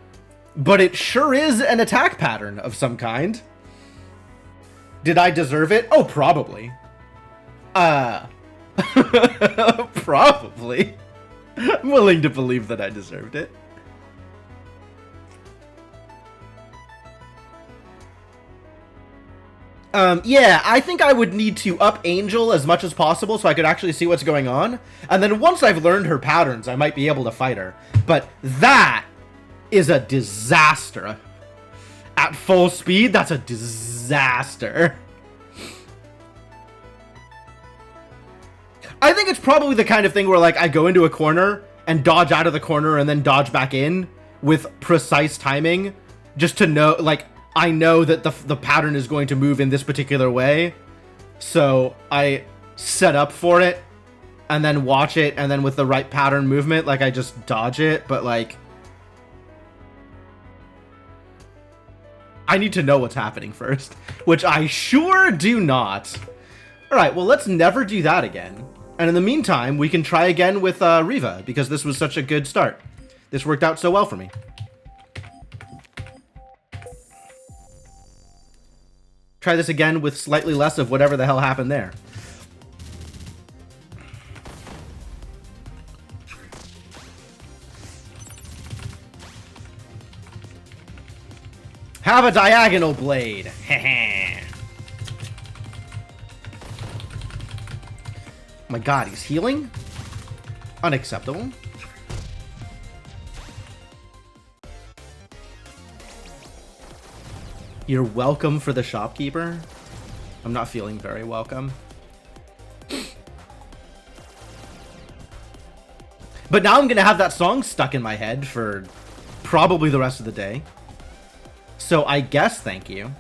but it sure is an attack pattern of some kind. Did I deserve it? Oh, probably. Probably. I'm willing to believe that I deserved it. Yeah, I think I would need to up Angel as much as possible so I could actually see what's going on. And then once I've learned her patterns, I might be able to fight her. But that is a disaster. At full speed, that's a disaster. I think it's probably the kind of thing where, like, I go into a corner and dodge out of the corner and then dodge back in with precise timing just to know, like... I know that the pattern is going to move in this particular way, so I set up for it and then watch it, and then with the right pattern movement, like, I just dodge it, but, like, I need to know what's happening first, which I sure do not. Alright, well, let's never do that again. And in the meantime, we can try again with Riva, because this was such a good start. This worked out so well for me. Try this again with slightly less of whatever the hell happened there. Have a diagonal blade. Oh my god, he's healing? Unacceptable. You're welcome for the shopkeeper? I'm not feeling very welcome. But now I'm gonna have that song stuck in my head for probably the rest of the day. So I guess thank you.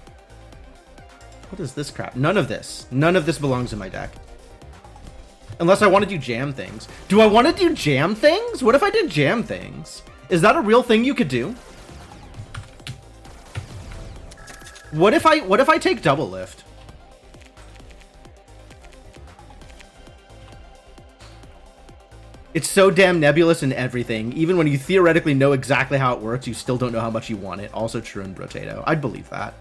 What is this crap? None of this. None of this belongs in my deck. Unless I want to do jam things. Do I want to do jam things? What if I did jam things? Is that a real thing you could do? What if I take double lift? It's so damn nebulous in everything. Even when you theoretically know exactly how it works, you still don't know how much you want it. Also true in Brotato. I'd believe that.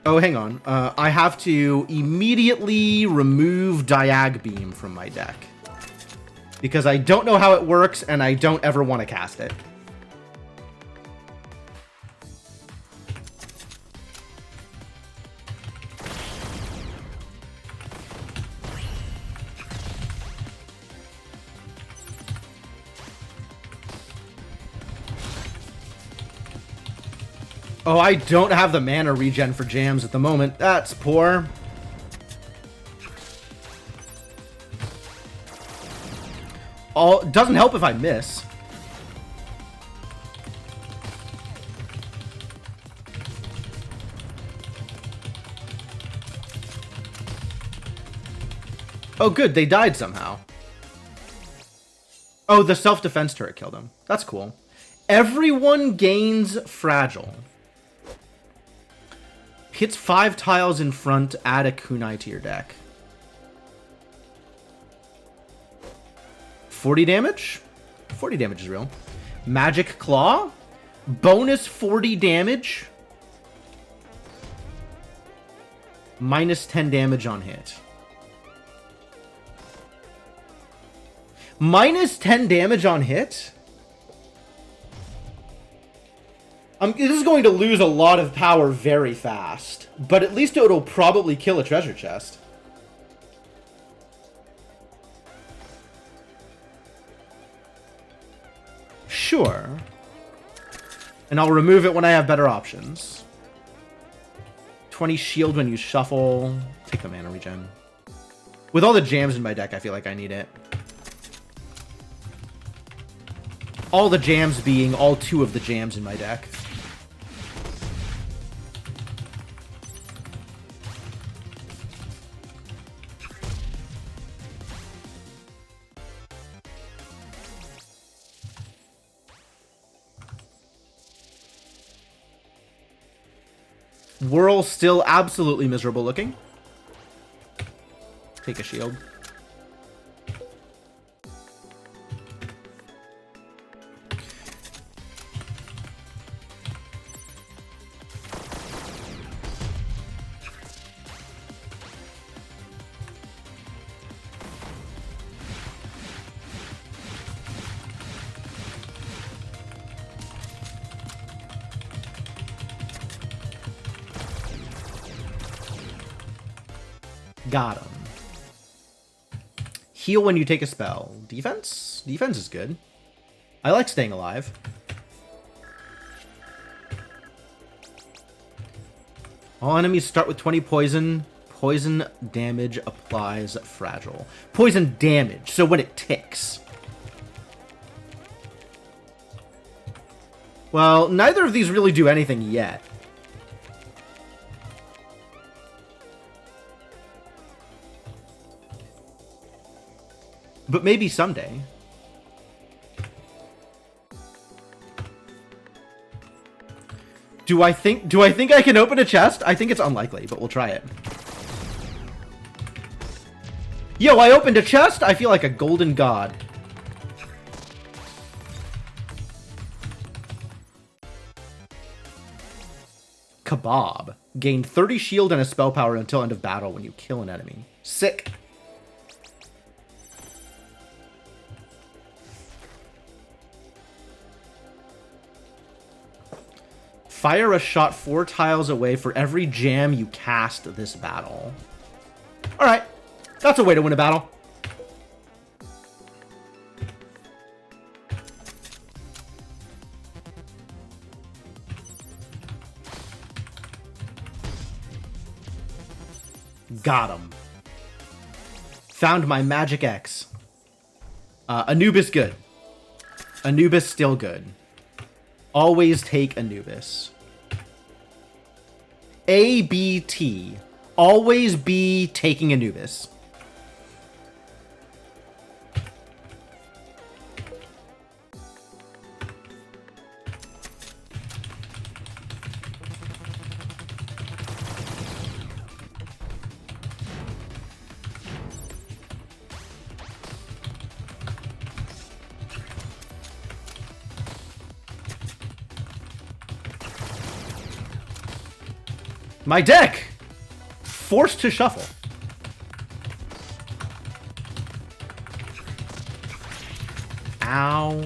Oh, hang on. I have to immediately remove Diag Beam from my deck. Because I don't know how it works, and I don't ever want to cast it. Oh, I don't have the mana regen for jams at the moment. That's poor. Doesn't help if I miss. Oh, good. They died somehow. Oh, the self-defense turret killed him. That's cool. Everyone gains fragile. Hits 5 tiles in front, add a kunai to your deck. 40 damage? 40 damage is real. Magic Claw? Bonus 40 damage? Minus 10 damage on hit. Minus 10 damage on hit? This is going to lose a lot of power very fast, but at least it'll probably kill a treasure chest. Sure. And I'll remove it when I have better options. 20 shield when you shuffle. Take the mana regen. With all the jams in my deck, I feel like I need it. All the jams being all 2 of the jams in my deck. Whirl still absolutely miserable looking. Take a shield. Got him. Heal when you take a spell. Defense? Defense is good. I like staying alive. All enemies start with 20 poison. Poison damage applies fragile. Poison damage, so when it ticks. Well, neither of these really do anything yet. But maybe someday. Do I think I can open a chest? I think it's unlikely, but we'll try it. Yo, I opened a chest? I feel like a golden god. Kebab. Gain 30 shield and a spell power until end of battle when you kill an enemy. Sick. Fire a shot 4 tiles away for every jam you cast this battle. Alright. That's a way to win a battle. Got him. Found my magic X. Anubis good. Anubis still good. Always take Anubis. ABT. Always be taking Anubis. My deck! Forced to shuffle. Ow.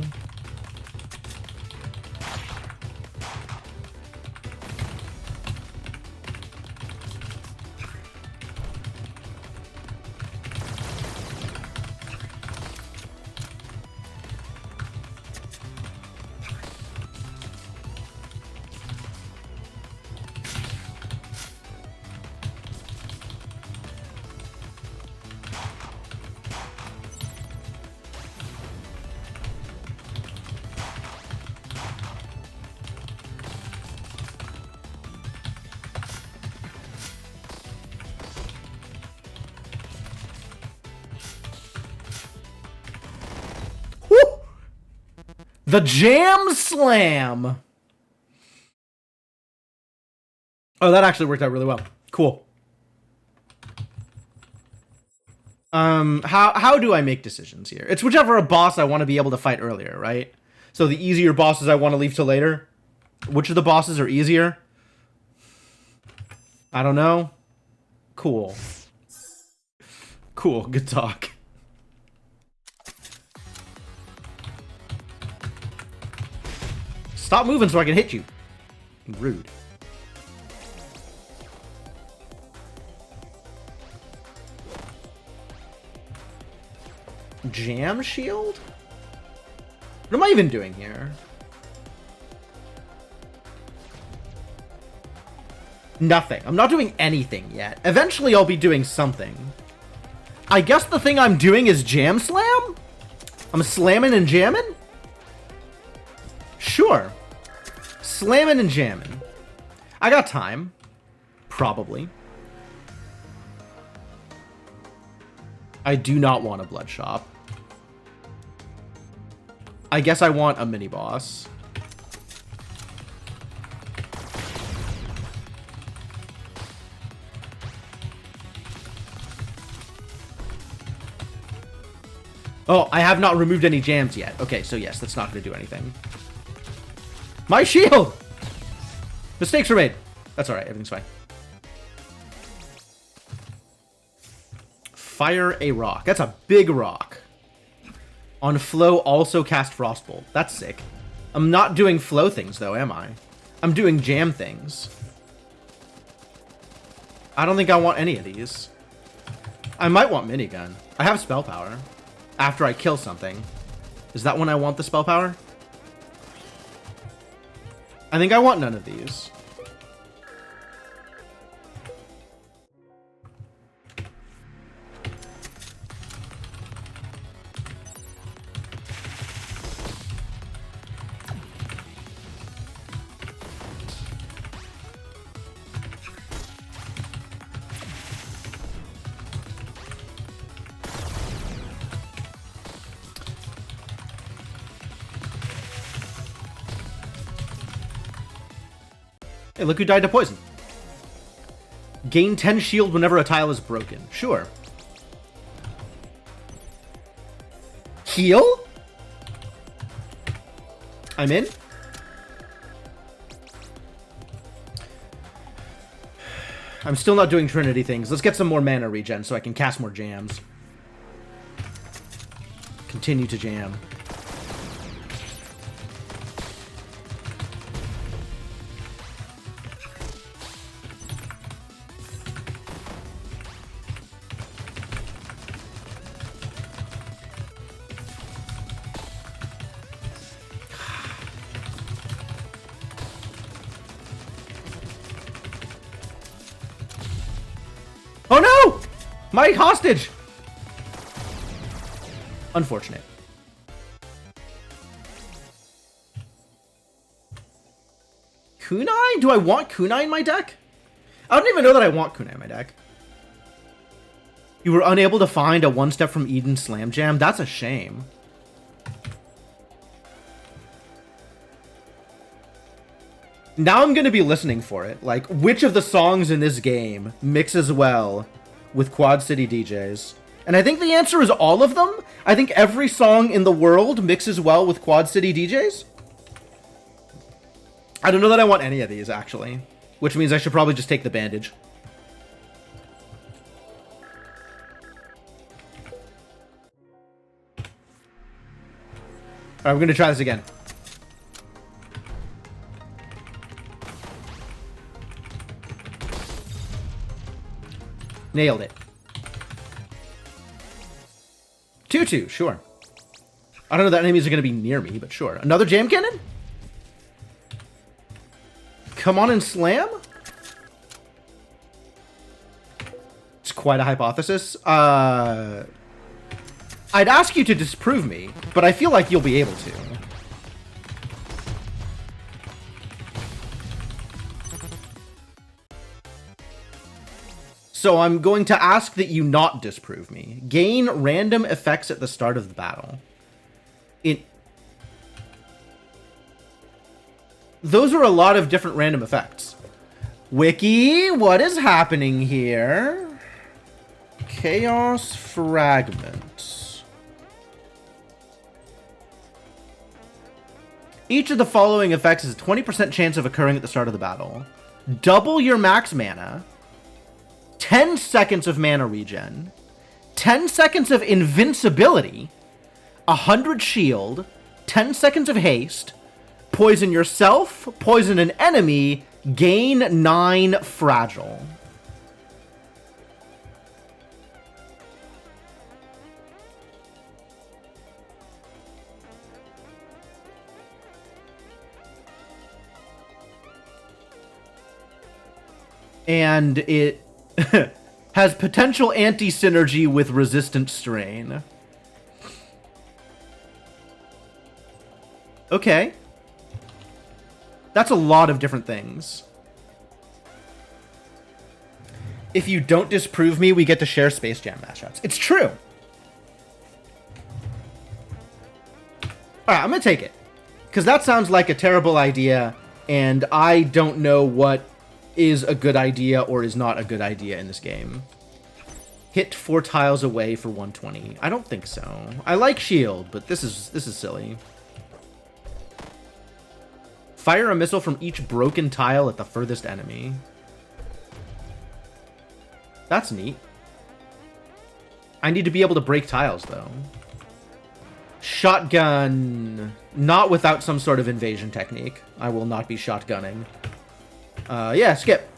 The Jam Slam! Oh, that actually worked out really well. Cool. How do I make decisions here? It's whichever a boss I want to be able to fight earlier, right? So the easier bosses I want to leave till later. Which of the bosses are easier? I don't know. Cool. Cool, good talk. Stop moving so I can hit you. Rude. Jam shield? What am I even doing here? Nothing. I'm not doing anything yet. Eventually I'll be doing something. I guess the thing I'm doing is Jam Slam? I'm slamming and jamming? Sure. Slamming and jamming. I got time. Probably. I do not want a blood shop. I guess I want a mini boss. Oh, I have not removed any jams yet. Okay, so yes, that's not going to do anything. My shield! Mistakes were made. That's alright, everything's fine. Fire a rock. That's a big rock. On flow, also cast Frostbolt. That's sick. I'm not doing flow things, though, am I? I'm doing jam things. I don't think I want any of these. I might want minigun. I have spell power. After I kill something. Is that when I want the spell power? I think I want none of these. Hey, look who died to poison. Gain 10 shield whenever a tile is broken. Sure. Heal? I'm in? I'm still not doing Trinity things. Let's get some more mana regen so I can cast more jams. Continue to jam. Oh no! My hostage! Unfortunate. Kunai? Do I want Kunai in my deck? I don't even know that I want Kunai in my deck. You were unable to find a One Step from Eden Slam Jam? That's a shame. Now I'm going to be listening for it. Like, which of the songs in this game mixes well with Quad City DJs? And I think the answer is all of them. I think every song in the world mixes well with Quad City DJs. I don't know that I want any of these, actually. Which means I should probably just take the bandage. Alright, we're going to try this again. Nailed it. 2-2, sure. I don't know that enemies are going to be near me, but sure. Another jam cannon? Come on and slam? It's quite a hypothesis. I'd ask you to disprove me, but I feel like you'll be able to. So I'm going to ask that you not disprove me. Gain random effects at the start of the battle. Those are a lot of different random effects. Wiki, what is happening here? Chaos Fragments. Each of the following effects has a 20% chance of occurring at the start of the battle. Double your max mana. 10 seconds of mana regen. 10 seconds of invincibility. 100 shield. 10 seconds of haste. Poison yourself. Poison an enemy. Gain 9 fragile. And it has potential anti-synergy with resistant strain. Okay. That's a lot of different things. If you don't disprove me, we get to share Space Jam mashups. It's true. Alright, I'm gonna take it. Because that sounds like a terrible idea, and I don't know what is a good idea or is not a good idea in this game. Hit 4 tiles away for 120. I don't think so. I like shield, but this is silly. Fire a missile from each broken tile at the furthest enemy. That's neat. I need to be able to break tiles, though. Shotgun. Not without some sort of invasion technique. I will not be shotgunning. Yeah, skip.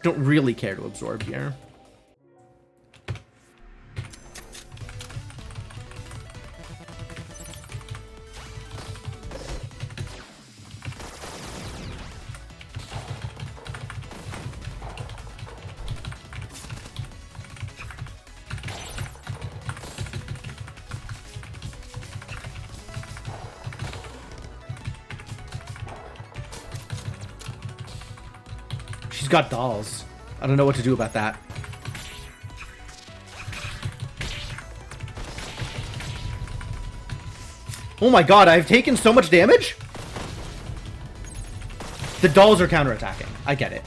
Don't really care to absorb here. She's got dolls. I don't know what to do about that. Oh my god, I've taken so much damage? The dolls are counterattacking. I get it.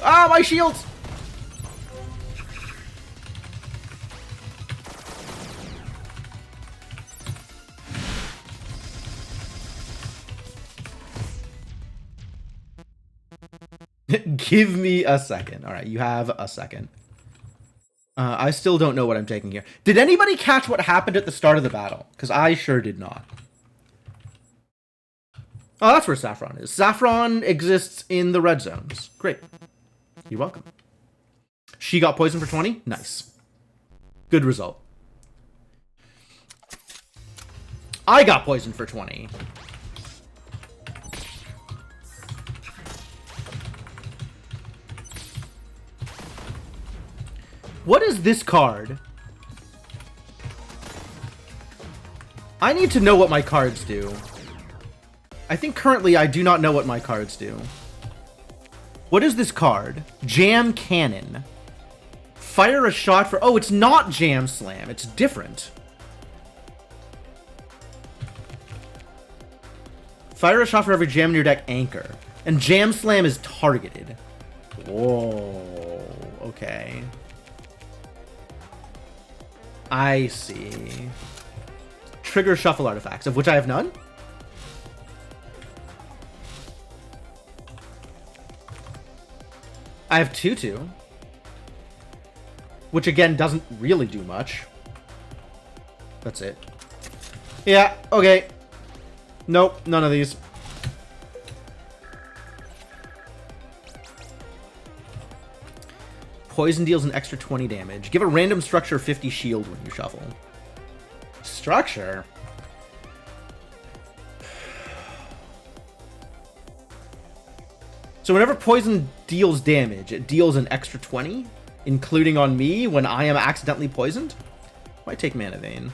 Ah, my shields! Give me a second. All right, you have a second. I still don't know what I'm taking here. Did anybody catch what happened at the start of the battle? Because I sure did not. Oh, that's where Saffron is. Saffron exists in the red zones. Great. You're welcome. She got poisoned for 20? Nice. Good result. I got poisoned for 20. What is this card? I need to know what my cards do. I think currently I do not know what my cards do. What is this card? Jam Cannon. Fire a shot for... Oh, it's not Jam Slam. It's different. Fire a shot for every jam in your deck anchor. And Jam Slam is targeted. Whoa. Okay. I see. Trigger shuffle artifacts, of which I have none? I have 2/2. Which again doesn't really do much. That's it. Yeah, okay. Nope, none of these. Poison deals an extra 20 damage. Give a random structure 50 shield when you shuffle. Structure? So whenever poison deals damage, it deals an extra 20, including on me when I am accidentally poisoned? Might take Mana Vein.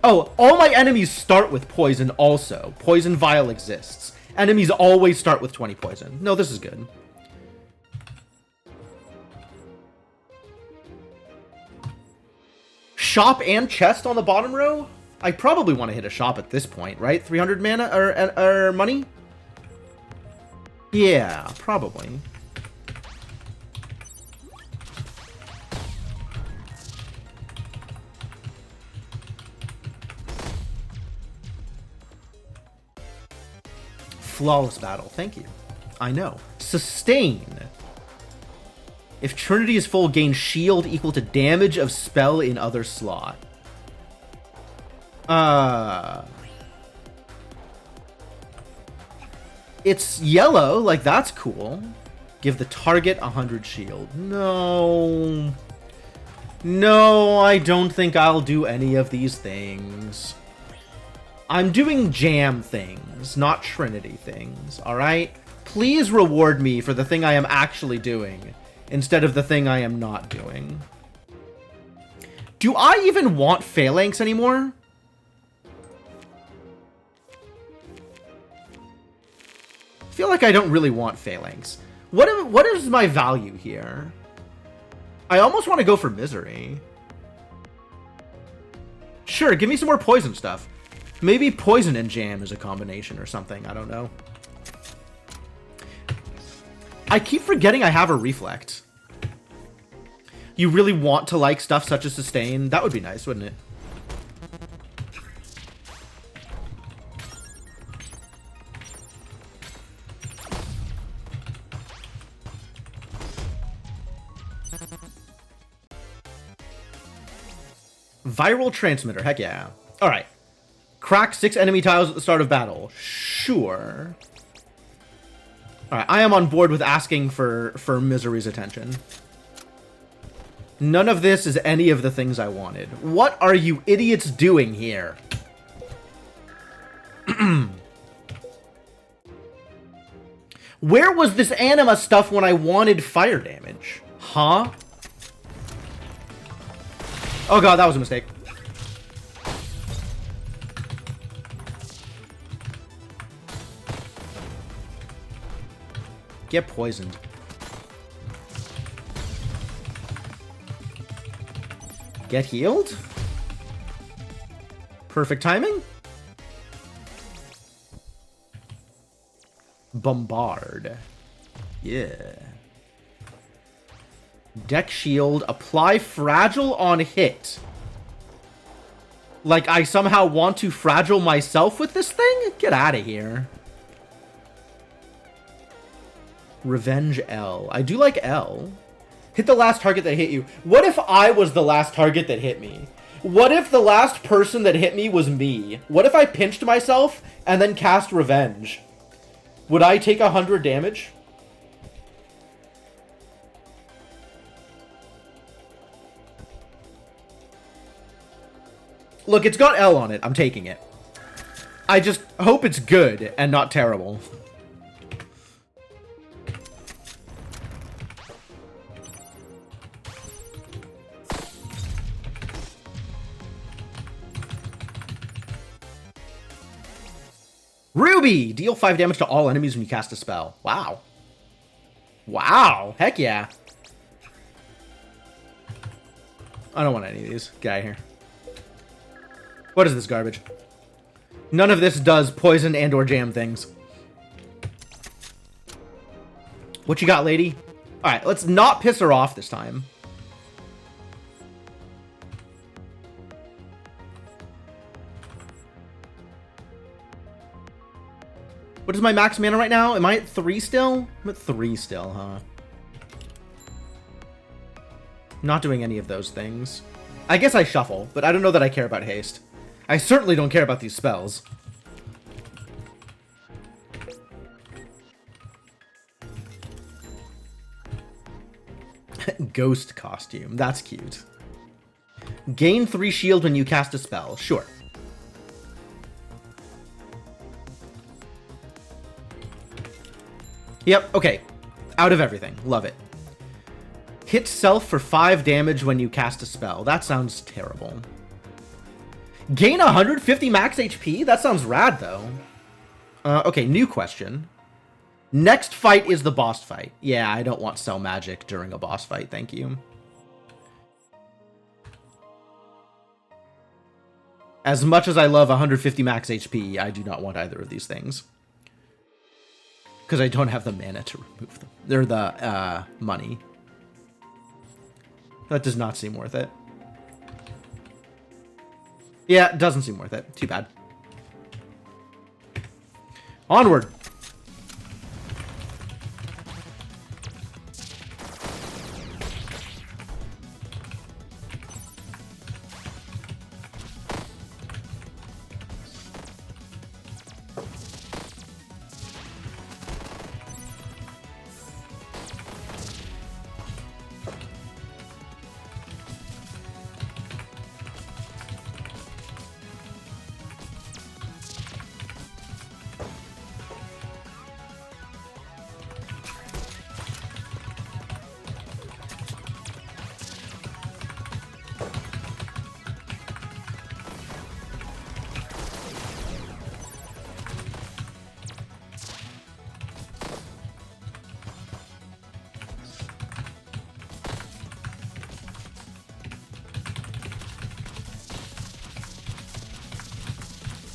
Oh, all my enemies start with poison also. Poison Vial exists. Enemies always start with 20 poison. No, this is good. Shop and chest on the bottom row? I probably want to hit a shop at this point, right? 300 mana or money? Yeah, probably. Flawless battle, thank you. I know. Sustain. If Trinity is full, gain shield equal to damage of spell in other slot. It's yellow, like that's cool. Give the target 100 shield. No. No, I don't think I'll do any of these things. I'm doing jam things, not Trinity things, alright? Please reward me for the thing I am actually doing, instead of the thing I am not doing. Do I even want Phalanx anymore? I feel like I don't really want Phalanx. What is my value here? I almost want to go for Misery. Sure, give me some more poison stuff. Maybe poison and jam is a combination or something. I don't know. I keep forgetting I have a reflect. You really want to like stuff such as sustain? That would be nice, wouldn't it? Viral transmitter, heck yeah. Alright. Crack 6 enemy tiles at the start of battle. Sure. Alright, I am on board with asking for Misery's attention. None of this is any of the things I wanted. What are you idiots doing here? Where was this anima stuff when I wanted fire damage? Huh? Oh god, that was a mistake. Get poisoned. Get healed? Perfect timing? Bombard. Yeah. Deck shield. Apply fragile on hit. Like I somehow want to fragile myself with this thing? Get out of here. Revenge L. I do like L. Hit the last target that hit you. What if I was the last target that hit me? What if the last person that hit me was me? What if I pinched myself and then cast Revenge? Would I take 100 damage? Look, it's got L on it. I'm taking it. I just hope it's good and not terrible. Ruby! Deal 5 damage to all enemies when you cast a spell. Wow. Wow. Heck yeah. I don't want any of these. Get out of here. What is this garbage? None of this does poison and or jam things. What you got, lady? Alright, let's not piss her off this time. What is my max mana right now? Am I at 3 still? I'm at 3 still, huh? Not doing any of those things. I guess I shuffle, but I don't know that I care about haste. I certainly don't care about these spells. Ghost costume. That's cute. Gain 3 shield when you cast a spell. Sure. Yep, okay. Out of everything. Love it. Hit self for 5 damage when you cast a spell. That sounds terrible. Gain 150 max HP? That sounds rad, though. Okay, new question. Next fight is the boss fight. Yeah, I don't want sell magic during a boss fight, thank you. As much as I love 150 max HP, I do not want either of these things. Because I don't have the mana to remove them. They're the, money. That does not seem worth it. Yeah, it doesn't seem worth it. Too bad. Onward!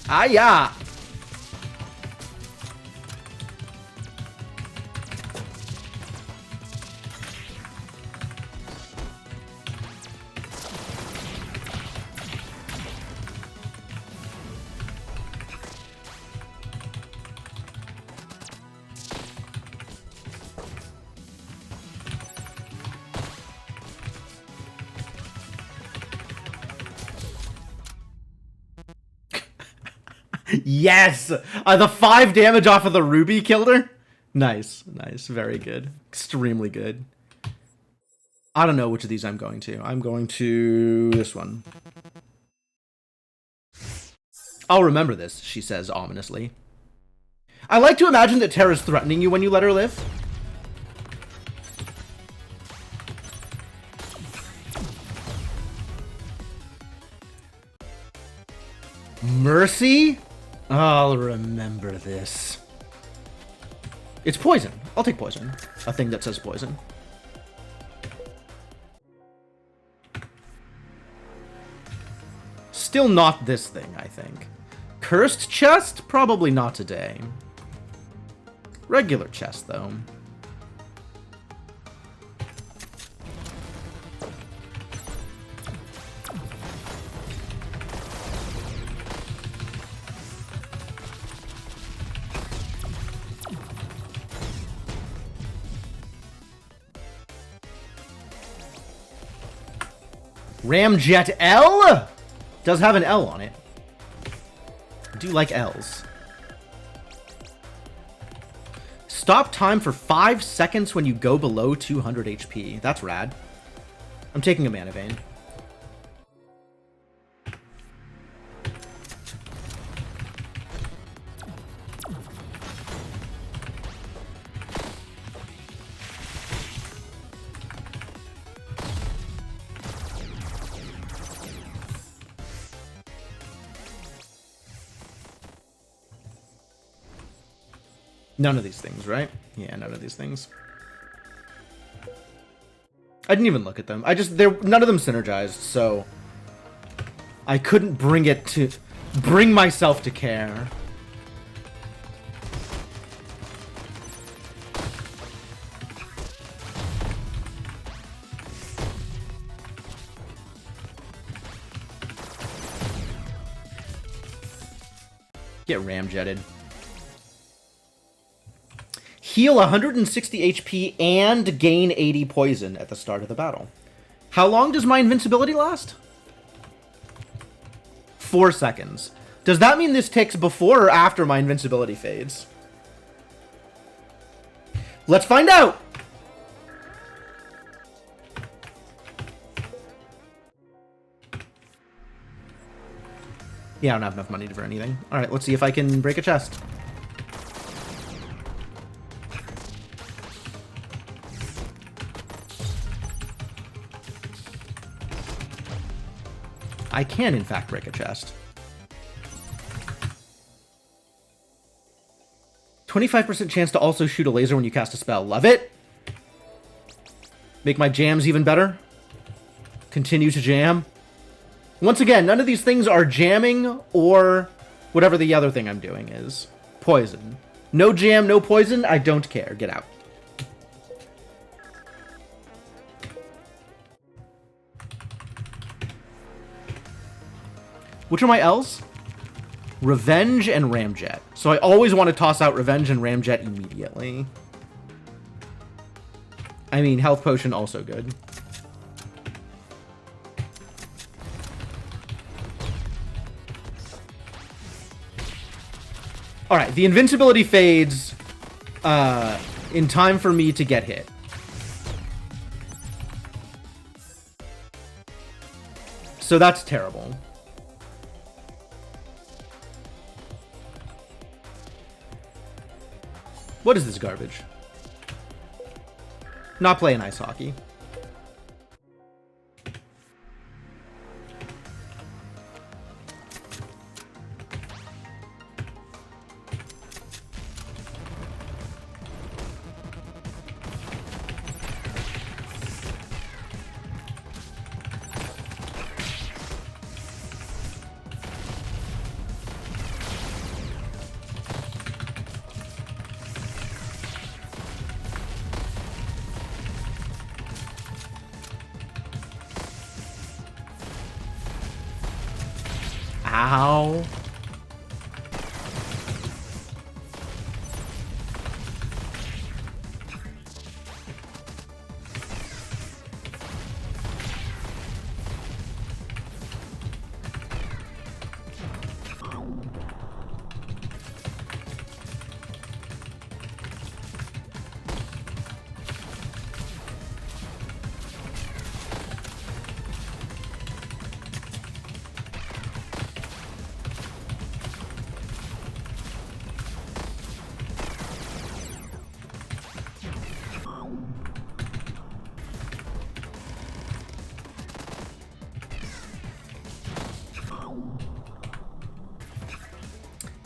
Ah, yeah. Yes! The 5 damage off of the Ruby killed her? Nice. Nice. Very good. Extremely good. I don't know which of these I'm going to. I'm going to this one. I'll remember this, she says ominously. I like to imagine that Terra's threatening you when you let her live. Mercy? I'll remember this. It's poison. I'll take poison. A thing that says poison. Still not this thing, I think. Cursed chest? Probably not today. Regular chest, though. Ramjet L? Does have an L on it. I do like L's. Stop time for 5 seconds when you go below 200 HP. That's rad. I'm taking a Mana Vein. None of these things, right? Yeah, none of these things. I didn't even look at them. None of them synergized, so I couldn't bring myself to care. Get ramjetted. Heal 160 HP and gain 80 poison at the start of the battle. How long does my invincibility last? 4 seconds. Does that mean this ticks before or after my invincibility fades? Let's find out! Yeah, I don't have enough money for anything. Alright, let's see if I can break a chest. I can, in fact, break a chest. 25% chance to also shoot a laser when you cast a spell. Love it! Make my jams even better. Continue to jam. Once again, none of these things are jamming or whatever the other thing I'm doing is. Poison. No jam, no poison, I don't care. Get out. Which are my L's? Revenge and Ramjet. So I always want to toss out Revenge and Ramjet immediately. I mean, Health Potion also good. Alright, the invincibility fades in time for me to get hit. So that's terrible. What is this garbage? Not playing ice hockey. Ow.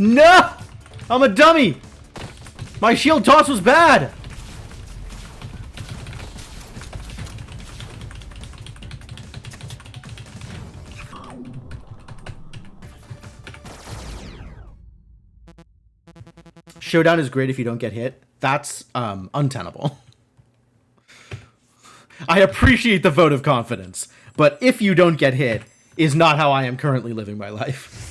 No! I'm a dummy! My shield toss was bad! Showdown is great if you don't get hit. That's untenable. I appreciate the vote of confidence, but if you don't get hit is not how I am currently living my life.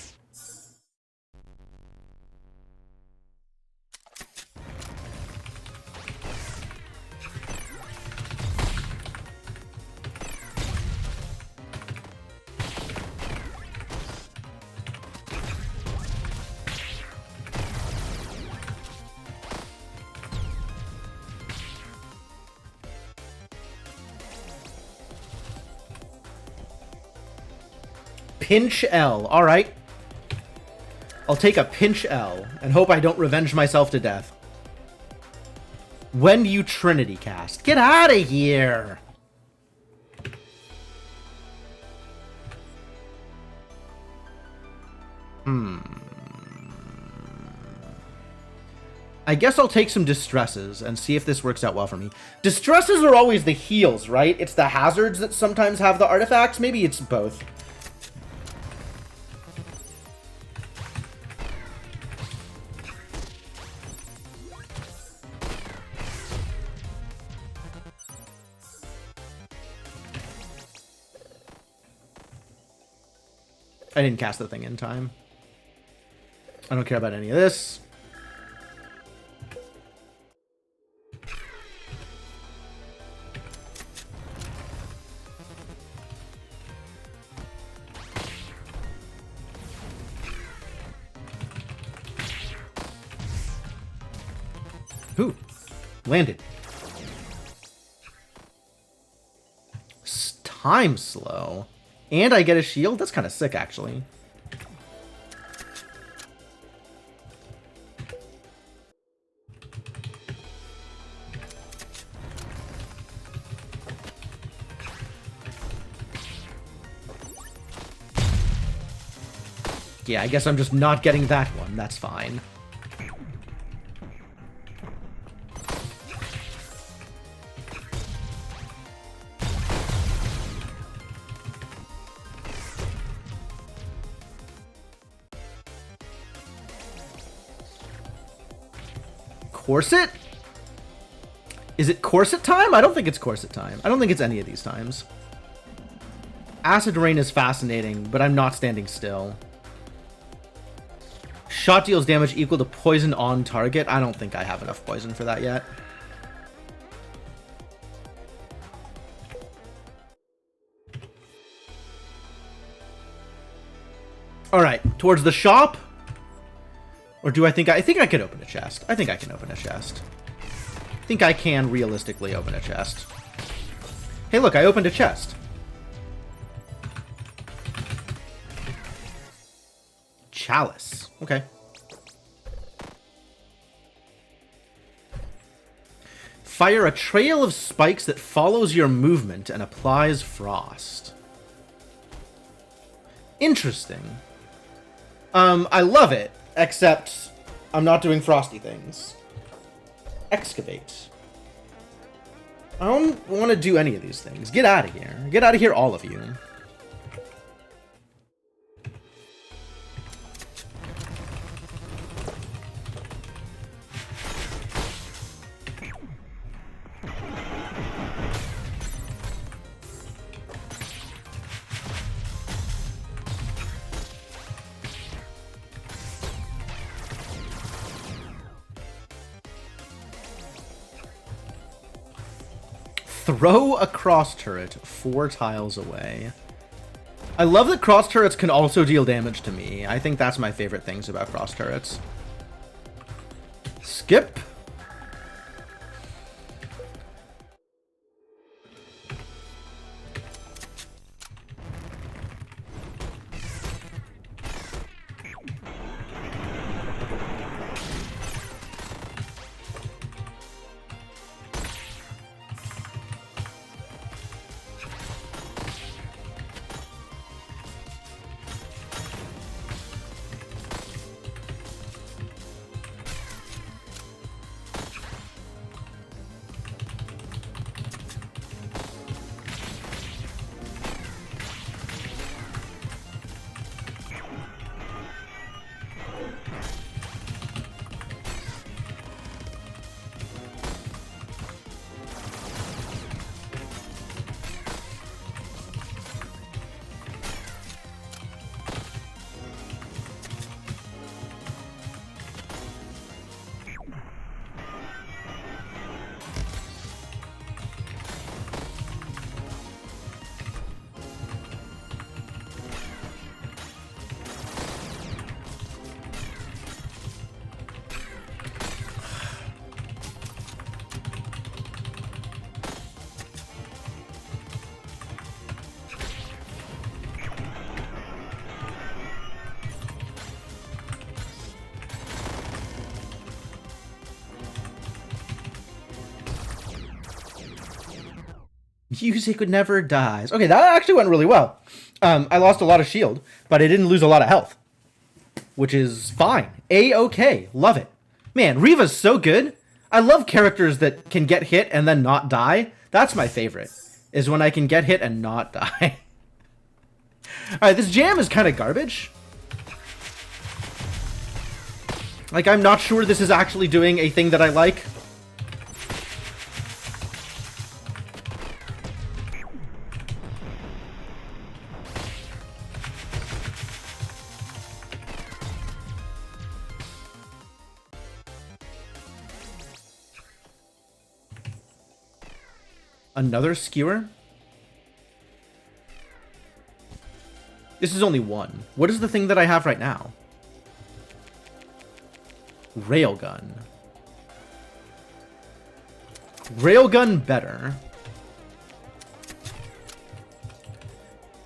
Pinch L. Alright. I'll take a pinch L and hope I don't revenge myself to death. When do you Trinity cast? Get out of here! I guess I'll take some distresses and see if this works out well for me. Distresses are always the heals, right? It's the hazards that sometimes have the artifacts. Maybe it's both. I didn't cast the thing in time. I don't care about any of this. Ooh, landed. Time slow. And I get a shield? That's kind of sick, actually. Yeah, I guess I'm just not getting that one. That's fine. Corset? Is it corset time? I don't think it's corset time. I don't think it's any of these times. Acid Rain is fascinating, but I'm not standing still. Shot deals damage equal to poison on target. I don't think I have enough poison for that yet. Alright, towards the shop. Or do I think I think I could open a chest. I think I can open a chest. I think I can realistically open a chest. Hey, look, I opened a chest. Chalice. Okay. Fire a trail of spikes that follows your movement and applies frost. Interesting. I love it, except I'm not doing frosty things. Excavate. I don't want to do any of these things. Get out of here. Get out of here, all of you. Throw a cross turret 4 tiles away. I love that cross turrets can also deal damage to me. I think that's my favorite things about cross turrets. Skip. Music never dies. Okay, that actually went really well. I lost a lot of shield, but I didn't lose a lot of health, which is fine. A-okay. Love it. Man, Riva's so good. I love characters that can get hit and then not die. That's my favorite, is when I can get hit and not die. Alright, this jam is kind of garbage. Like, I'm not sure this is actually doing a thing that I like. Another skewer? This is only one. What is the thing that I have right now? Railgun. Railgun better.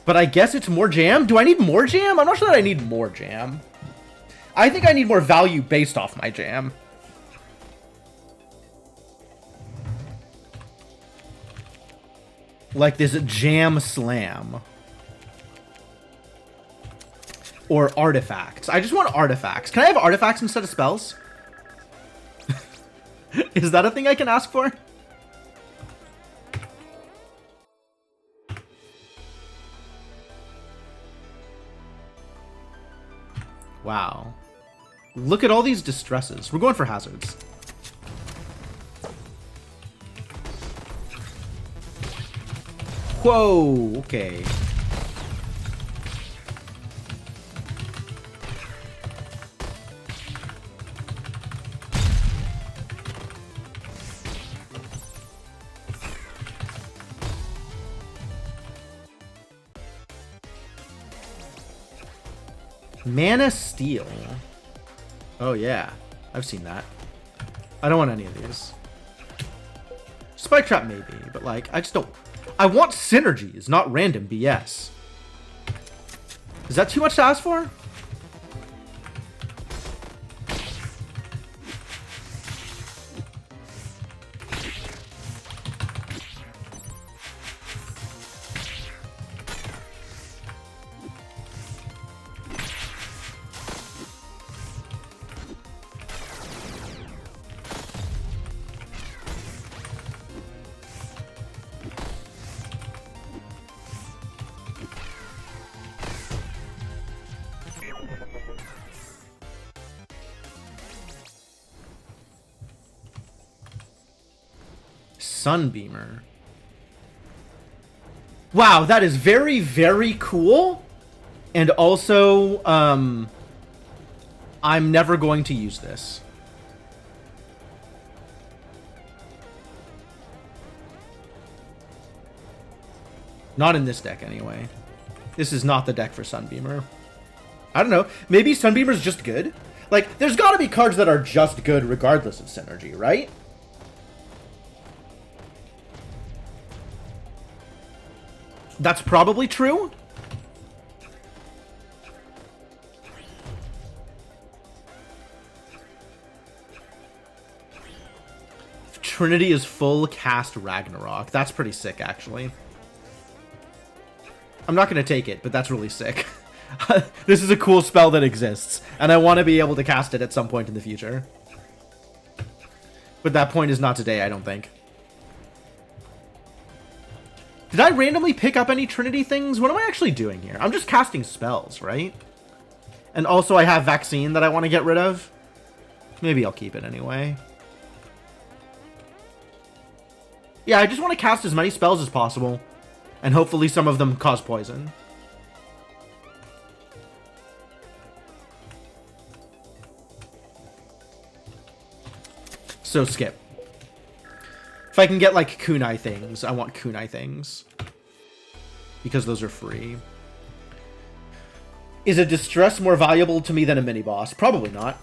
But I guess it's more jam? Do I need more jam? I'm not sure that I need more jam. I think I need more value based off my jam. Like this jam slam. Or artifacts. I just want artifacts. Can I have artifacts instead of spells? Is that a thing I can ask for? Wow. Look at all these distresses. We're going for hazards. Whoa, okay. Mana Steel. Oh yeah, I've seen that. I don't want any of these. Spike Trap maybe, but like, I just don't... I want synergies, not random BS. Is that too much to ask for? Sunbeamer. Wow, that is very, very cool. And also, I'm never going to use this. Not in this deck, anyway. This is not the deck for Sunbeamer. I don't know. Maybe Sunbeamer's just good? Like, there's gotta be cards that are just good regardless of synergy, right? That's probably true. Trinity is full, cast Ragnarok. That's pretty sick, actually. I'm not going to take it, but that's really sick. This is a cool spell that exists, and I want to be able to cast it at some point in the future. But that point is not today, I don't think. Did I randomly pick up any Trinity things? What am I actually doing here? I'm just casting spells, right? And also I have Vaccine that I want to get rid of. Maybe I'll keep it anyway. Yeah, I just want to cast as many spells as possible. And hopefully some of them cause poison. So skip. If I can get, like, kunai things, I want kunai things. Because those are free. Is a distress more valuable to me than a mini-boss? Probably not.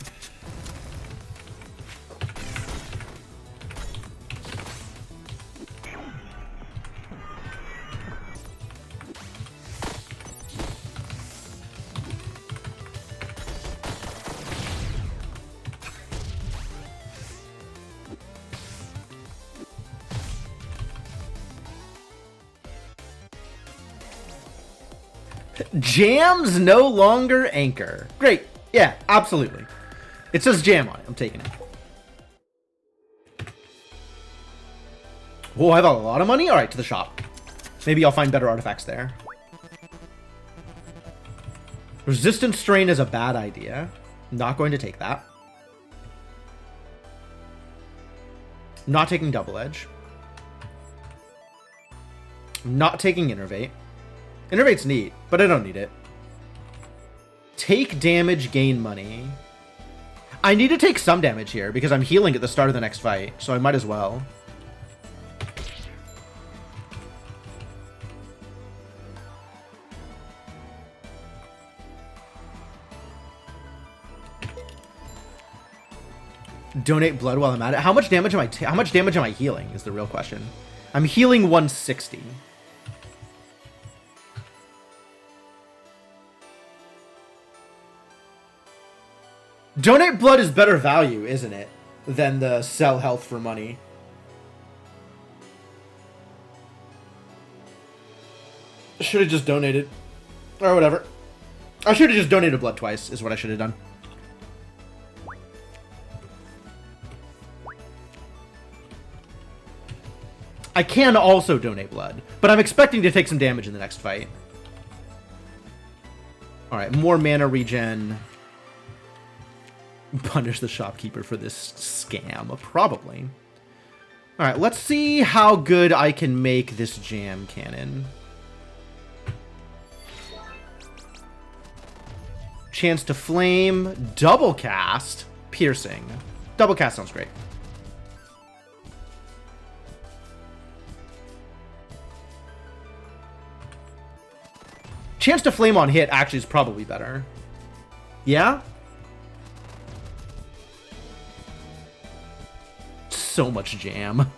Jams no longer anchor. Great. Yeah, absolutely. It says jam on it. I'm taking it. Oh, I have a lot of money? Alright, to the shop. Maybe I'll find better artifacts there. Resistant strain is a bad idea. Not going to take that. Not taking double edge. Not taking innervate. Innervate's neat, but I don't need it. Take damage, gain money. I need to take some damage here because I'm healing at the start of the next fight, so I might as well. Donate blood while I'm at it. How much damage am I healing is the real question. I'm healing 160. Donate blood is better value, isn't it? Than the sell health for money. Should have just donated. Or whatever. I should have just donated blood twice, is what I should have done. I can also donate blood, but I'm expecting to take some damage in the next fight. Alright, more mana regen. Punish the shopkeeper for this scam, probably. Alright, let's see how good I can make this jam cannon. Chance to flame, double cast, piercing. Double cast sounds great. Chance to flame on hit actually is probably better. Yeah? So much jam.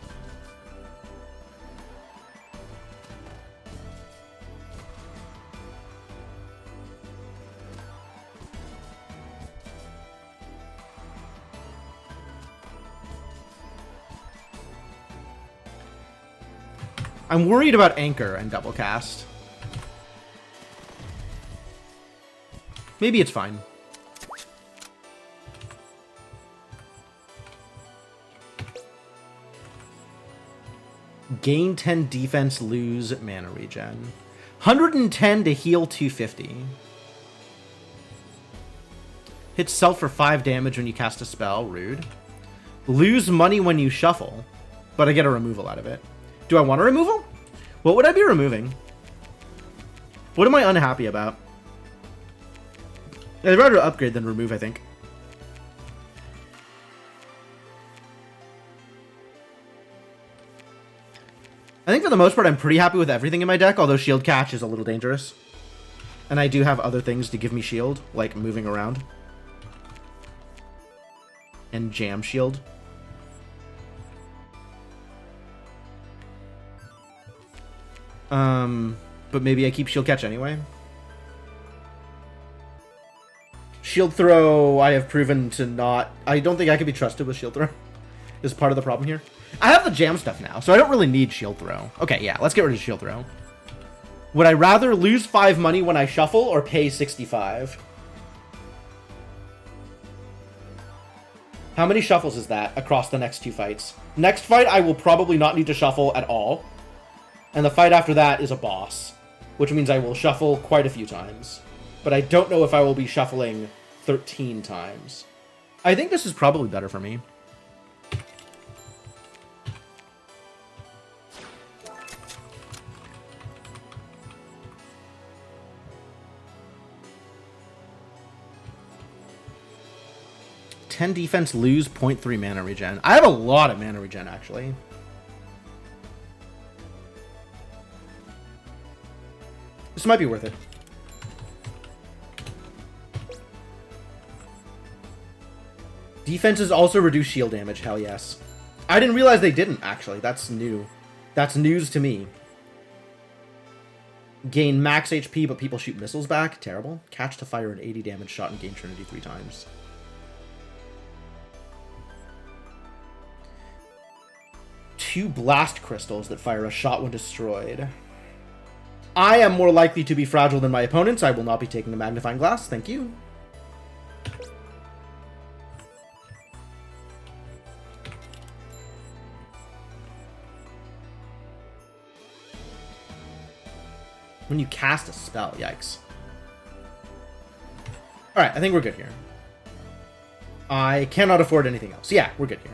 I'm worried about Anchor and double cast. Maybe it's fine. Gain 10 defense, lose mana regen. 110 to heal 250. Hit self for 5 damage when you cast a spell. Rude. Lose money when you shuffle, but I get a removal out of it. Do I want a removal? What would I be removing? What am I unhappy about? I'd rather upgrade than remove, I think. I think for the most part, I'm pretty happy with everything in my deck, although Shield Catch is a little dangerous. And I do have other things to give me shield, like moving around. And Jam Shield. But maybe I keep Shield Catch anyway. Shield Throw, I have proven to not... I don't think I can be trusted with Shield Throw. Is part of the problem here. I have the jam stuff now, so I don't really need Shield Throw. Okay, yeah, let's get rid of Shield Throw. Would I rather lose 5 money when I shuffle or pay 65? How many shuffles is that across the next 2 fights? Next fight, I will probably not need to shuffle at all. And the fight after that is a boss, which means I will shuffle quite a few times. But I don't know if I will be shuffling 13 times. I think this is probably better for me. (10 defense, lose 0.3 mana regen. I have a lot of mana regen, actually. This might be worth it. Defenses also reduce shield damage. Hell yes. I didn't realize they didn't, actually. That's new. That's news to me. Gain max HP, but people shoot missiles back. Terrible. Catch to fire an 80 damage shot and gain Trinity 3 times. Two blast crystals that fire a shot when destroyed. I am more likely to be fragile than my opponents. I will not be taking the magnifying glass. Thank you. When you cast a spell, yikes. Alright, I think we're good here. I cannot afford anything else. Yeah, we're good here.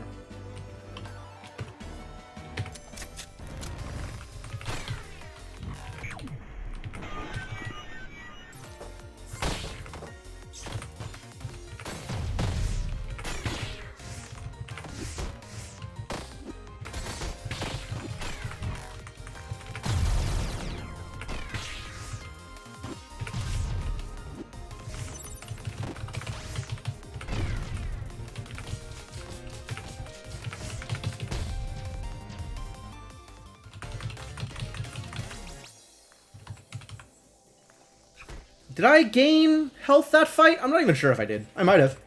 Did I gain health that fight? I'm not even sure if I did. I might have.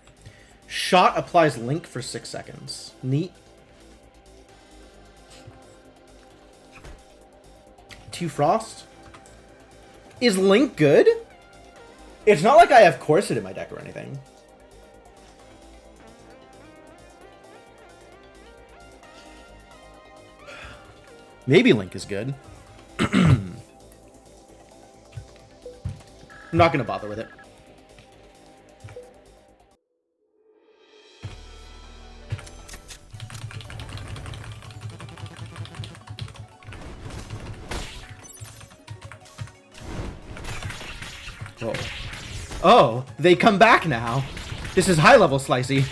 Shot applies Link for 6 seconds. Neat. 2 Frost. Is Link good? It's not like I have Corset in my deck or anything. Maybe Link is good. I'm not going to bother with it. Whoa. Oh, they come back now. This is high level Slicey.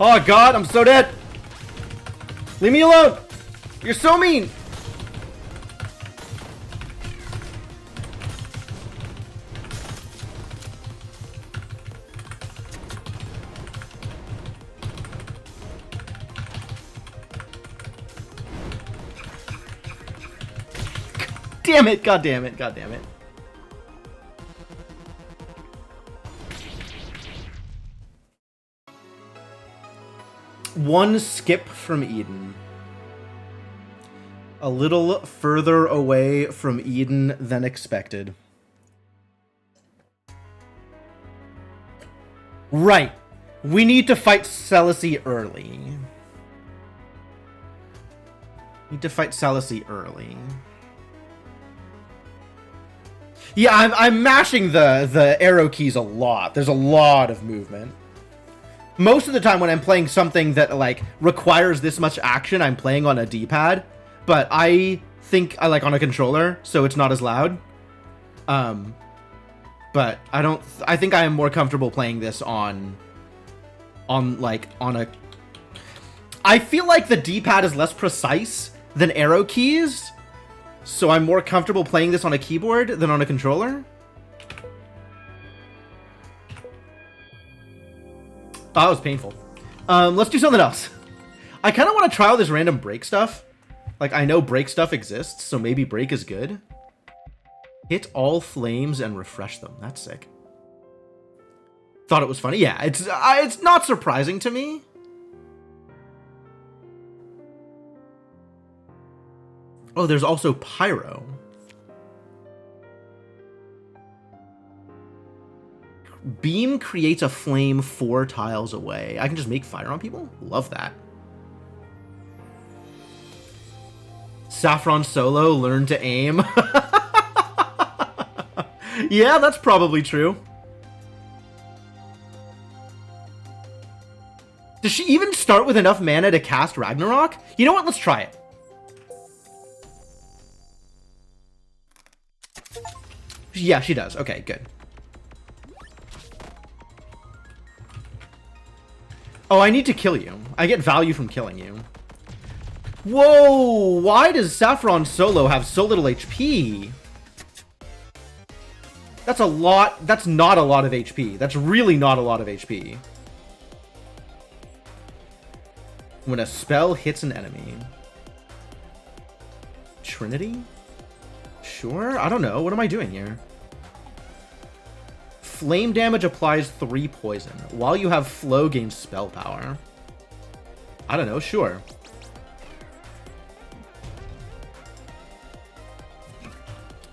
Oh god, I'm so dead! Leave me alone! You're so mean! Damn it, god damn it, god damn it. One skip from Eden. A little further away from Eden than expected. Right. We need to fight Celisy early. Yeah, I'm mashing the arrow keys a lot. There's a lot of movement. Most of the time when I'm playing something that, like, requires this much action, I'm playing on a D-pad. But I think I like on a controller, so it's not as loud. But I think I am more comfortable playing this on a... I feel like the D-pad is less precise than arrow keys, so I'm more comfortable playing this on a keyboard than on a controller. Oh, that was painful. Let's do something else. I kind of want to try all this random break stuff. Like, I know break stuff exists, so maybe break is good. Hit all flames and refresh them. That's sick. Thought it was funny. Yeah, it's not surprising to me. Oh, there's also pyro. Beam creates a flame 4 tiles away. I can just make fire on people? Love that. Saffron Solo learned to aim. Yeah, that's probably true. Does she even start with enough mana to cast Ragnarok? You know what? Let's try it. Yeah, she does. Okay, good. Oh, I need to kill you. I get value from killing you. Whoa! Why does Saffron Solo have so little HP? That's a lot. That's not a lot of HP. That's really not a lot of HP. When a spell hits an enemy. Trinity? Sure? I don't know. What am I doing here? Flame damage applies 3 poison. While you have flow, gains spell power. I don't know. Sure.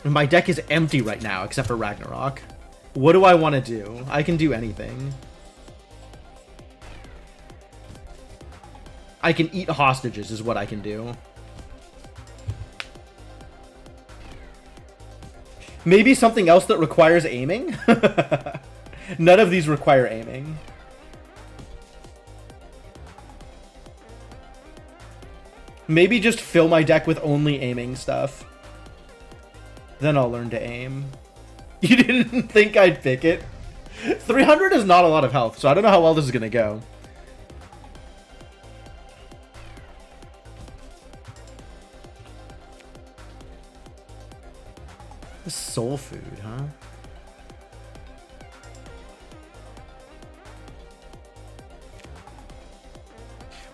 My deck is empty right now, except for Ragnarok. What do I want to do? I can do anything. I can eat hostages is what I can do. Maybe something else that requires aiming? None of these require aiming. Maybe just fill my deck with only aiming stuff. Then I'll learn to aim. You didn't think I'd pick it? 300 is not a lot of health, so I don't know how well this is going to go. Soul food, huh?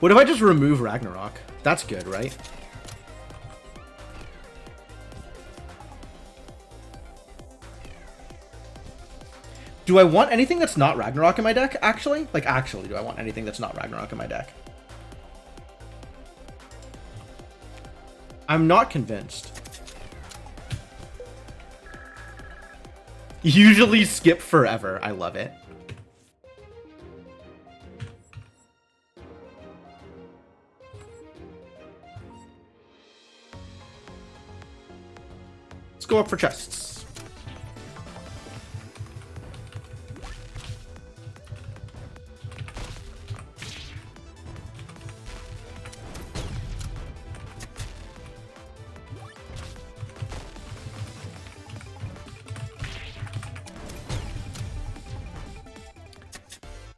What if I just remove Ragnarok? That's good, right? Do I want anything that's not Ragnarok in my deck, actually? Like, actually, do I want anything that's not Ragnarok in my deck? I'm not convinced. Usually skip forever. I love it. Let's go up for chests.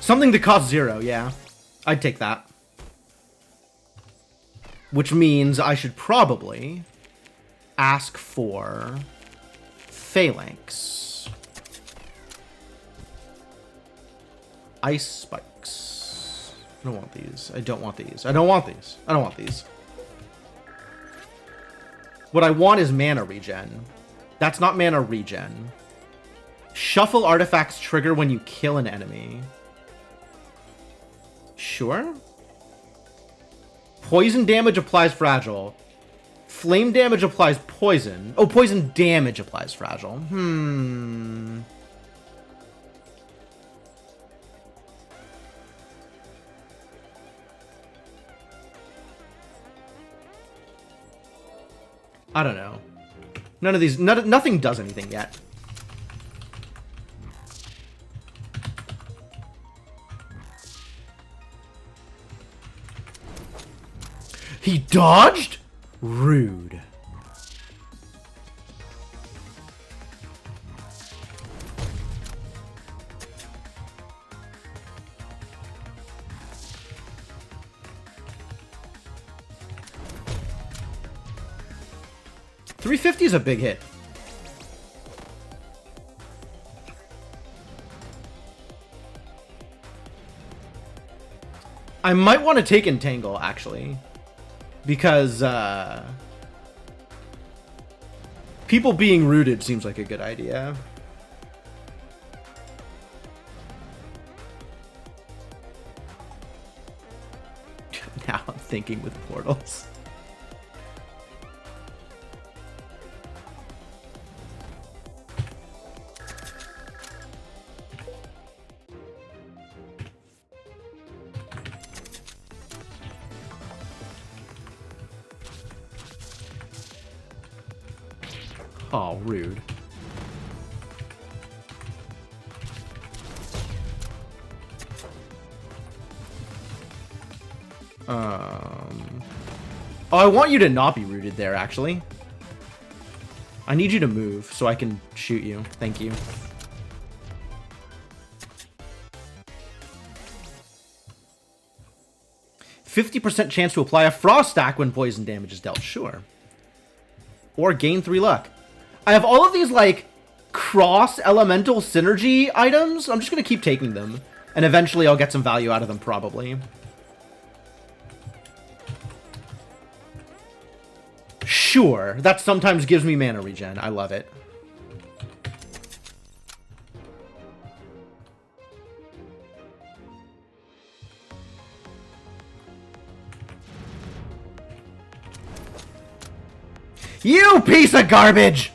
Something to cost 0, yeah. I'd take that. Which means I should probably ask for Phalanx. Ice spikes. I don't want these. I don't want these. I don't want these. I don't want these. What I want is mana regen. That's not mana regen. Shuffle artifacts trigger when you kill an enemy. Sure. Poison damage applies fragile. Flame damage applies poison. Oh, poison damage applies fragile. I don't know. None of these... nothing does anything yet. He dodged? Rude. $350 is a big hit. I might want to take Entangle, actually. Because, people being rooted seems like a good idea. Now I'm thinking with portals. Oh, rude. Oh, I want you to not be rooted there, actually. I need you to move so I can shoot you. Thank you. %50 chance to apply a frost stack when poison damage is dealt. Sure. Or gain 3 luck. I have all of these, like, cross-elemental synergy items. I'm just going to keep taking them. And eventually I'll get some value out of them, probably. Sure, that sometimes gives me mana regen. I love it. You piece of garbage!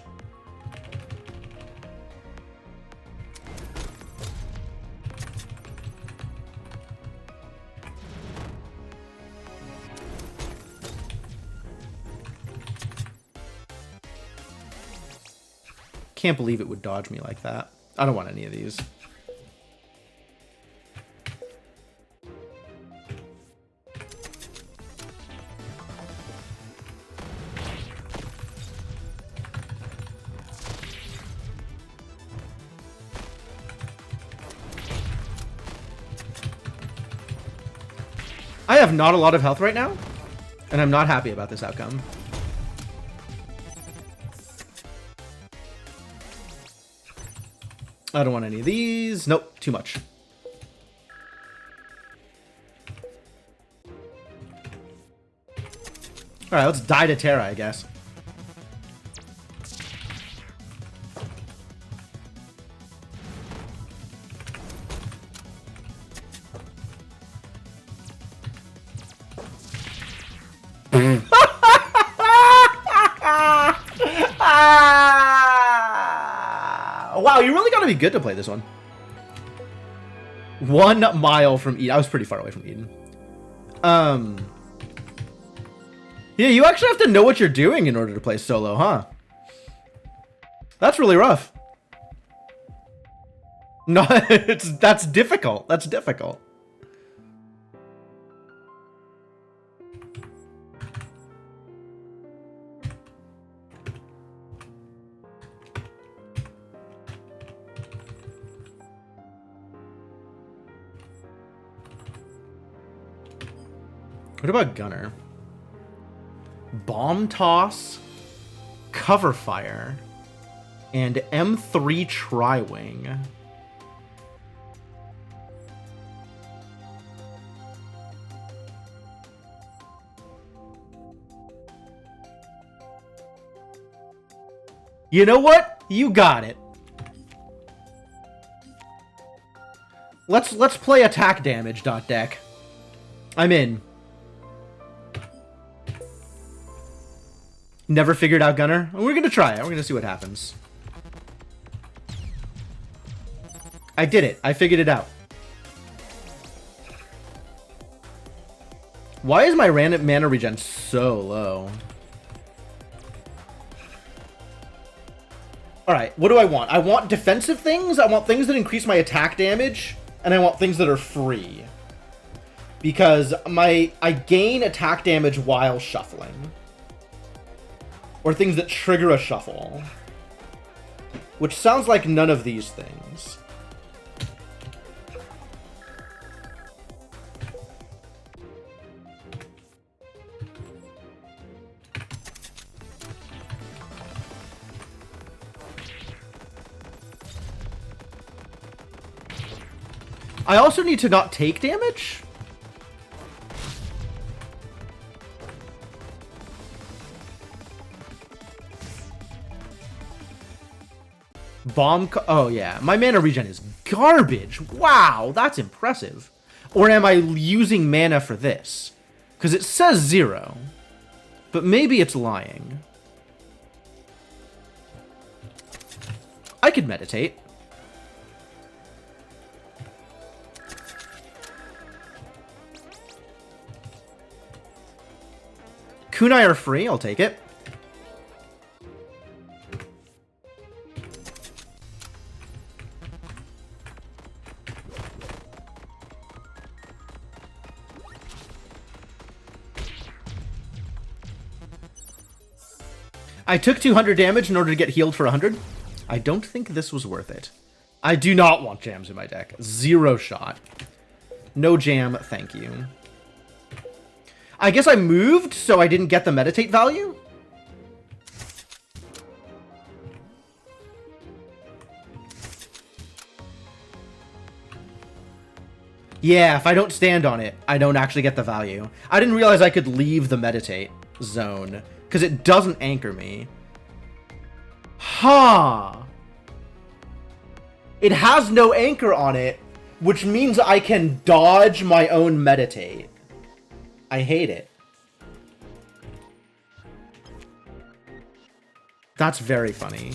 Can't believe it would dodge me like that. I don't want any of these. I have not a lot of health right now, and I'm not happy about this outcome. I don't want any of these. Nope, too much. Alright, let's die to Terra, I guess. Wow, you really gotta be good to play this one. 1 mile from Eden. I was pretty far away from Eden. Yeah, you actually have to know what you're doing in order to play solo, huh? That's really rough. No, that's difficult. That's difficult. What about Gunner? Bomb Toss, Cover Fire, and M3 Tri-Wing. You know what? You got it. Let's play attack damage, .deck. I'm in. Never figured out Gunner? We're gonna try it. We're gonna see what happens. I did it. I figured it out. Why is my random mana regen so low? Alright, what do I want? I want defensive things, I want things that increase my attack damage, and I want things that are free. Because I gain attack damage while shuffling. Or things that trigger a shuffle. Which sounds like none of these things. I also need to not take damage? Oh yeah, my mana regen is garbage. Wow, that's impressive. Or am I using mana for this? Because it says 0. But maybe it's lying. I could meditate. Kunai are free, I'll take it. I took 200 damage in order to get healed for 100. I don't think this was worth it. I do not want jams in my deck. 0 shot. No jam, thank you. I guess I moved, so I didn't get the meditate value? Yeah, if I don't stand on it, I don't actually get the value. I didn't realize I could leave the meditate zone, because it doesn't anchor me. Huh. It has no anchor on it, which means I can dodge my own meditate. I hate it. That's very funny.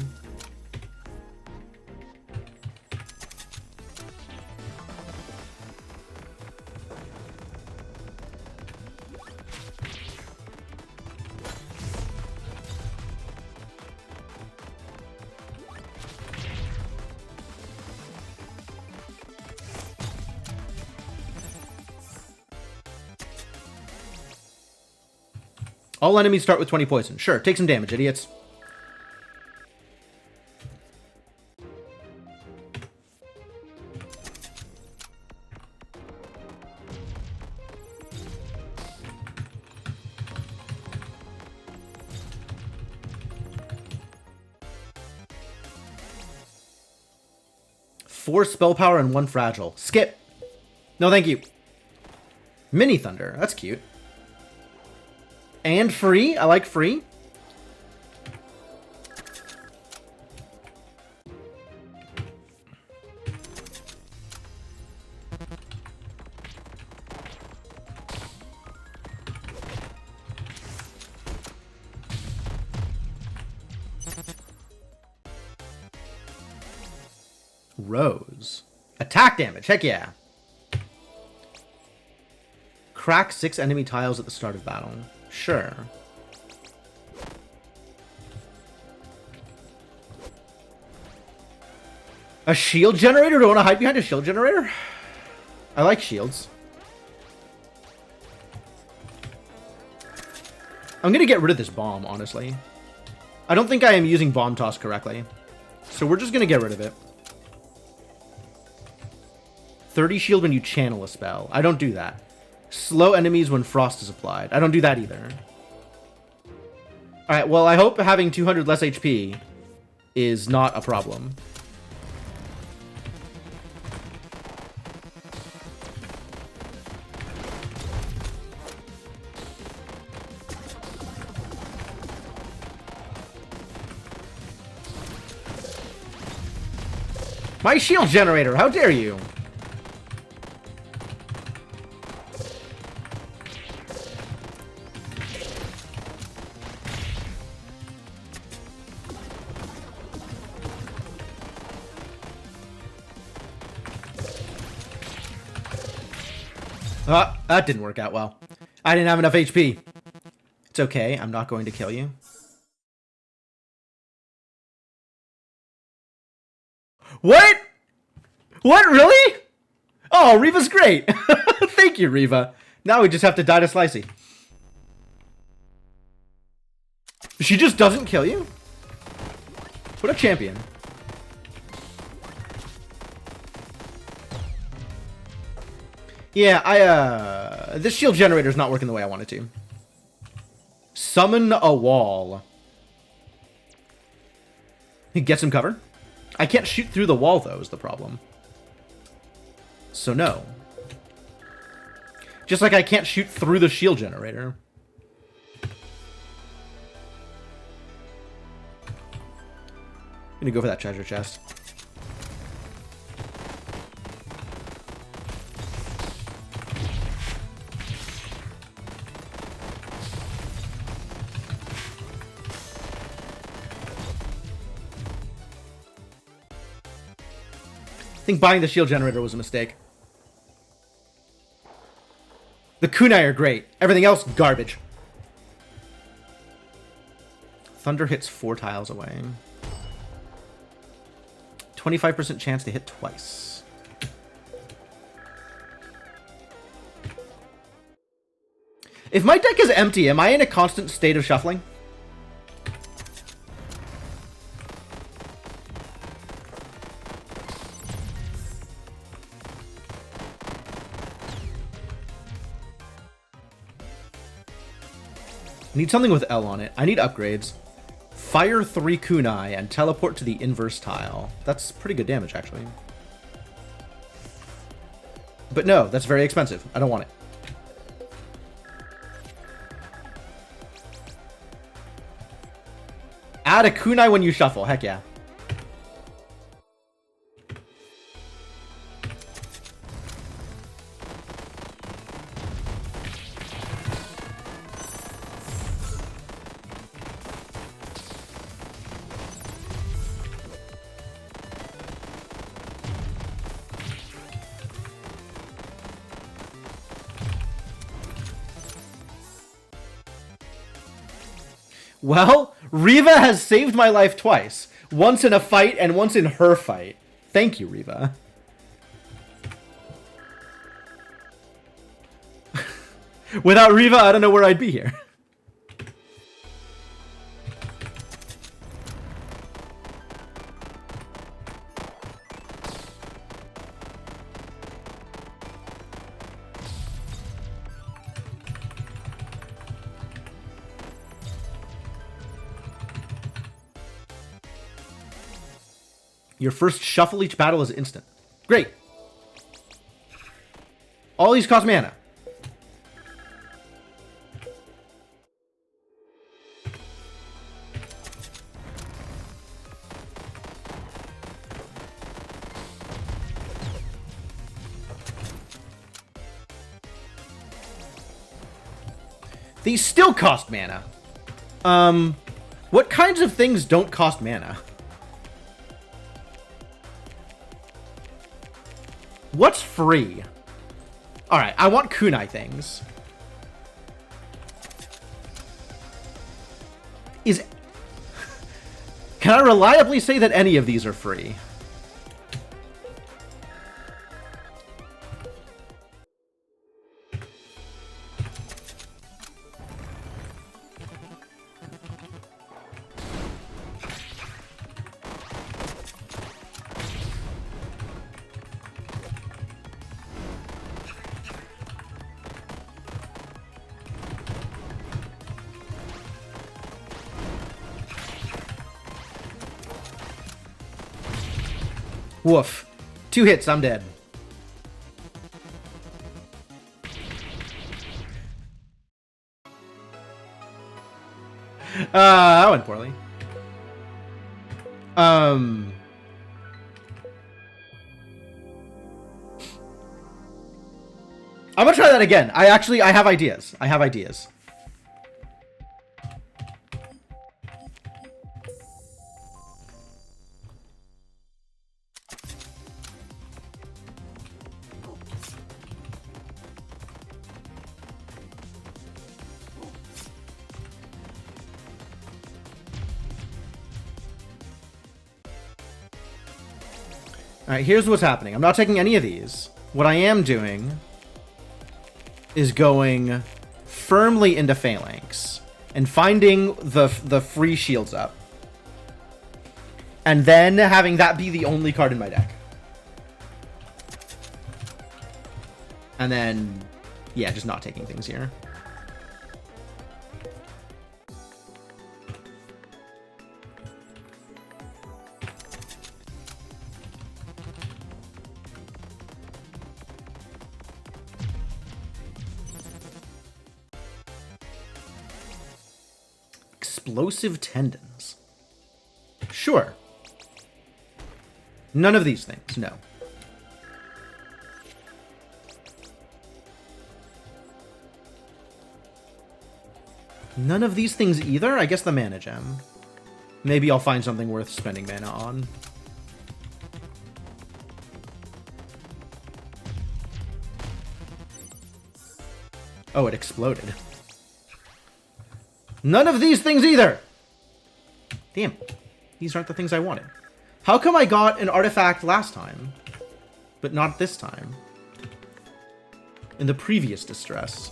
All enemies start with 20 poison. Sure, take some damage, idiots. Four spell power and one fragile. Skip. No, thank you. Mini Thunder. That's cute. And free. I like free. Rose. Attack damage. Heck yeah. Crack 6 enemy tiles at the start of battle. Sure. A shield generator? Do I want to hide behind a shield generator? I like shields. I'm going to get rid of this bomb, honestly. I don't think I am using bomb toss correctly. So we're just going to get rid of it. 30 shield when you channel a spell. I don't do that. Slow enemies when frost is applied. I don't do that either. Alright, well, I hope having 200 less HP is not a problem. My shield generator, how dare you? That didn't work out well. I didn't have enough HP. It's okay, I'm not going to kill you. What? What, really? Oh, Reva's great. Thank you, Reva. Now we just have to die to Slicey. She just doesn't kill you? What a champion. Yeah, this shield generator is not working the way I want it to. Summon a wall. Get some cover. I can't shoot through the wall, though, is the problem. So no. Just like I can't shoot through the shield generator. I'm gonna go for that treasure chest. I think buying the shield generator was a mistake. The kunai are great. Everything else, garbage. Thunder hits 4 tiles away. 25% chance to hit twice. If my deck is empty, am I in a constant state of shuffling? I need something with L on it. I need upgrades. Fire 3 kunai and teleport to the inverse tile. That's pretty good damage, actually. But no, that's very expensive. I don't want it. Add a kunai when you shuffle. Heck yeah. Well, Riva has saved my life twice. Once in a fight and once in her fight. Thank you, Riva. Without Riva, I don't know where I'd be here. Your first shuffle each battle is instant. Great. All these cost mana. These still cost mana. What kinds of things don't cost mana? What's free? Alright, I want kunai things. Can I reliably say that any of these are free? Woof. 2 hits, I'm dead. That went poorly. I'm gonna try that again. I have ideas. I have ideas. Alright, here's what's happening. I'm not taking any of these. What I am doing is going firmly into Phalanx and finding the free shields up. And then having that be the only card in my deck. And then, yeah, just not taking things here. Explosive Tendons. Sure. None of these things, no. None of these things either? I guess the Mana Gem. Maybe I'll find something worth spending mana on. Oh, it exploded. None of these things either! Damn. These aren't the things I wanted. How come I got an artifact last time, but not this time? In the previous Distress,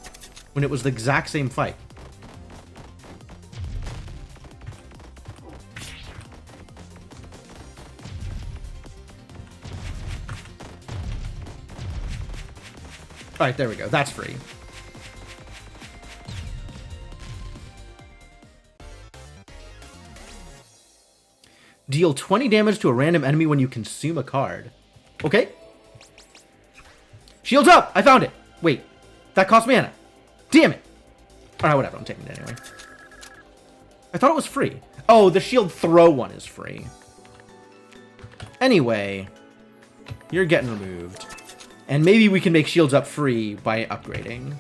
when it was the exact same fight. Alright, there we go. That's free. Deal 20 damage to a random enemy when you consume a card. Okay. Shields up! I found it! Wait, that cost mana. Damn it! Alright, whatever, I'm taking it anyway. I thought it was free. Oh, the shield throw one is free. Anyway, you're getting removed. And maybe we can make shields up free by upgrading.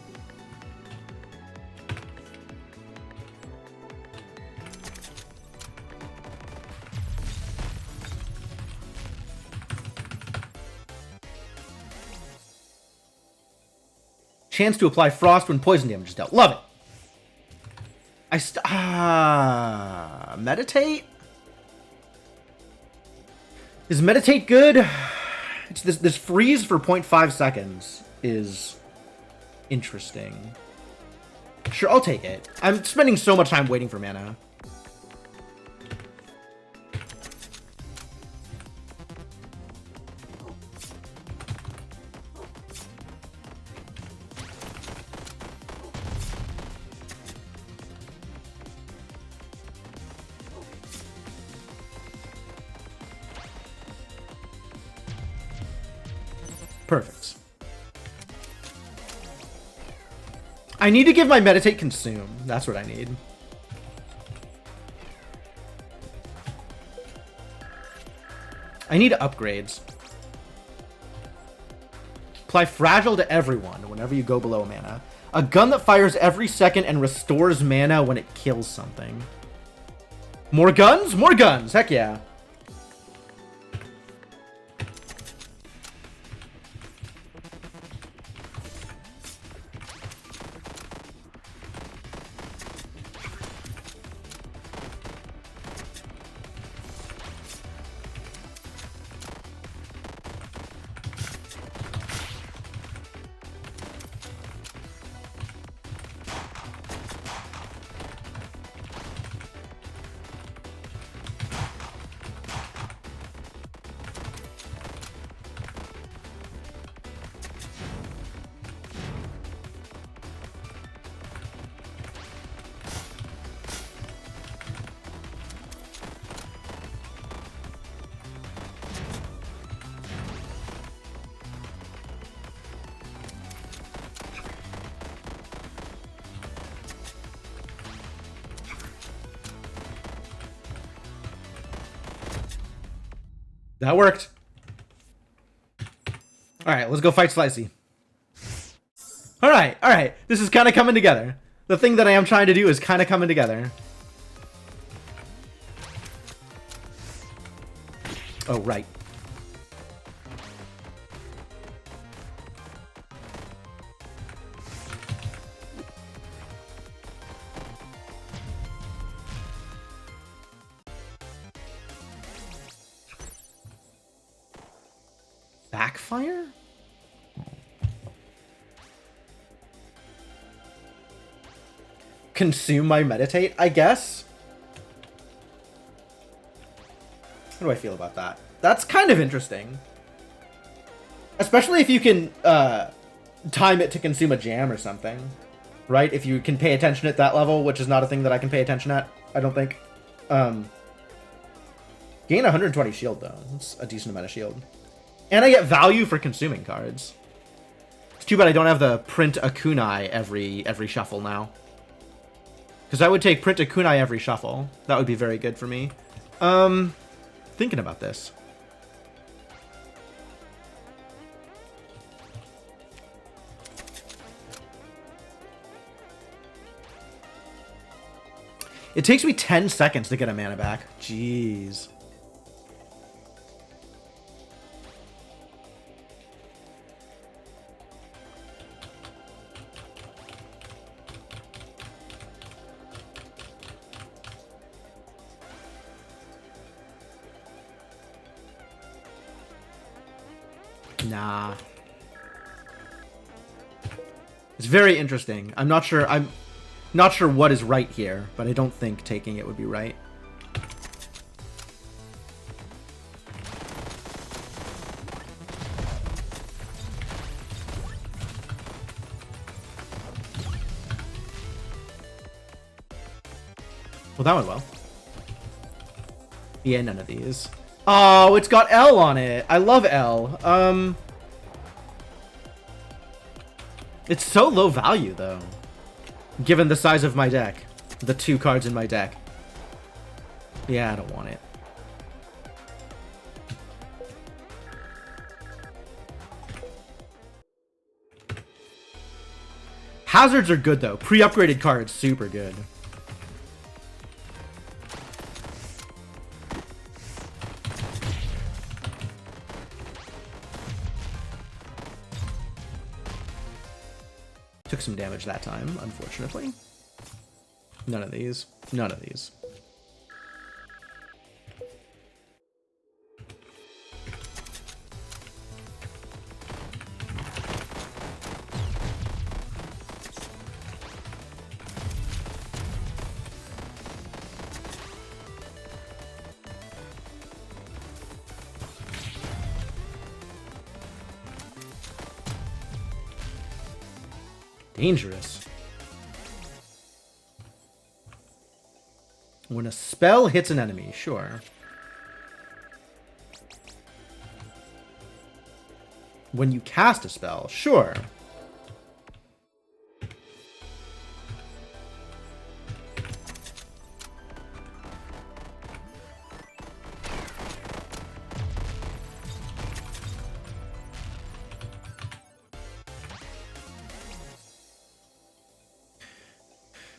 Chance to apply frost when poison damage is dealt. Love it. Meditate? Is meditate good? It's this freeze for 0.5 seconds is interesting. Sure, I'll take it. I'm spending so much time waiting for mana. Perfect. I need to give my meditate consume. That's what I need. I need upgrades. Apply fragile to everyone whenever you go below mana. A gun that fires every second and restores mana when it kills something. More guns? More guns! Heck yeah. That worked. Alright, let's go fight Slicey. Alright. This is kind of coming together. The thing that I am trying to do is kind of coming together. Oh, right. Backfire? Consume my meditate, I guess? How do I feel about that? That's kind of interesting. Especially if you can time it to consume a jam or something. Right? If you can pay attention at that level, which is not a thing that I can pay attention at, I don't think. Gain 120 shield, though. That's a decent amount of shield. And I get value for consuming cards. It's too bad I don't have the print a kunai every shuffle now. Because I would take print a kunai every shuffle. That would be very good for me. Thinking about this. It takes me 10 seconds to get a mana back. Jeez. Nah. It's very interesting. I'm not sure what is right here, but I don't think taking it would be right. Well, that went well. Yeah, none of these. Oh, it's got L on it. I love L. It's so low value, though. Given the size of my deck. The 2 cards in my deck. Yeah, I don't want it. Hazards are good, though. Pre-upgraded cards, super good. Took some damage that time, unfortunately. None of these. None of these. Dangerous. When a spell hits an enemy, sure. When you cast a spell, sure.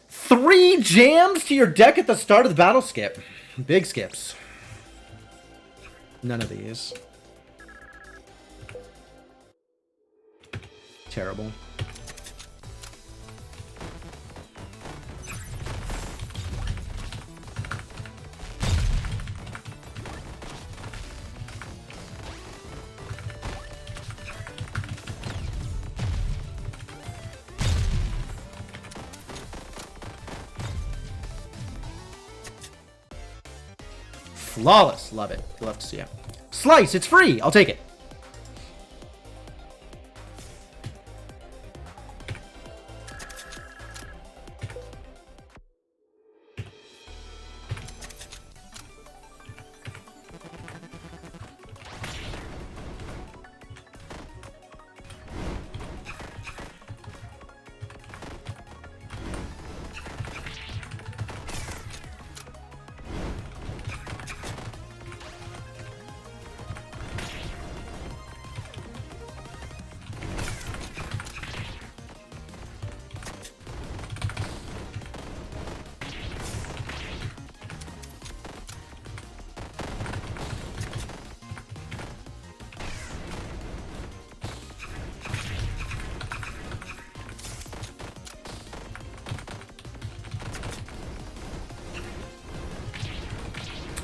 Three jams to your deck at the start of the battle skip. Big skips. None of these. Terrible. Flawless. Love it. Love to see it. Slice, it's free. I'll take it.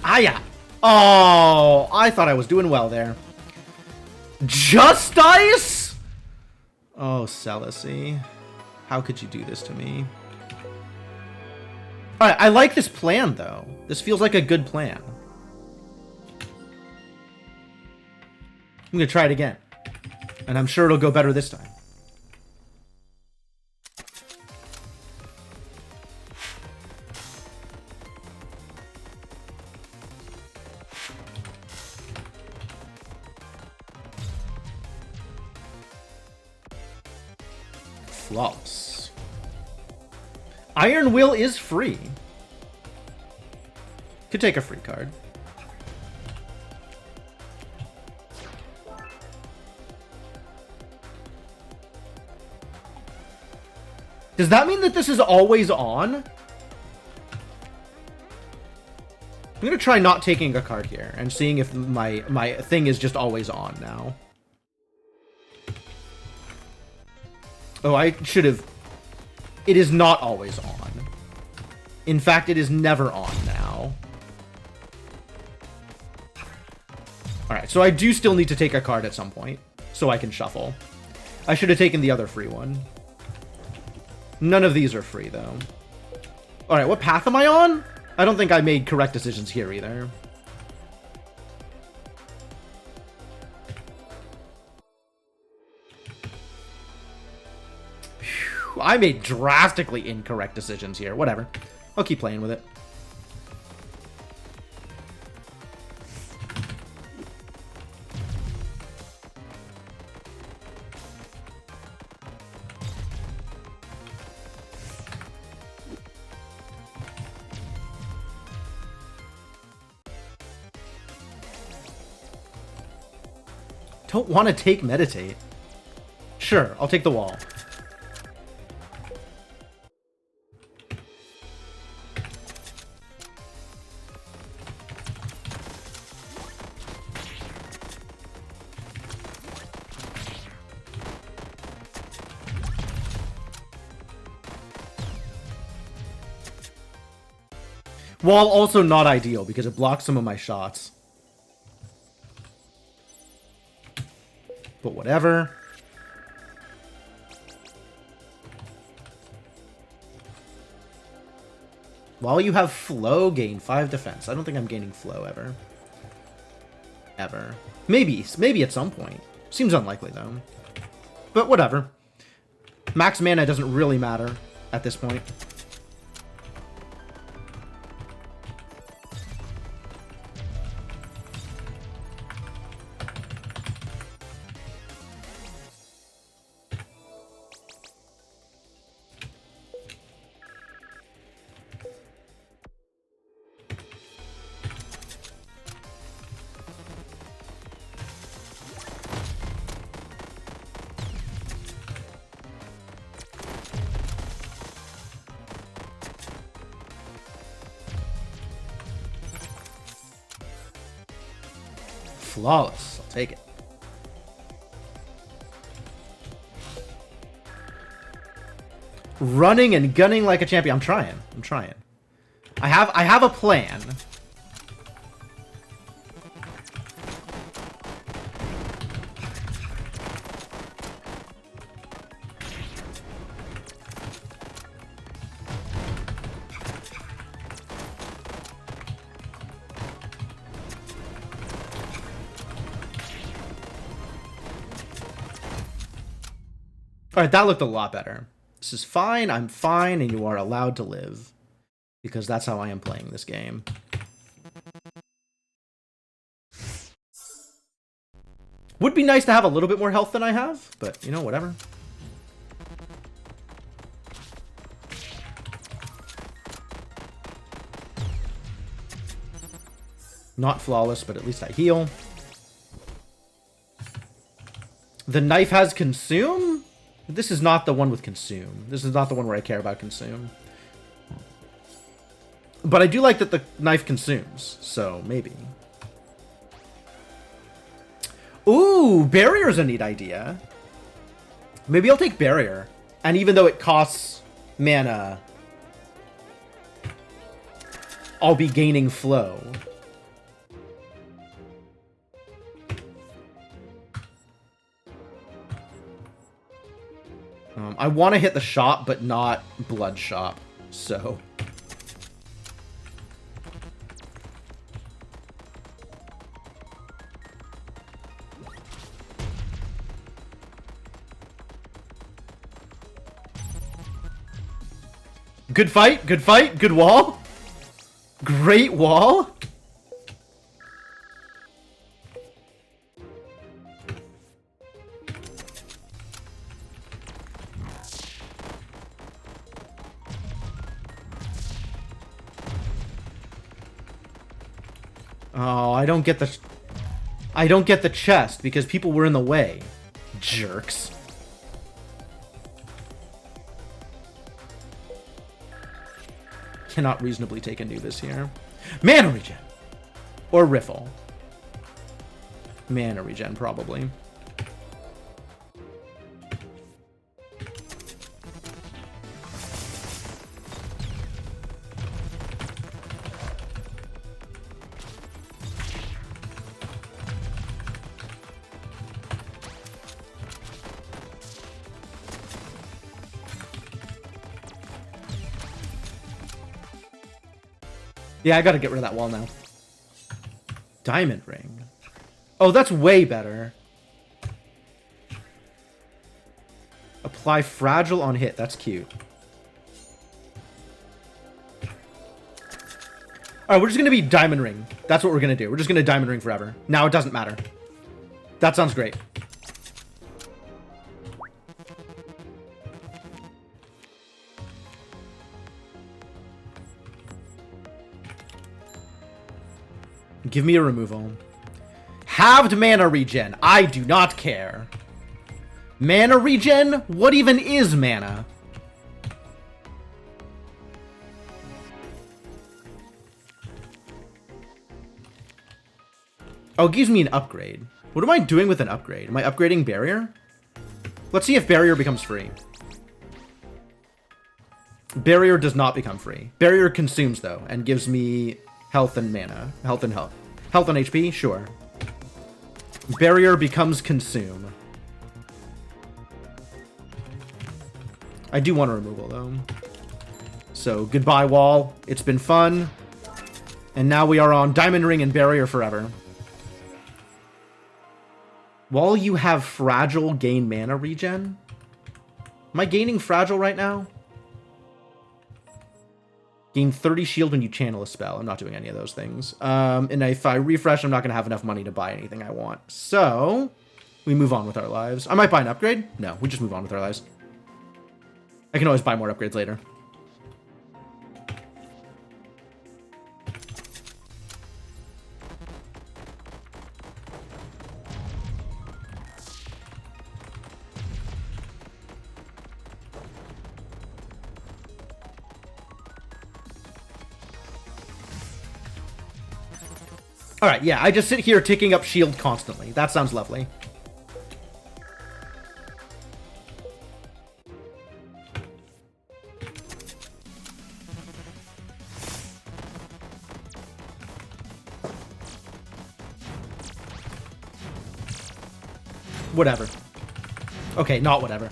Ah, yeah. Oh, I thought I was doing well there. Just Dice? Oh, Celisy. How could you do this to me? Alright, I like this plan, though. This feels like a good plan. I'm gonna try it again. And I'm sure it'll go better this time. Flawless. Iron Will is free. Could take a free card. Does that mean that this is always on? I'm gonna try not taking a card here and seeing if my thing is just always on now. Oh, I should have... It is not always on. In fact, it is never on now. Alright, so I do still need to take a card at some point, so I can shuffle. I should have taken the other free one. None of these are free, though. Alright, what path am I on? I don't think I made correct decisions here, either. I made drastically incorrect decisions here. Whatever. I'll keep playing with it. don't want to take meditate. Sure, I'll take the wall. Wall also not ideal because it blocks some of my shots. But whatever. While you have flow, gain 5 defense. I don't think I'm gaining flow ever. Ever. Maybe at some point. Seems unlikely though. But whatever. Max mana doesn't really matter at this point. Flawless. I'll take it. Running and gunning like a champion. I'm trying. I have a plan. Alright, that looked a lot better. This is fine, I'm fine, and you are allowed to live. Because that's how I am playing this game. Would be nice to have a little bit more health than I have, but, you know, whatever. Not flawless, but at least I heal. The knife has consume? This is not the one with consume. This is not the one where I care about consume. But I do like that the knife consumes, so maybe. Ooh, barrier's a neat idea. Maybe I'll take barrier. And even though it costs mana, I'll be gaining flow. I want to hit the shop, but not blood shop, so... Good fight, good wall. Great wall. Oh, I don't get the chest because people were in the way. Jerks. Cannot reasonably take Anubis here. Mana regen. Or Riffle. Mana regen, probably. Yeah, I gotta get rid of that wall now. Diamond ring. Oh, that's way better. Apply fragile on hit. That's cute. Alright, we're just gonna be diamond ring. That's what we're gonna do. We're just gonna diamond ring forever. Now it doesn't matter. That sounds great. Give me a removal. Halved mana regen. I do not care. Mana regen? What even is mana? Oh, it gives me an upgrade. What am I doing with an upgrade? Am I upgrading Barrier? Let's see if Barrier becomes free. Barrier does not become free. Barrier consumes, though, and gives me health and mana. Health and health. Health and HP? Sure. Barrier becomes consume. I do want a removal, though. So, goodbye, wall. It's been fun. And now we are on Diamond Ring and Barrier forever. While you have Fragile, gain mana regen? Am I gaining Fragile right now? Gain 30 shield when you channel a spell. I'm not doing any of those things. And if I refresh, I'm not going to have enough money to buy anything I want. So, we move on with our lives. I might buy an upgrade. No, we just move on with our lives. I can always buy more upgrades later. Alright, yeah, I just sit here ticking up shield constantly. That sounds lovely. Whatever. Okay, not whatever.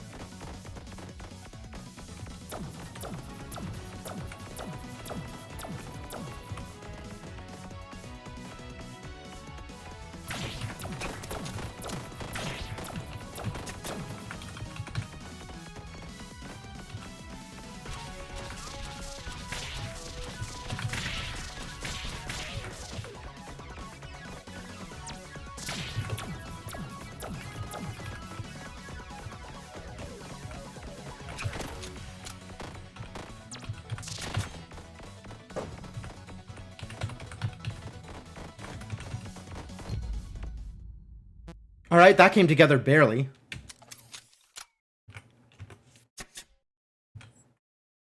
Alright, that came together barely.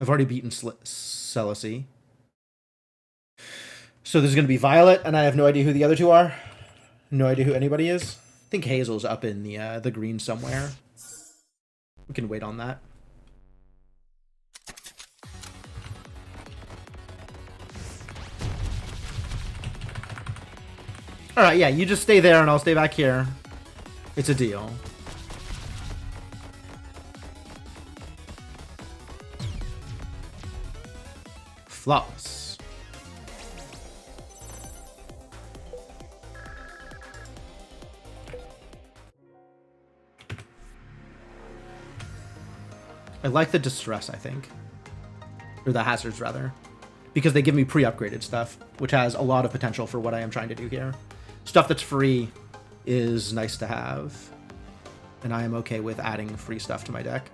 I've already beaten Celicy. So there's going to be Violet, and I have no idea who the other two are. No idea who anybody is. I think Hazel's up in the green somewhere. We can wait on that. Alright, yeah, you just stay there and I'll stay back here. It's a deal. Flawless. I like the Distress, I think. Or the Hazards, rather. Because they give me pre-upgraded stuff, which has a lot of potential for what I am trying to do here. Stuff that's free is nice to have, and I am okay with adding free stuff to my deck.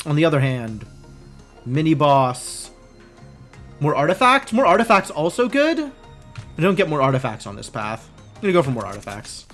On the other hand, mini boss, more artifacts. More artifacts also good. I don't get more artifacts on this path. I'm gonna go for more artifacts.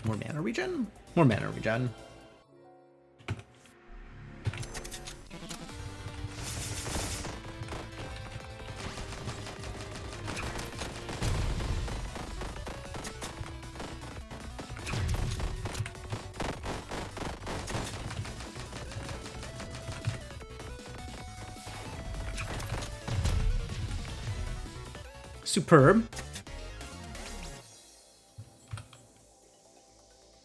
More mana regen? More mana regen. Superb.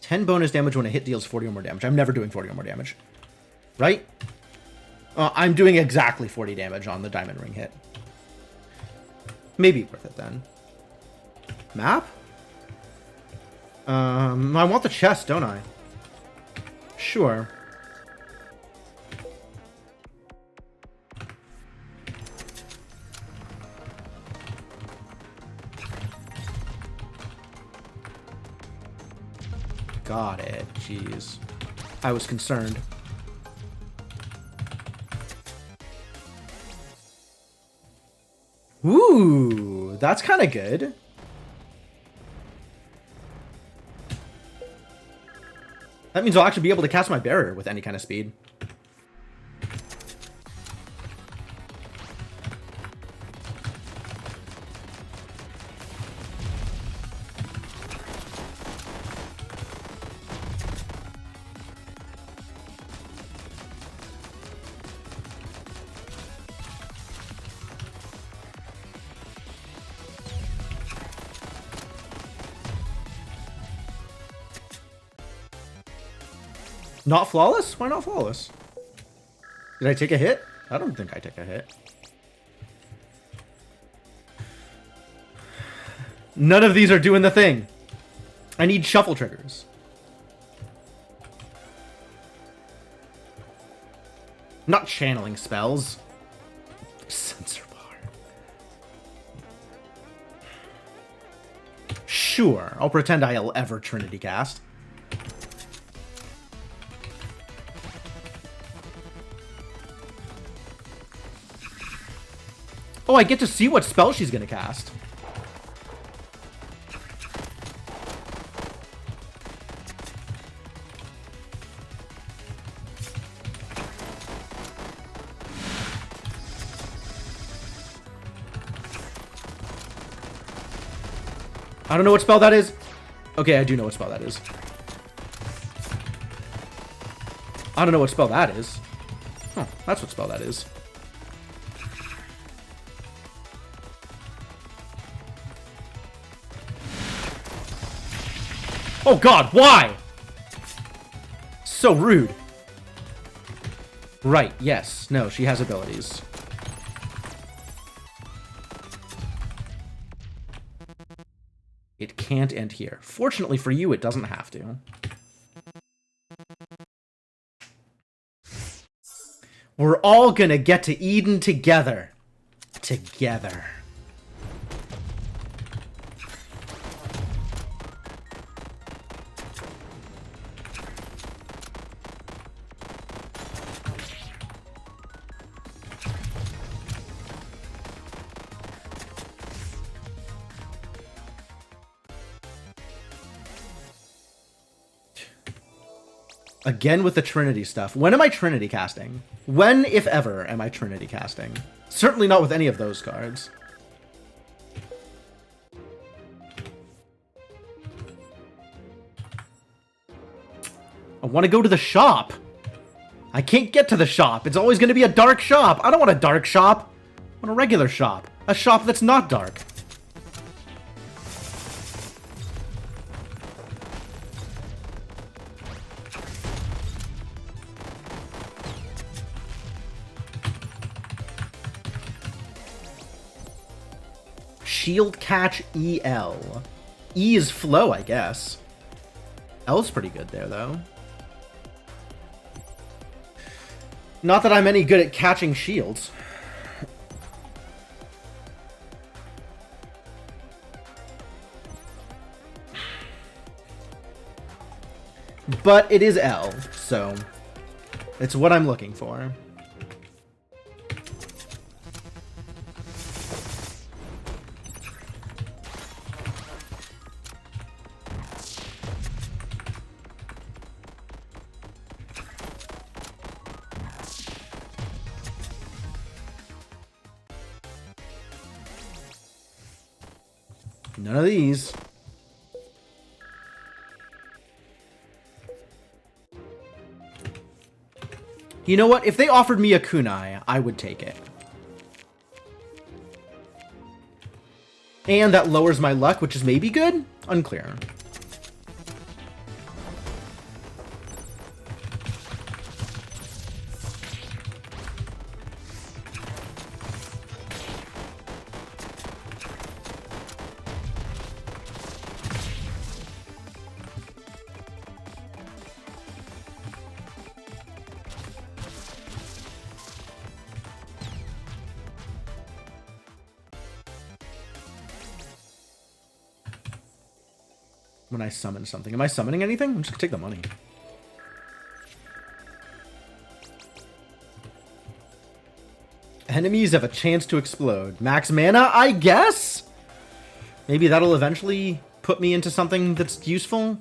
10 bonus damage when a hit deals 40 or more damage. I'm never doing 40 or more damage. Right? I'm doing exactly 40 damage on the diamond ring hit. Maybe worth it then. Map? I want the chest, don't I? Sure. Got it. Jeez. I was concerned. Ooh, that's kind of good. That means I'll actually be able to cast my barrier with any kind of speed. Not flawless? Why not flawless? Did I take a hit? I don't think I took a hit. None of these are doing the thing. I need shuffle triggers. Not channeling spells. Sensor bar. Sure, I'll pretend I'll ever Trinity cast. Oh, I get to see what spell she's gonna cast. I don't know what spell that is. Okay, I do know what spell that is. I don't know what spell that is. Oh, that's what spell that is. Oh god, why? So rude. Right, yes. No, she has abilities. It can't end here. Fortunately for you, it doesn't have to. We're all gonna get to Eden together. Together. Again with the Trinity stuff. When am I Trinity casting? When, if ever, am I Trinity casting? Certainly not with any of those cards. I want to go to the shop. I can't get to the shop. It's always going to be a dark shop. I don't want a dark shop. I want a regular shop. A shop that's not dark. Shield catch EL. E is flow, I guess. L's pretty good there, though. Not that I'm any good at catching shields. But it is L, so it's what I'm looking for. None of these. You know what? If they offered me a kunai, I would take it. And that lowers my luck, which is maybe good? Unclear. When I summon something. Am I summoning anything? I'm just gonna take the money. Enemies have a chance to explode. Max mana, I guess? Maybe that'll eventually put me into something that's useful?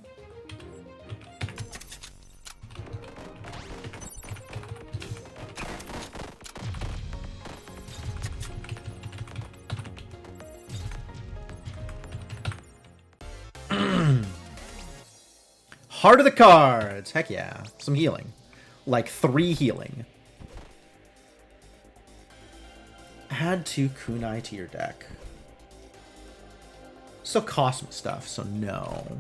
Heart of the cards. Heck yeah. Some healing. Like 3 healing. Add 2 kunai to your deck. Still cost me stuff, so no.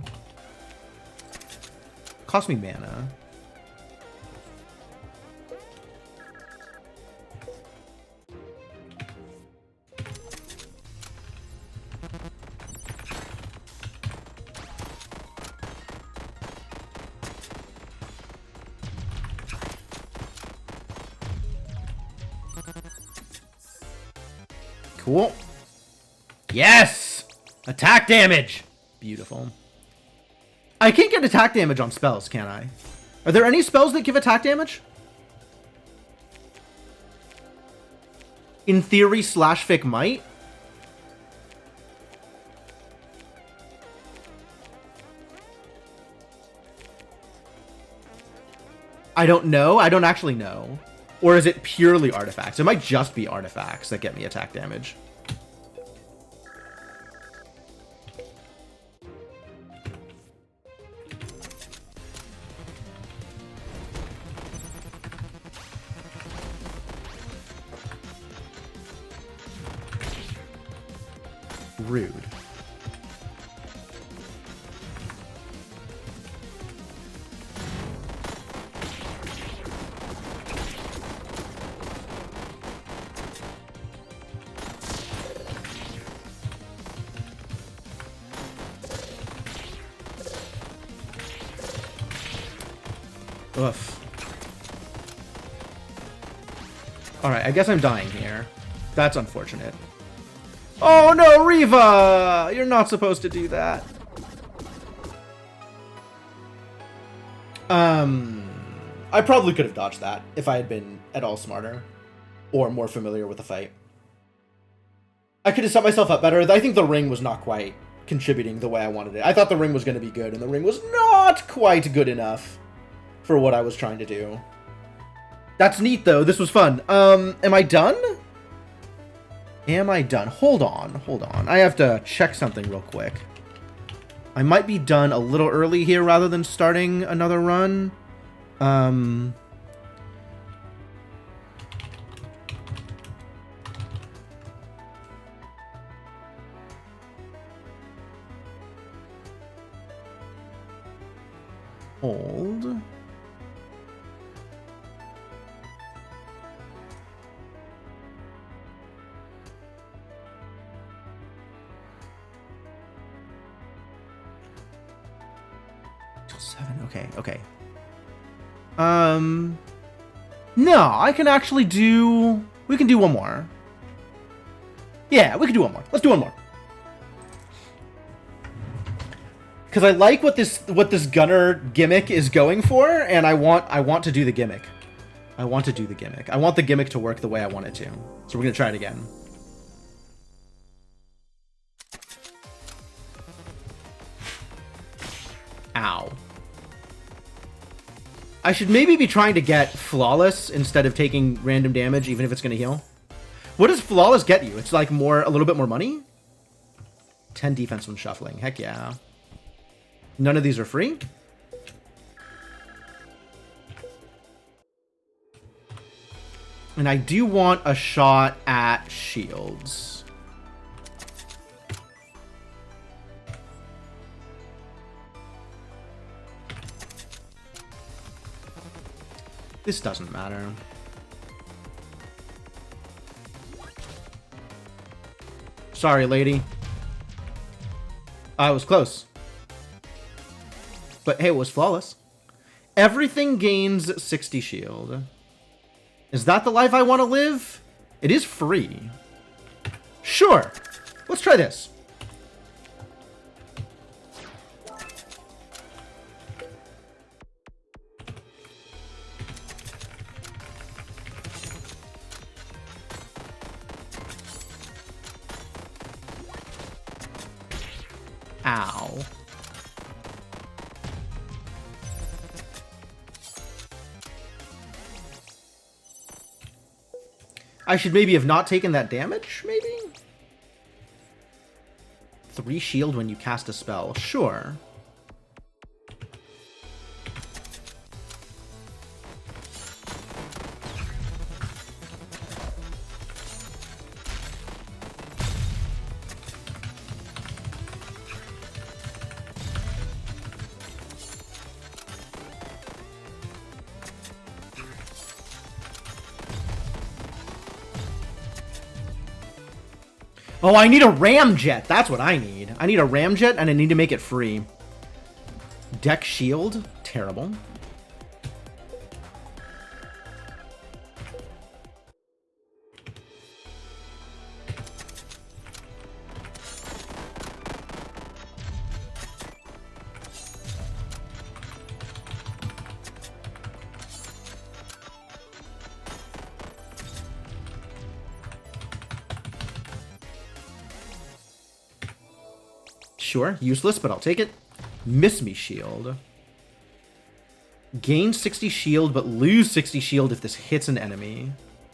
Cost me mana. Cool. Yes! Attack damage! Beautiful. I can't get attack damage on spells, can I? Are there any spells that give attack damage? In theory, Fic might. I don't know. I don't actually know. Or is it purely artifacts? It might just be artifacts that get me attack damage. Rude. Oof. Alright, I guess I'm dying here. That's unfortunate. Oh no, Riva! You're not supposed to do that. I probably could have dodged that if I had been at all smarter or more familiar with the fight. I could have set myself up better. I think the ring was not quite contributing the way I wanted it. I thought the ring was going to be good, and the ring was not quite good enough for what I was trying to do. That's neat, though. This was fun. Am I done? Am I done? Hold on. I have to check something real quick. I might be done a little early here rather than starting another run. Hold. Till 7. Okay. No, I can actually do... We can do one more. Yeah, we can do one more. Let's do one more. Because I like what this gunner gimmick is going for, and I want to do the gimmick. I want to do the gimmick. I want the gimmick to work the way I want it to. So we're gonna try it again. Ow. I should maybe be trying to get Flawless instead of taking random damage, even if it's gonna heal. What does Flawless get you? It's like a little bit more money? 10 defense when shuffling. Heck yeah. None of these are free? And I do want a shot at shields. This doesn't matter. Sorry, lady. I was close. But hey, it was flawless. Everything gains 60 shield. Is that the life I want to live? It is free. Sure. Let's try this. Ow. I should maybe have not taken that damage, maybe? 3 shield when you cast a spell. Sure. Oh, I need a ramjet. That's what I need. I need a ramjet, and I need to make it free. Deck shield? Terrible. Sure, useless, but I'll take it. Miss me shield. Gain 60 shield, but lose 60 shield if this hits an enemy.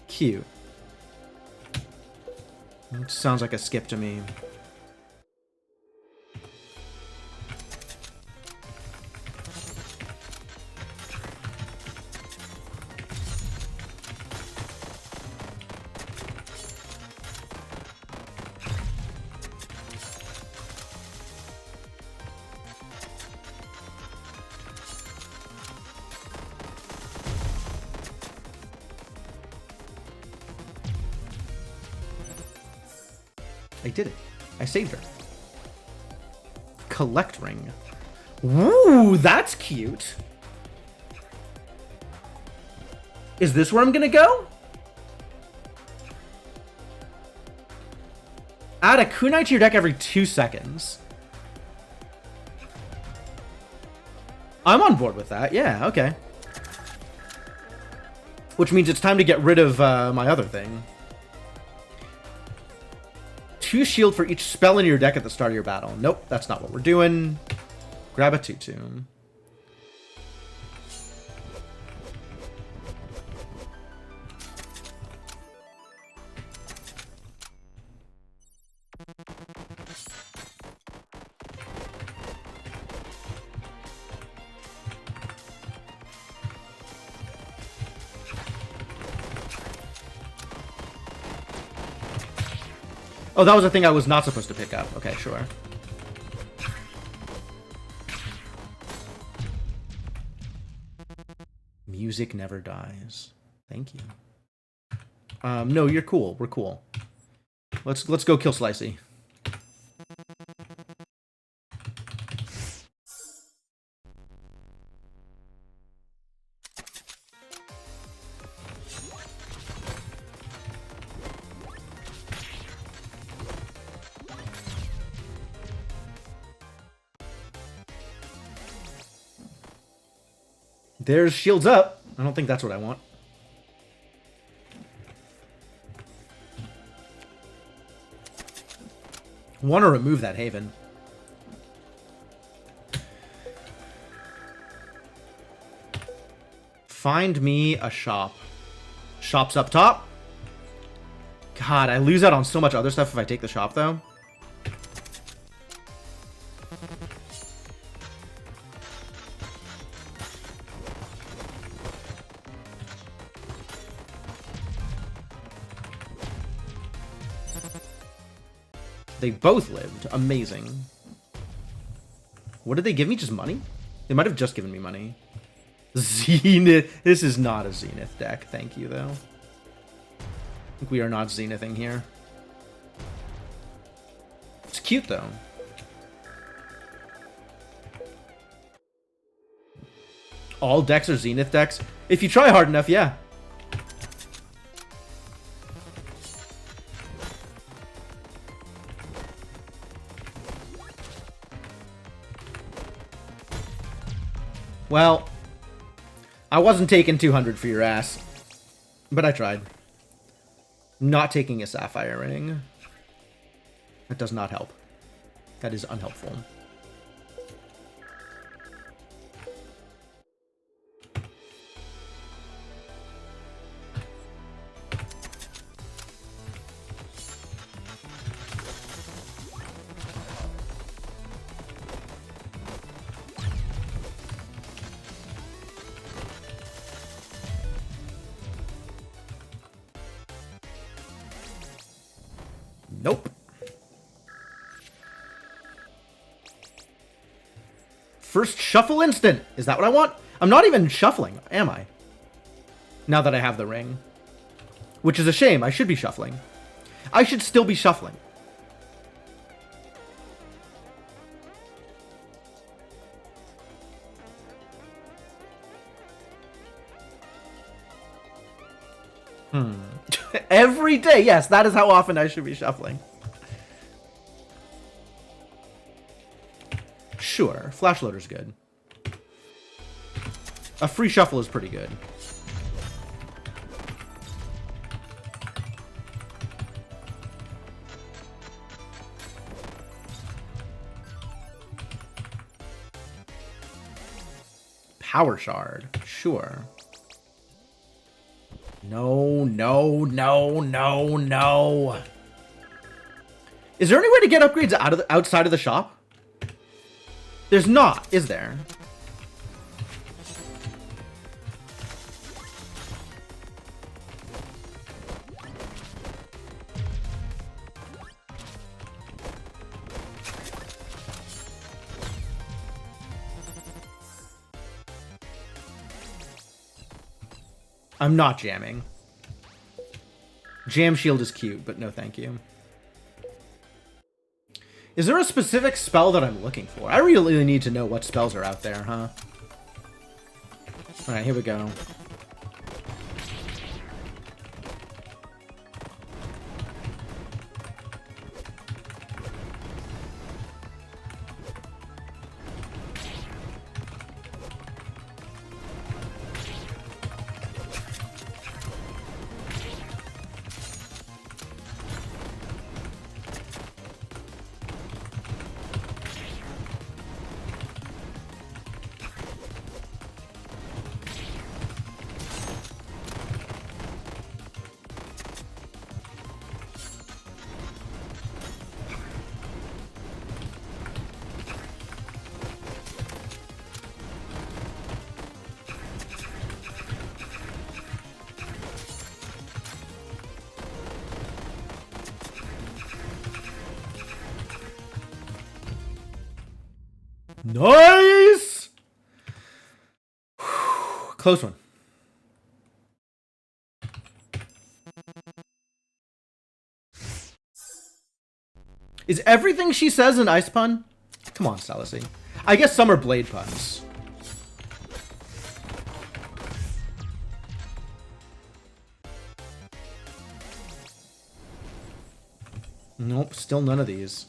Cute. Sounds like a skip to me. I did it. I saved her. Collect ring. Ooh, that's cute. Is this where I'm gonna go? Add a kunai to your deck every 2 seconds. I'm on board with that. Yeah, okay. Which means it's time to get rid of my other thing. 2 shield for each spell in your deck at the start of your battle. Nope, that's not what we're doing. Grab a 2/2. Oh, that was a thing I was not supposed to pick up. Okay, sure. Music never dies. Thank you. No, you're cool. We're cool. Let's go kill Slicey. There's shields up. I don't think that's what I want. Want to remove that Haven. Find me a shop. Shop's up top. God, I lose out on so much other stuff if I take the shop, though. They both lived. Amazing. What did they give me? Just money? They might have just given me money. Zenith. This is not a Zenith deck. Thank you, though. I think we are not Zenithing here. It's cute, though. All decks are Zenith decks? If you try hard enough, yeah. Well, I wasn't taking 200 for your ass, but I tried. Not taking a Sapphire Ring. That does not help. That is unhelpful. Nope. First shuffle instant. Is that what I want? I'm not even shuffling, am I? Now that I have the ring. Which is a shame. I should be shuffling. I should still be shuffling. Every day, yes, that is how often I should be shuffling. Sure, Flash Loader's good. A free shuffle is pretty good. Power Shard, sure. No, no, no, no, no. Is there any way to get upgrades outside of the shop? There's not, is there? I'm not jamming. Jam Shield is cute, but no thank you. Is there a specific spell that I'm looking for? I really need to know what spells are out there, huh? Alright, here we go. Nice! Close one. Is everything she says an ice pun? Come on, Salacy. I guess some are blade puns. Nope, still none of these.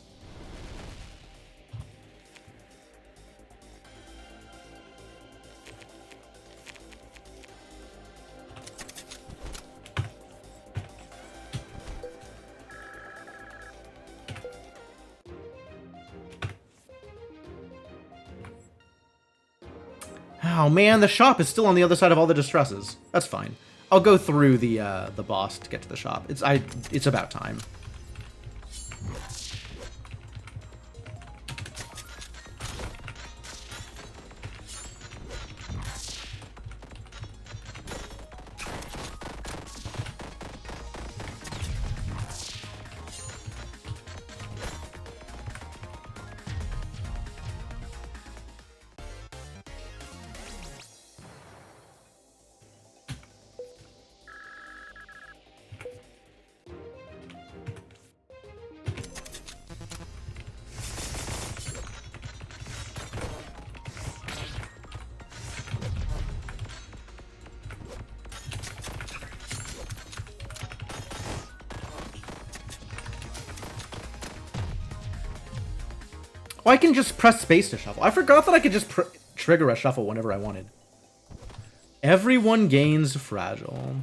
Oh man, the shop is still on the other side of all the distresses. That's fine. I'll go through the boss to get to the shop. It's about time. Oh, I can just press space to shuffle. I forgot that I could just trigger a shuffle whenever I wanted. Everyone gains Fragile.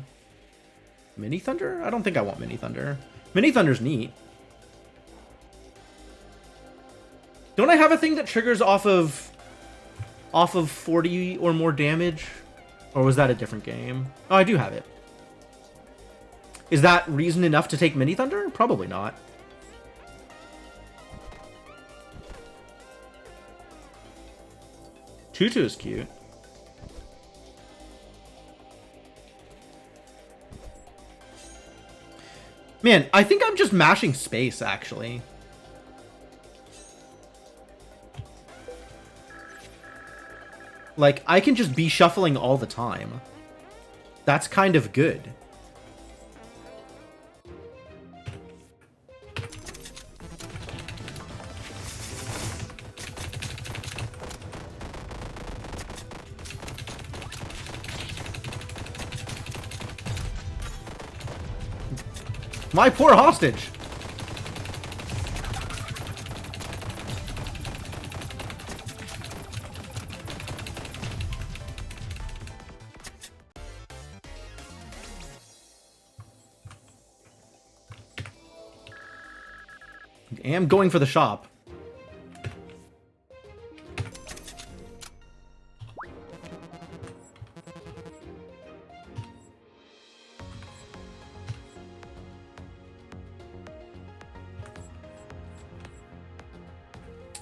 Mini Thunder? I don't think I want Mini Thunder. Mini Thunder's neat. Don't I have a thing that triggers off of 40 or more damage? Or was that a different game? Oh, I do have it. Is that reason enough to take Mini Thunder? Probably not. Tutu is cute. Man, I think I'm just mashing space, actually. Like, I can just be shuffling all the time. That's kind of good. My poor hostage! I am going for the shop.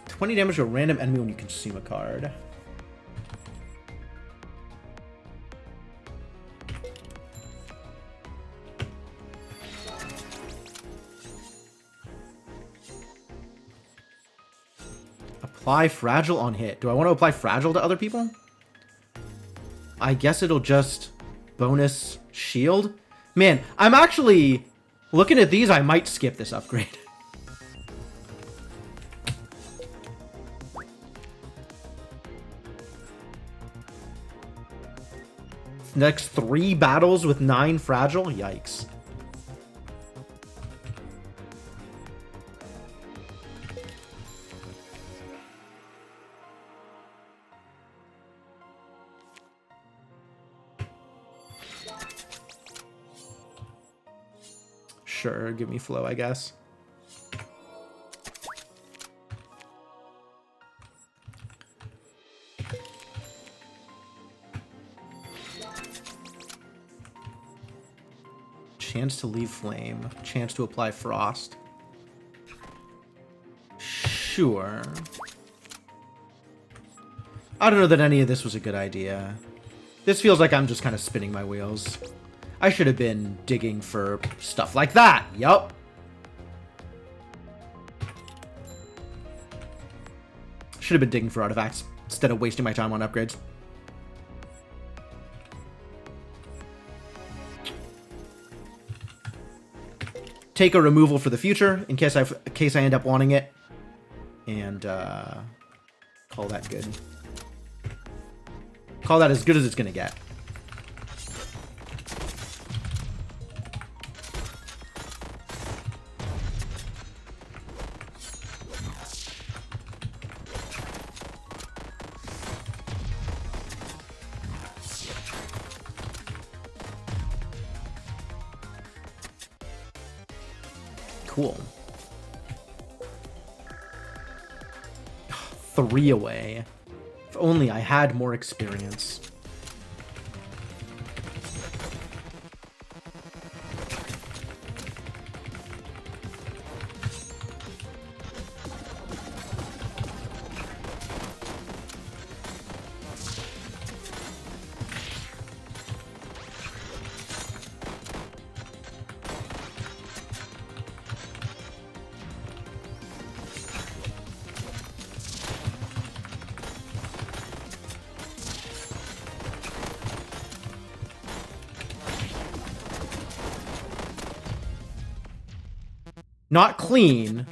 $20 damage to a random enemy when you consume a card. Apply Fragile on hit. Do I want to apply Fragile to other people? I guess it'll just bonus shield. Man, I'm actually looking at these. I might skip this upgrade. Next 3 battles with 9 Fragile? Yikes. Sure, give me flow, I guess. Chance to leave flame. Chance to apply frost. Sure. I don't know that any of this was a good idea. This feels like I'm just kind of spinning my wheels. I should have been digging for stuff like that. Yup. Should have been digging for artifacts instead of wasting my time on upgrades. Take a removal for the future in case I end up wanting it, and call that good. Call that as good as it's gonna get. Cool. 3 away. If only I had more experience. Not clean,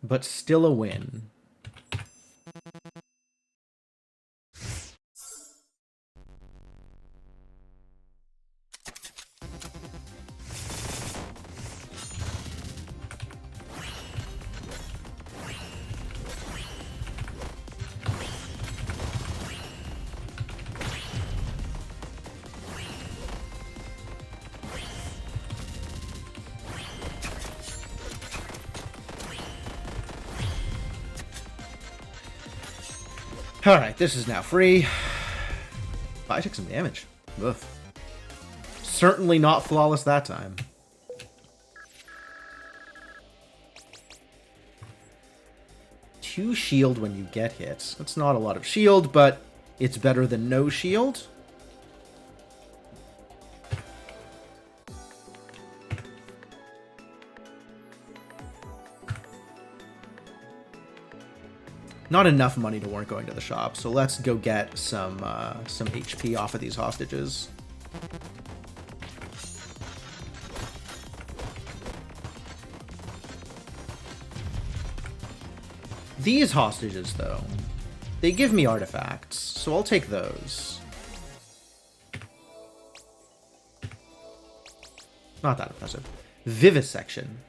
but still a win. Alright, this is now free. I took some damage. Ugh. Certainly not flawless that time. Two shield when you get hit. That's not a lot of shield, but it's better than no shield. Not enough money to warrant going to the shop, so let's go get some HP off of these hostages. These hostages, though, they give me artifacts, so I'll take those. Not that impressive. Vivisection.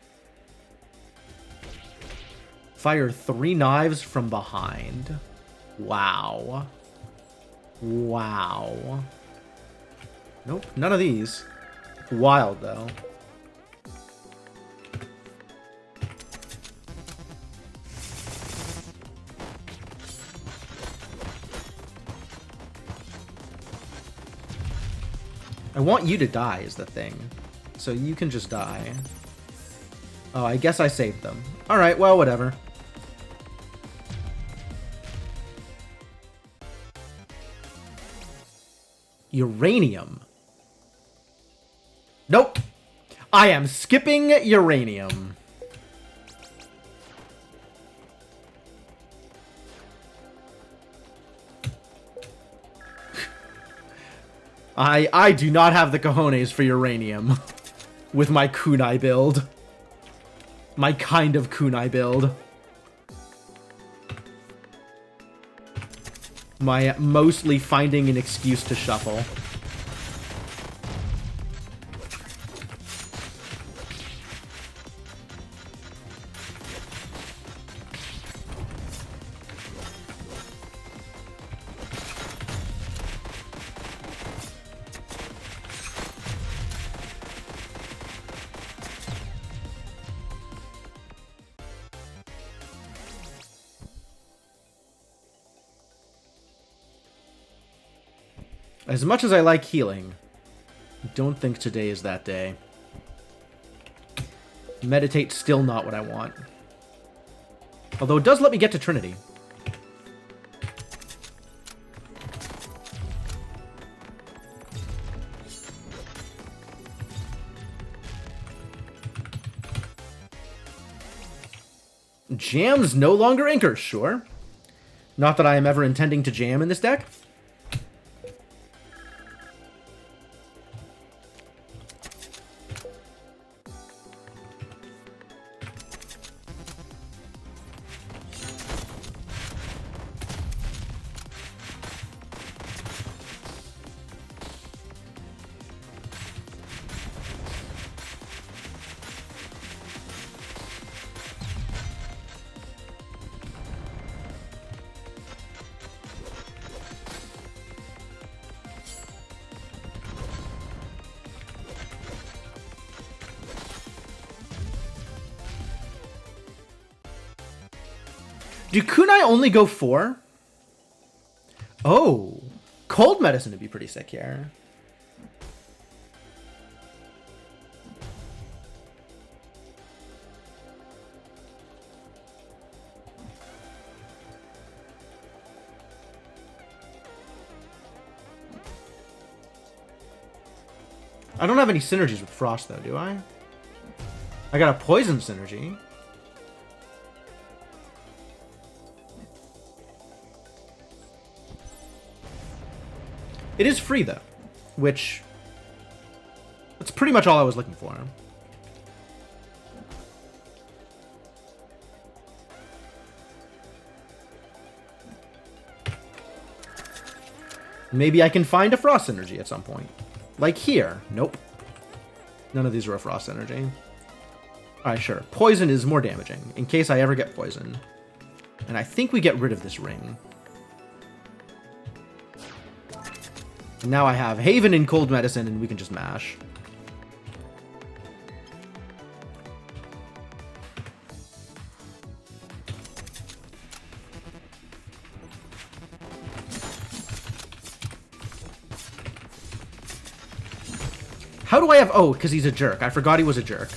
Fire 3 knives from behind. Wow. Wow. Nope, none of these. Wild, though. I want you to die is the thing. So you can just die. Oh, I guess I saved them. Alright, well, whatever. Uranium. Nope. I am skipping uranium. I do not have the cojones for uranium with my kunai build. My kind of kunai build. My mostly finding an excuse to shuffle. As much as I like healing, I don't think today is that day. Meditate still not what I want. Although it does let me get to Trinity. Jams no longer anchor, sure. Not that I am ever intending to jam in this deck. Do kunai only go 4? Oh. Cold medicine would be pretty sick here. I don't have any synergies with Frost, though, do I? I got a poison synergy. It is free, though, which... that's pretty much all I was looking for. Maybe I can find a Frost Synergy at some point. Like here. Nope. None of these are a Frost Synergy. Alright, sure. Poison is more damaging, in case I ever get poison. And I think we get rid of this ring. And now I have Haven and Cold Medicine, and we can just mash. How do I have... Oh, because he's a jerk. I forgot he was a jerk.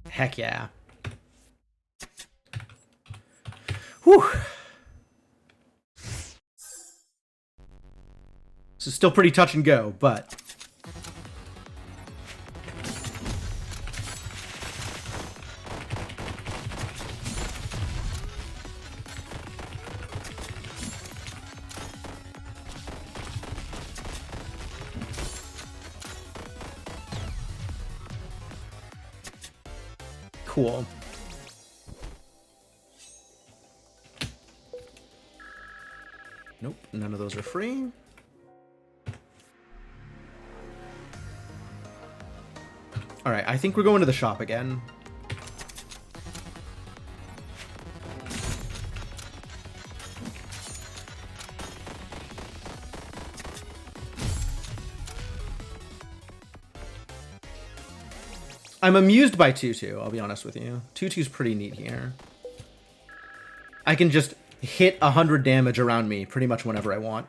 Heck yeah. Whew. This is still pretty touch and go, but... Cool. Nope, none of those are free. Alright, I think we're going to the shop again. I'm amused by Tutu, I'll be honest with you. Tutu's pretty neat here. I can just hit 100 damage around me pretty much whenever I want.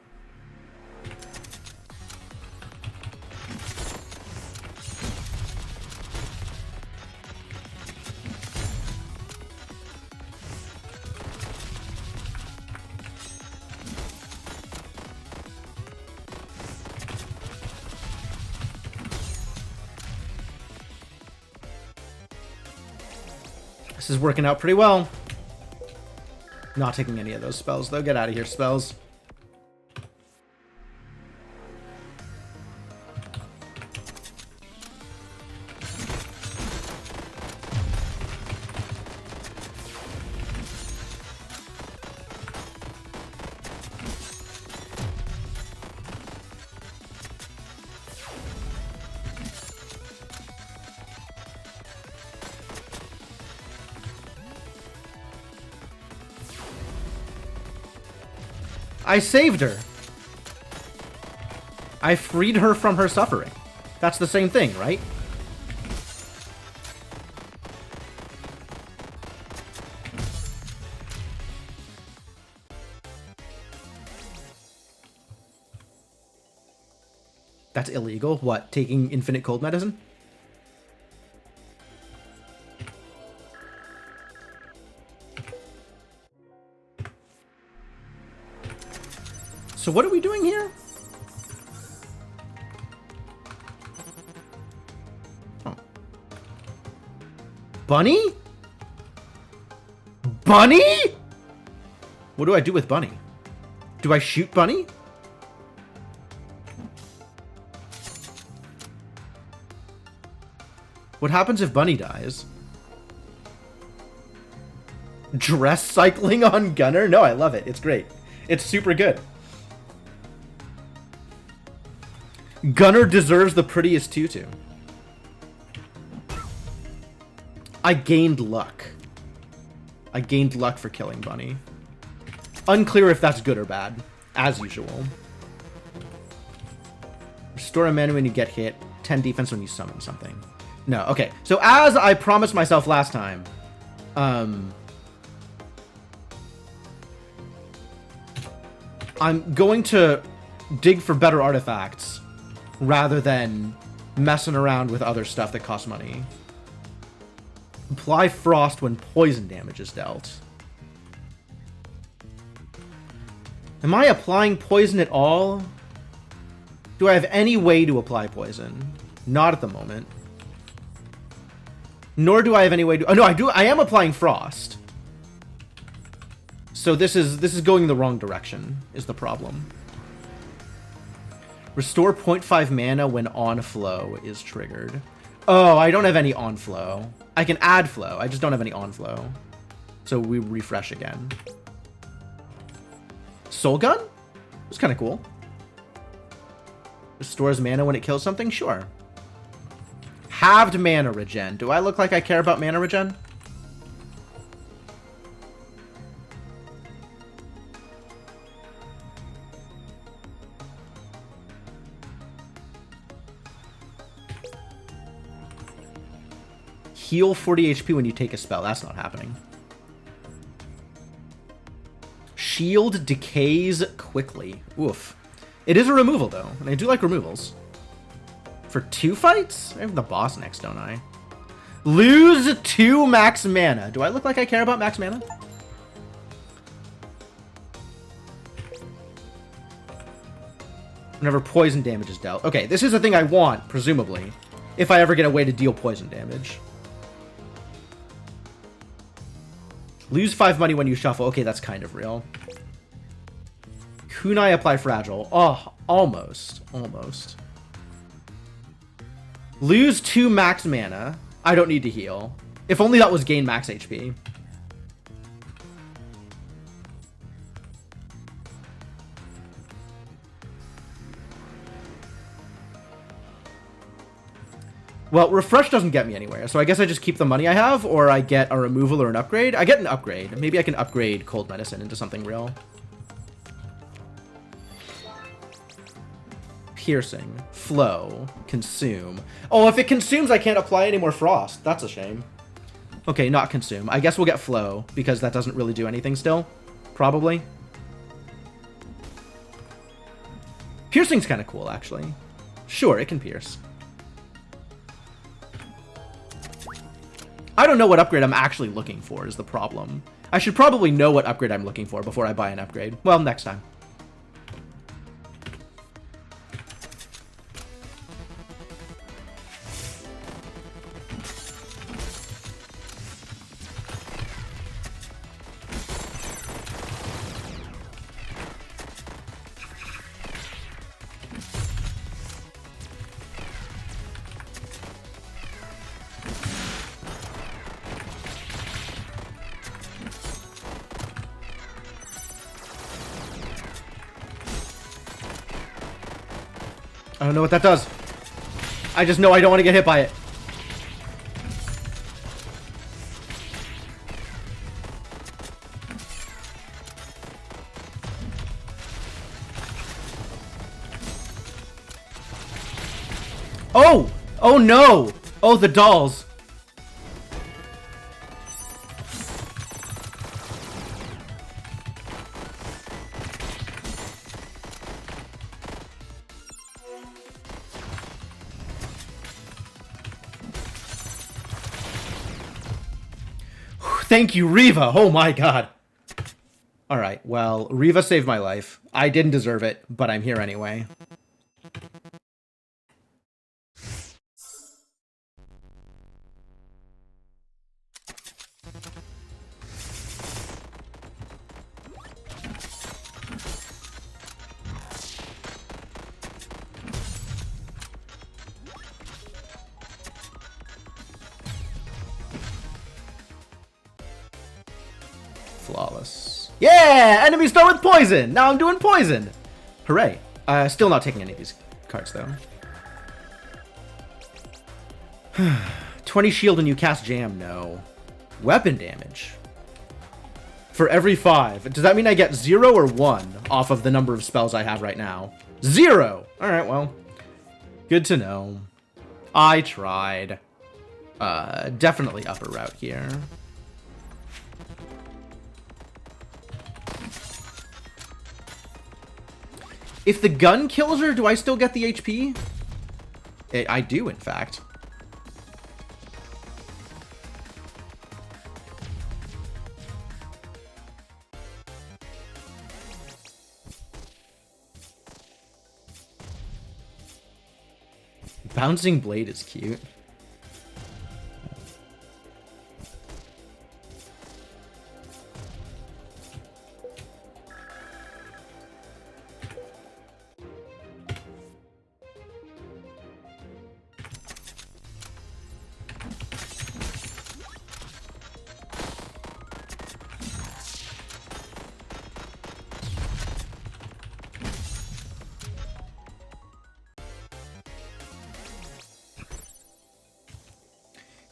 This is working out pretty well. Not taking any of those spells, though. Get out of here, spells. I saved her. I freed her from her suffering. That's the same thing, right? That's illegal? What, taking infinite cold medicine? So what are we doing here? Oh. Bunny? Bunny? What do I do with Bunny? Do I shoot Bunny? What happens if Bunny dies? Dress cycling on Gunner? No, I love it. It's great. It's super good. Gunner deserves the prettiest tutu. I gained luck. I gained luck for killing Bunny. Unclear if that's good or bad, as usual. Restore a mana when you get hit. 10 defense when you summon something. No, okay. So as I promised myself last time, I'm going to dig for better artifacts rather than messing around with other stuff that costs money. Apply Frost when poison damage is dealt. Am I applying poison at all? Do I have any way to apply poison? Not at the moment. Nor do I have any way to... Oh, no, I do. I am applying Frost. So this is going the wrong direction, is the problem. Restore 0.5 mana when on flow is triggered. Oh, I don't have any on flow. I can add flow. I just don't have any on flow. So we refresh again. Soul Gun? It's kind of cool. Restores mana when it kills something? Sure. Halved mana regen. Do I look like I care about mana regen? Heal 40 HP when you take a spell. That's not happening. Shield decays quickly. Oof. It is a removal, though, and I do like removals. For 2 fights? I have the boss next, don't I? Lose 2 max mana. Do I look like I care about max mana? Whenever poison damage is dealt. Okay, this is the thing I want, presumably, if I ever get a way to deal poison damage. Lose 5 money when you shuffle. Okay, that's kind of real. Kunai apply fragile. Oh, almost. Almost. Lose 2 max mana. I don't need to heal. If only that was gain max HP. Well, refresh doesn't get me anywhere, so I guess I just keep the money I have, or I get a removal or an upgrade. I get an upgrade. Maybe I can upgrade cold medicine into something real. Piercing, flow, consume. Oh, if it consumes, I can't apply any more frost. That's a shame. Okay, not consume. I guess we'll get flow, because that doesn't really do anything still. Probably. Piercing's kind of cool, actually. Sure, it can pierce. I don't know what upgrade I'm actually looking for is the problem. I should probably know what upgrade I'm looking for before I buy an upgrade. Well, next time. I don't know what that does. I just know I don't want to get hit by it. Oh! Oh no! Oh, the dolls. Thank you, Riva. Oh my god. Alright, well, Riva saved my life. I didn't deserve it, but I'm here anyway. Flawless. Yeah! Enemies start with poison! Now I'm doing poison! Hooray. Still not taking any of these cards, though. 20 shield and you cast jam? No. Weapon damage. For every 5. Does that mean I get 0 or 1 off of the number of spells I have right now? 0! Alright, well. Good to know. I tried. Definitely upper route here. If the gun kills her, do I still get the HP? I do, in fact. Bouncing blade is cute.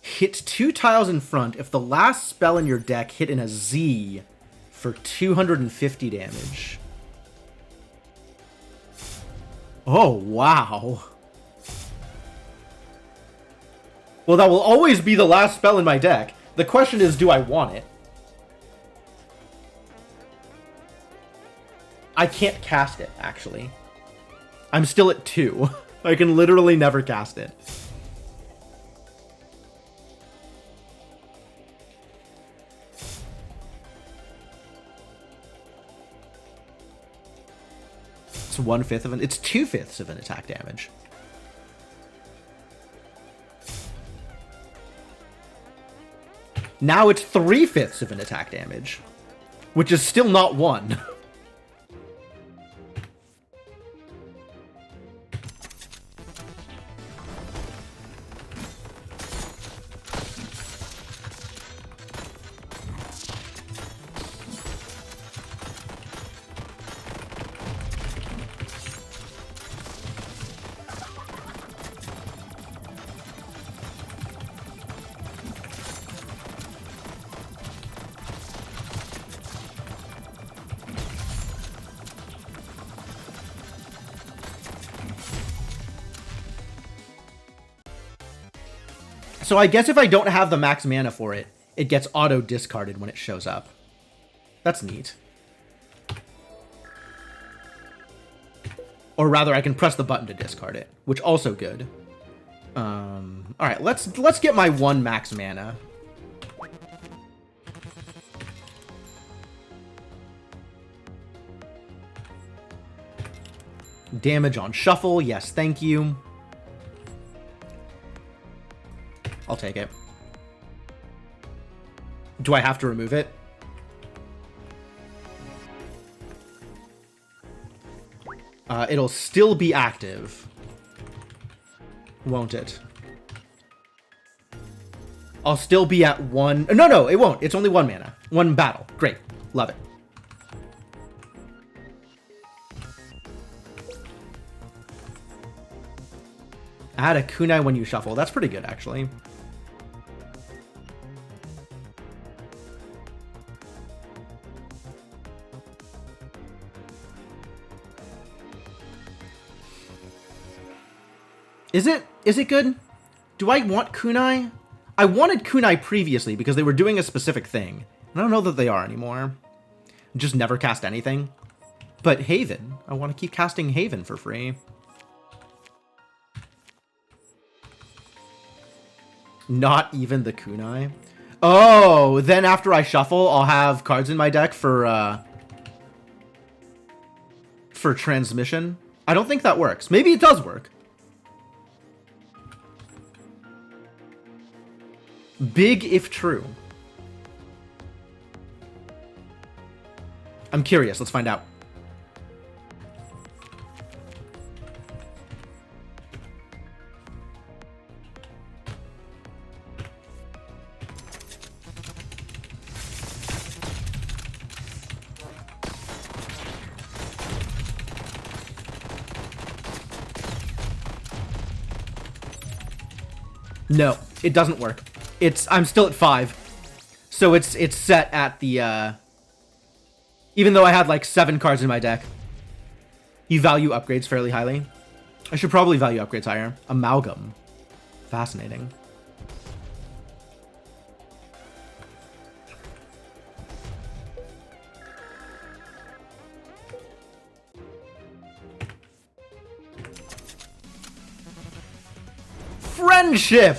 Hit 2 tiles in front if the last spell in your deck hit in a Z for 250 damage. Oh, wow. Well, that will always be the last spell in my deck. The question is, do I want it? I can't cast it, actually. I'm still at 2. I can literally never cast it. It's 1/5 of an... It's 2/5 of an attack damage. Now it's 3/5 of an attack damage. Which is still not 1. So I guess if I don't have the max mana for it, it gets auto-discarded when it shows up. That's neat. Or rather, I can press the button to discard it, which also good. Alright, let's get my 1 max mana. Damage on shuffle, yes, thank you. I'll take it. Do I have to remove it? It'll still be active. Won't it? I'll still be at 1... No, it won't. It's only 1 mana. 1 battle. Great. Love it. Add a kunai when you shuffle. That's pretty good, actually. Is it good? Do I want kunai? I wanted kunai previously because they were doing a specific thing. I don't know that they are anymore. Just never cast anything. But Haven. I want to keep casting Haven for free. Not even the kunai? Oh, then after I shuffle, I'll have cards in my deck for transmission. I don't think that works. Maybe it does work. Big if true. I'm curious. Let's find out. No, it doesn't work. I'm still at 5. So it's set at the, even though I had like 7 cards in my deck. You value upgrades fairly highly. I should probably value upgrades higher. Amalgam. Fascinating. Friendship!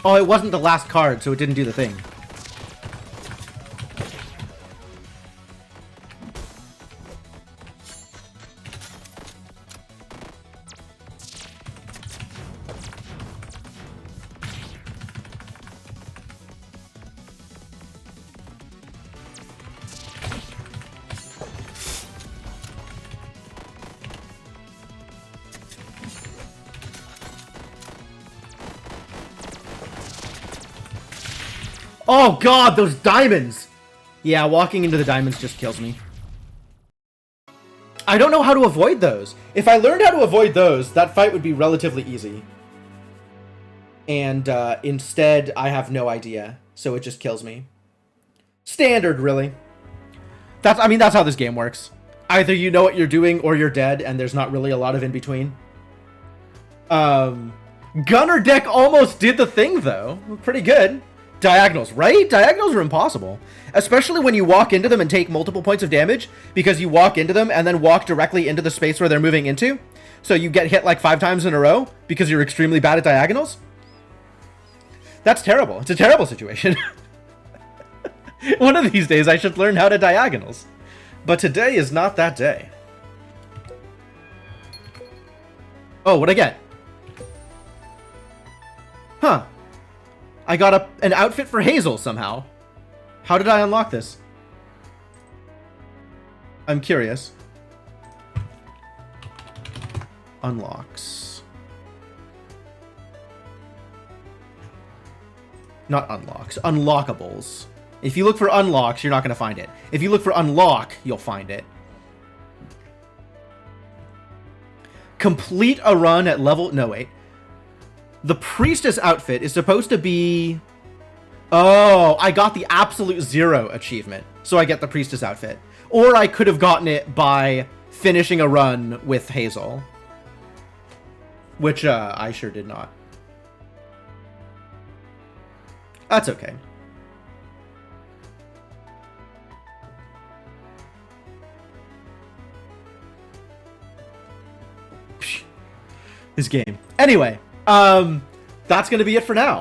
Oh, it wasn't the last card, so it didn't do the thing. Oh god, those diamonds! Yeah, walking into the diamonds just kills me. I don't know how to avoid those. If I learned how to avoid those, that fight would be relatively easy. And instead, I have no idea, so it just kills me. Standard, really. I mean, that's how this game works. Either you know what you're doing or you're dead, and there's not really a lot of in-between. Gunner deck almost did the thing, though. Pretty good. Diagonals, right? Diagonals are impossible. Especially when you walk into them and take multiple points of damage, because you walk into them and then walk directly into the space where they're moving into. So you get hit like 5 times in a row because you're extremely bad at diagonals. That's terrible. It's a terrible situation. One of these days I should learn how to diagonals. But today is not that day. Oh, what'd I get? Huh. I got an outfit for Hazel somehow. How did I unlock this? I'm curious. Unlocks. Not unlocks. Unlockables. If you look for unlocks, you're not going to find it. If you look for unlock, you'll find it. Complete a run at level... No, wait. The Priestess outfit is supposed to be... Oh, I got the absolute 0 achievement, so I get the Priestess outfit. Or I could have gotten it by finishing a run with Hazel. Which, I sure did not. That's okay. This game. Anyway, that's going to be it for now.